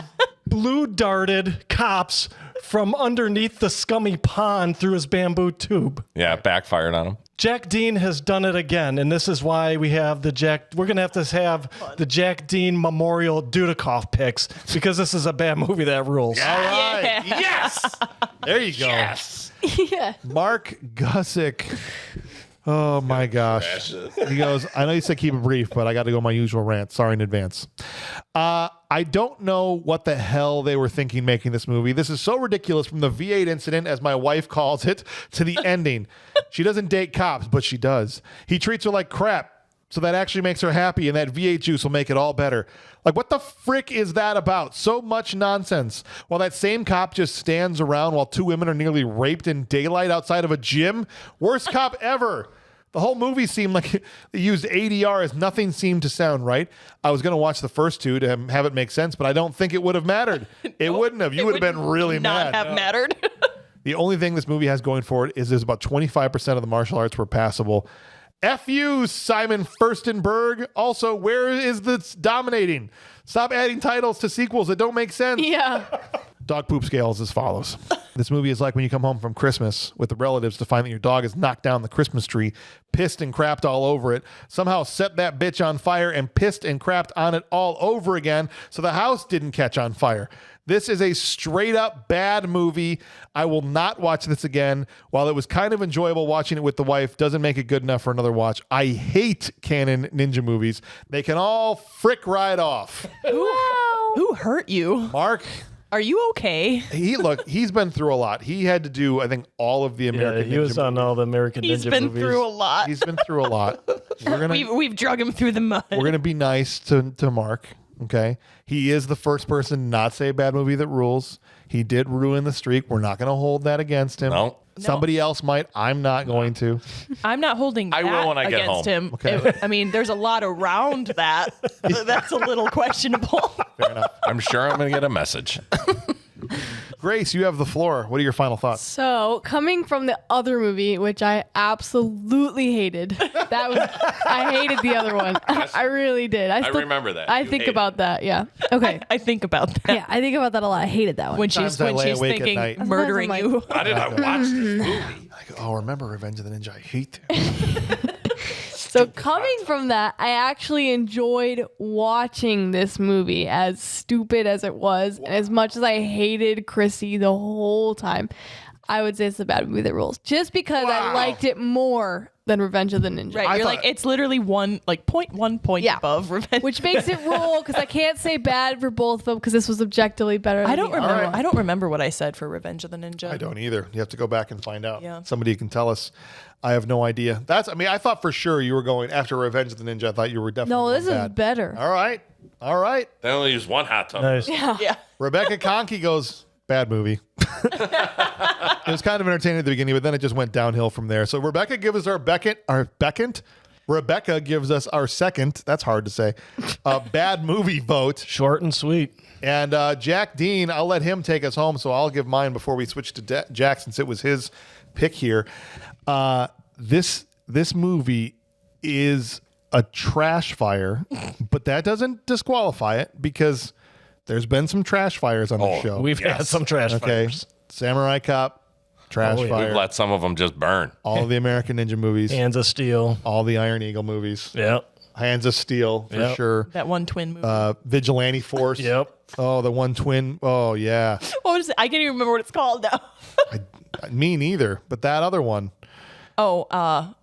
blue darted cops from underneath the scummy pond through his bamboo tube. Yeah, it backfired on him. Jack Dean has done it again, and this is why we have we're going to have the Jack Dean Memorial Dudikoff picks, because this is a bad movie that rules. All right. Yeah. Yes. There you go. Yes. Yeah. Mark Gusick. Oh my gosh. He goes, I know you said keep it brief, but I got to go my usual rant. Sorry in advance. I don't know what the hell they were thinking making this movie. This is so ridiculous, from the V8 incident, as my wife calls it, to the ending. She doesn't date cops, but she does. He treats her like crap, so that actually makes her happy, and that V8 juice will make it all better. Like, what the frick is that about? So much nonsense. While that same cop just stands around while 2 women are nearly raped in daylight outside of a gym. Worst cop ever. The whole movie seemed like they used ADR as nothing seemed to sound right. I was going to watch the first 2 to have it make sense, but I don't think it would have mattered. It wouldn't have. You would have been really not mad. have mattered. The only thing this movie has going for it is there's about 25% of the martial arts were passable. F you, Simon Furstenberg. Also, where is this dominating? Stop adding titles to sequels that don't make sense. Yeah. Dog poop scales as follows. This movie is like when you come home from Christmas with the relatives to find that your dog has knocked down the Christmas tree, pissed and crapped all over it, somehow set that bitch on fire and pissed and crapped on it all over again so the house didn't catch on fire. This is a straight up bad movie. I will not watch this again. While it was kind of enjoyable watching it with the wife, doesn't make it good enough for another watch. I hate canon ninja movies. They can all frick right off. Who hurt you? Mark, Are you okay? He's been through a lot. He had to do, I think, all of the American he was Ninja on all the American He's Ninja been movies. through a lot. He's been through a lot. We've drug him through the mud. We're gonna be nice to Mark. Okay, he is the first person to not say a bad movie that rules. He did ruin the streak. We're not gonna hold that against him. No. Somebody else might. I'm not going to. I'm not holding that I will when I get against home. him. Okay. I mean, there's a lot around that. That's a little questionable. Fair enough. I'm sure I'm going to get a message. Grace, you have the floor. What are your final thoughts? So, coming from the other movie, which I absolutely hated, I hated the other one. I really did. I remember that. I You think hated about that. Yeah. Okay. I think about that. Yeah, I think about that a lot. I hated that one. When she's Sometimes I lay awake at thinking night. murdering Sometimes I'm you. Why did I watch this movie? Like, oh, remember Revenge of the Ninja? I hate that. So coming from that, I actually enjoyed watching this movie, as stupid as it was, and as much as I hated Chrissy the whole time. I would say it's a bad movie that rules, just because I liked it more than Revenge of the Ninja. Right. You're like, it's literally 1 point above Revenge. Which makes it rule, because I can't say bad for both of them, because this was objectively better than I don't the remember. other one. I don't remember what I said for Revenge of the Ninja. I don't either. You have to go back and find out. Yeah. Somebody can tell us. I have no idea. I thought for sure you were going after Revenge of the Ninja. I thought you were definitely No, this going is bad. better. All right. They only use one hot tub. Nice. Yeah. Rebecca Conkey goes, bad movie. It was kind of entertaining at the beginning, but then it just went downhill from there. So Rebecca gives us Rebecca gives us our second, that's hard to say, bad movie vote. Short and sweet. And Jack Dean, I'll let him take us home, so I'll give mine before we switch to Jack, since it was his pick here. This movie is a trash fire, but that doesn't disqualify it, because there's been some trash fires on the show. We've had some trash fires. Samurai Cop, trash fire. We've let some of them just burn. All of the American Ninja movies. Hands of Steel. All the Iron Eagle movies. Yep. Hands of Steel, for Yep. sure. That one twin movie. Vigilante Force. Yep. Oh, the one twin. Oh, yeah. What is it? I can't even remember what it's called now. Me neither, but that other one.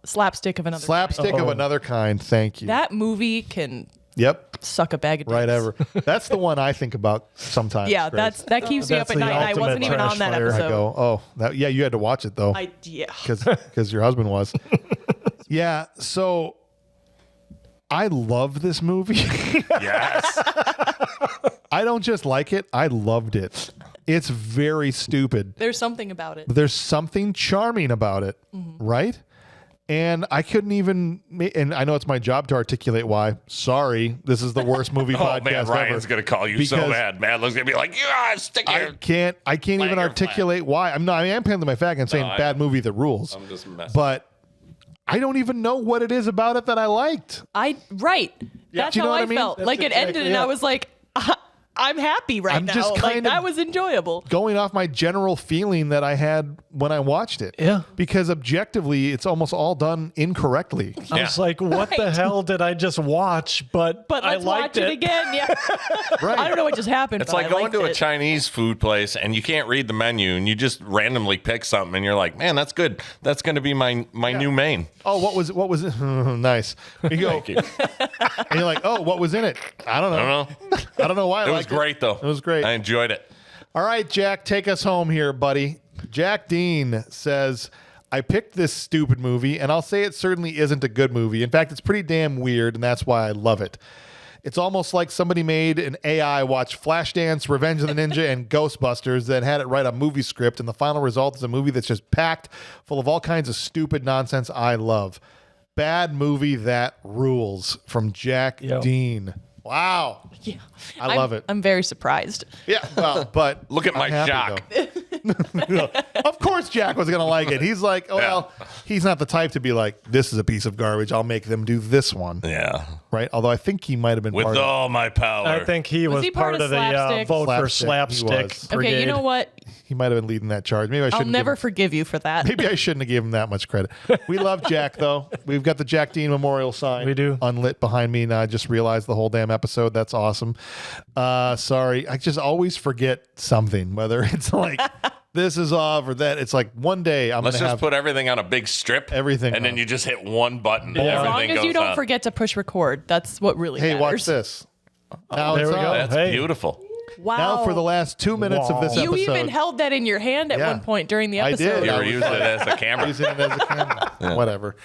Slapstick of Another Slapstick Kind. of Another Kind. Thank you. That movie can Yep. suck a bag of dicks. Right ever. That's the one I think about sometimes. Yeah, Grace. that keeps me up That's at the night. I wasn't ultimate even on trash that fire. I episode. go, yeah, you had to watch it though. Yeah. Because your husband was. Yeah, so I love this movie. Yes. I don't just like it, I loved it. It's very stupid. There's something about it. But there's something charming about it, right? And I couldn't even, and I know it's my job to articulate why. Sorry, this is the worst movie Oh, podcast man, Ryan's ever. going to call you so Because mad. Madeline's going to be like, yeah, stick I your... can't even flag or articulate why. I am panting my fag and saying I bad know. movie that rules. I'm just messing. But I don't even know what it is about it that I liked. Right. That's Do you know how what I I mean? felt. That's Like it ended exactly and I it. was like, I'm happy right I'm now. just Like kind of- that was enjoyable. Going off my general feeling that I had when I watched it. Yeah. Because objectively, it's almost all done incorrectly. I was like, what the Right. hell did I just watch? But I let's liked watch it again. Yeah. Right. I don't know what just happened. It's but like I going liked to a it. Chinese food place and you can't read the menu and you just randomly pick something and you're like, man, that's good. That's going to be my new main. Oh, what was it? Nice. You go, Thank you. and you're like, oh, what was in it? I don't know. I don't know. I don't know why. It was liked great, though. It was great. I enjoyed it. All right, Jack, take us home here, buddy. Jack Dean says, I picked this stupid movie, and I'll say it certainly isn't a good movie. In fact, it's pretty damn weird, and that's why I love it. It's almost like somebody made an AI watch Flashdance, Revenge of the Ninja, and Ghostbusters, then had it write a movie script, and the final result is a movie that's just packed full of all kinds of stupid nonsense I love. Bad movie that rules, from Jack Yep. Dean. Wow. Yeah. I love it. I'm very surprised. Yeah, well, but Look at my I'm happy, jock. though. Of course Jack was going to like it. He's like, well, he's not the type to be like, this is a piece of garbage. I'll make them do this one. Yeah. Right? Although I think he might have been With part all my power. I think he was he part part of of the Slapstick? vote for Slapstick, he slapstick was. brigade. Okay, you know what? He might have been leading that charge. Maybe I I'll shouldn't never give him, forgive you for that. maybe I shouldn't have given him that much credit. We love Jack, though. We've got the Jack Dean Memorial sign. We do. Unlit behind me, and I just realized the whole damn episode. That's awesome. Sorry. I just always forget something, whether it's like this is off or that. It's like one day I'm going Let's to just have put everything on a big strip. Everything And then on. you just hit one button. Yeah. As Everything long as goes you don't on. forget to push record, that's what really hey, matters. watch this. Now there it's we go. on. That's Hey. beautiful. Wow. Now for the last 2 minutes of this you episode. even held that in your hand at Yeah. one point during the I episode. did. You I were was using it as a camera. using it as a camera. Whatever.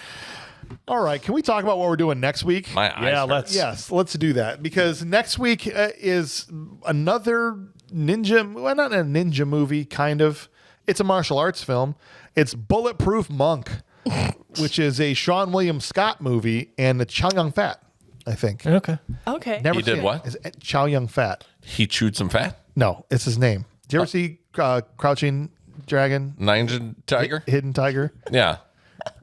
All right. Can we talk about what we're doing next week? My eyes Yeah, hurt. let's. Yes, let's do that because next week is another ninja. Well, not a ninja movie, kind of. It's a martial arts film. It's Bulletproof Monk, which is a Sean William Scott movie and the Chow Yun Fat, I think. Okay. Okay. Never He did seen it. what? Is it Chow Yun Fat? He chewed some fat. No, it's his name. Did you ever see Crouching Dragon, Ninja Tiger? Hidden Tiger? Yeah.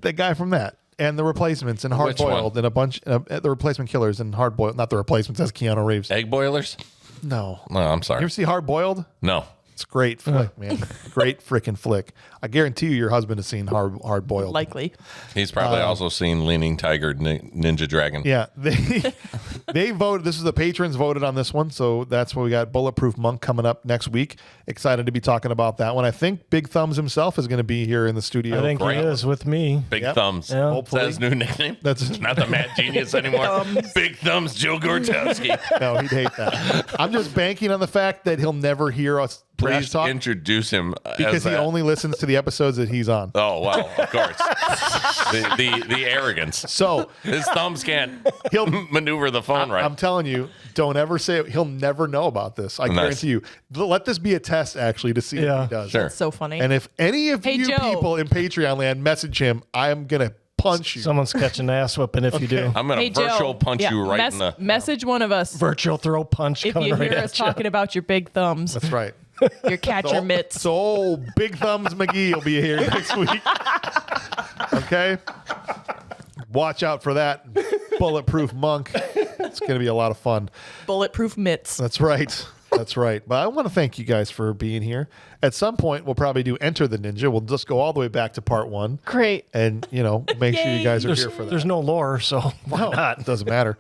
That guy from that. And the replacements and Hard Which one? Boiled and a bunch, the replacement killers and Hard Boiled. Not the replacements, that's Keanu Reeves. Egg boilers? No. No, I'm You sorry. ever see Hard Boiled? No. It's a great flick, man. Great freaking flick. I guarantee you your husband has seen Hard Boiled. Likely. He's probably also seen Leaning Tiger, Ninja Dragon. Yeah. They voted. This is the patrons voted on this one. So that's what we got. Bulletproof Monk coming up next week. Excited to be talking about that one. I think Big Thumbs himself is going to be here in the studio. I think Great. he is with me. Big Yep. Thumbs. Yeah. Is Hopefully. that his new nickname? That's- not the Mad Genius anymore. Big Thumbs Joe Gortowski. No, he'd hate that. I'm just banking on the fact that he'll never hear us trash Please talk introduce him because as he that. only listens to the episodes that he's on. Oh well, of course. the arrogance. So His thumbs can't he'll. maneuver the phone right. I'm telling you, don't ever say it. He'll never know about this. I Nice. guarantee you. Let this be a test, actually, to see if Yeah. he does. Sure. So funny. And if any of Hey, you Joe. people in Patreon land message him, I'm gonna punch you. Someone's catching ass whipping if you do. I'm gonna Hey, Joe. virtual punch Yeah, you right in the. message one of us Virtual throw punch if coming you right hear at us you. talking about your big thumbs, That's right. your catcher mitts. So old Big Thumbs McGee will be here next week. Okay. Watch out for that Bulletproof Monk. It's going to be a lot of fun. Bulletproof mitts. That's right. That's right. But I want to thank you guys for being here. At some point, we'll probably do Enter the Ninja. We'll just go all the way back to part 1. Great. And, make sure you guys are There's, here for that. there's no lore, so why No, not? it doesn't matter.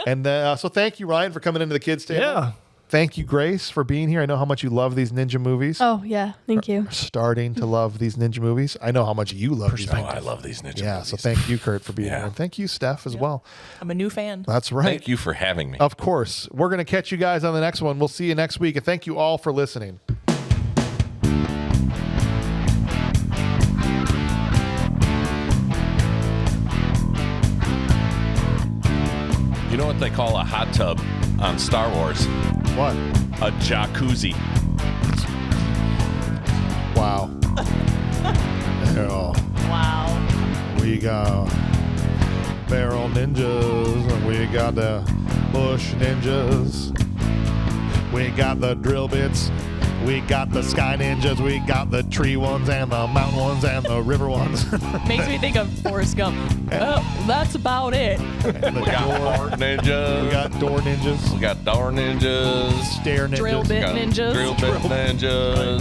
And so thank you, Ryan, for coming into the kids' table. Yeah. Thank you, Grace, for being here. I know how much you love these ninja movies. Oh, yeah. Thank you. Starting to love these ninja movies. I know how much you love these Oh, ninja I love these ninja Yeah, movies. so thank you, Curt, for being Yeah. here. And thank you, Steph, as well. I'm a new fan. That's right. Thank you for having me. Of course. We're going to catch you guys on the next one. We'll see you next week. And thank you all for listening. You know what they call a hot tub on Star Wars? What? A jacuzzi. Wow. Yeah. Wow. We got barrel ninjas. And we got the bush ninjas. We got the drill bits. We got the sky ninjas. We got the tree ones and the mountain ones and the river ones. Makes me think of Forrest Gump. Oh, that's about it. And the We got door. door ninjas. We got door ninjas. We got door ninjas. Stair ninjas. Drill bit Got ninjas. Drill bit ninjas.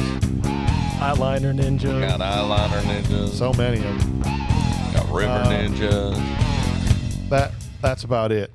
Eyeliner ninja. Got eyeliner ninjas. So many of them. Got river ninjas. That's about it.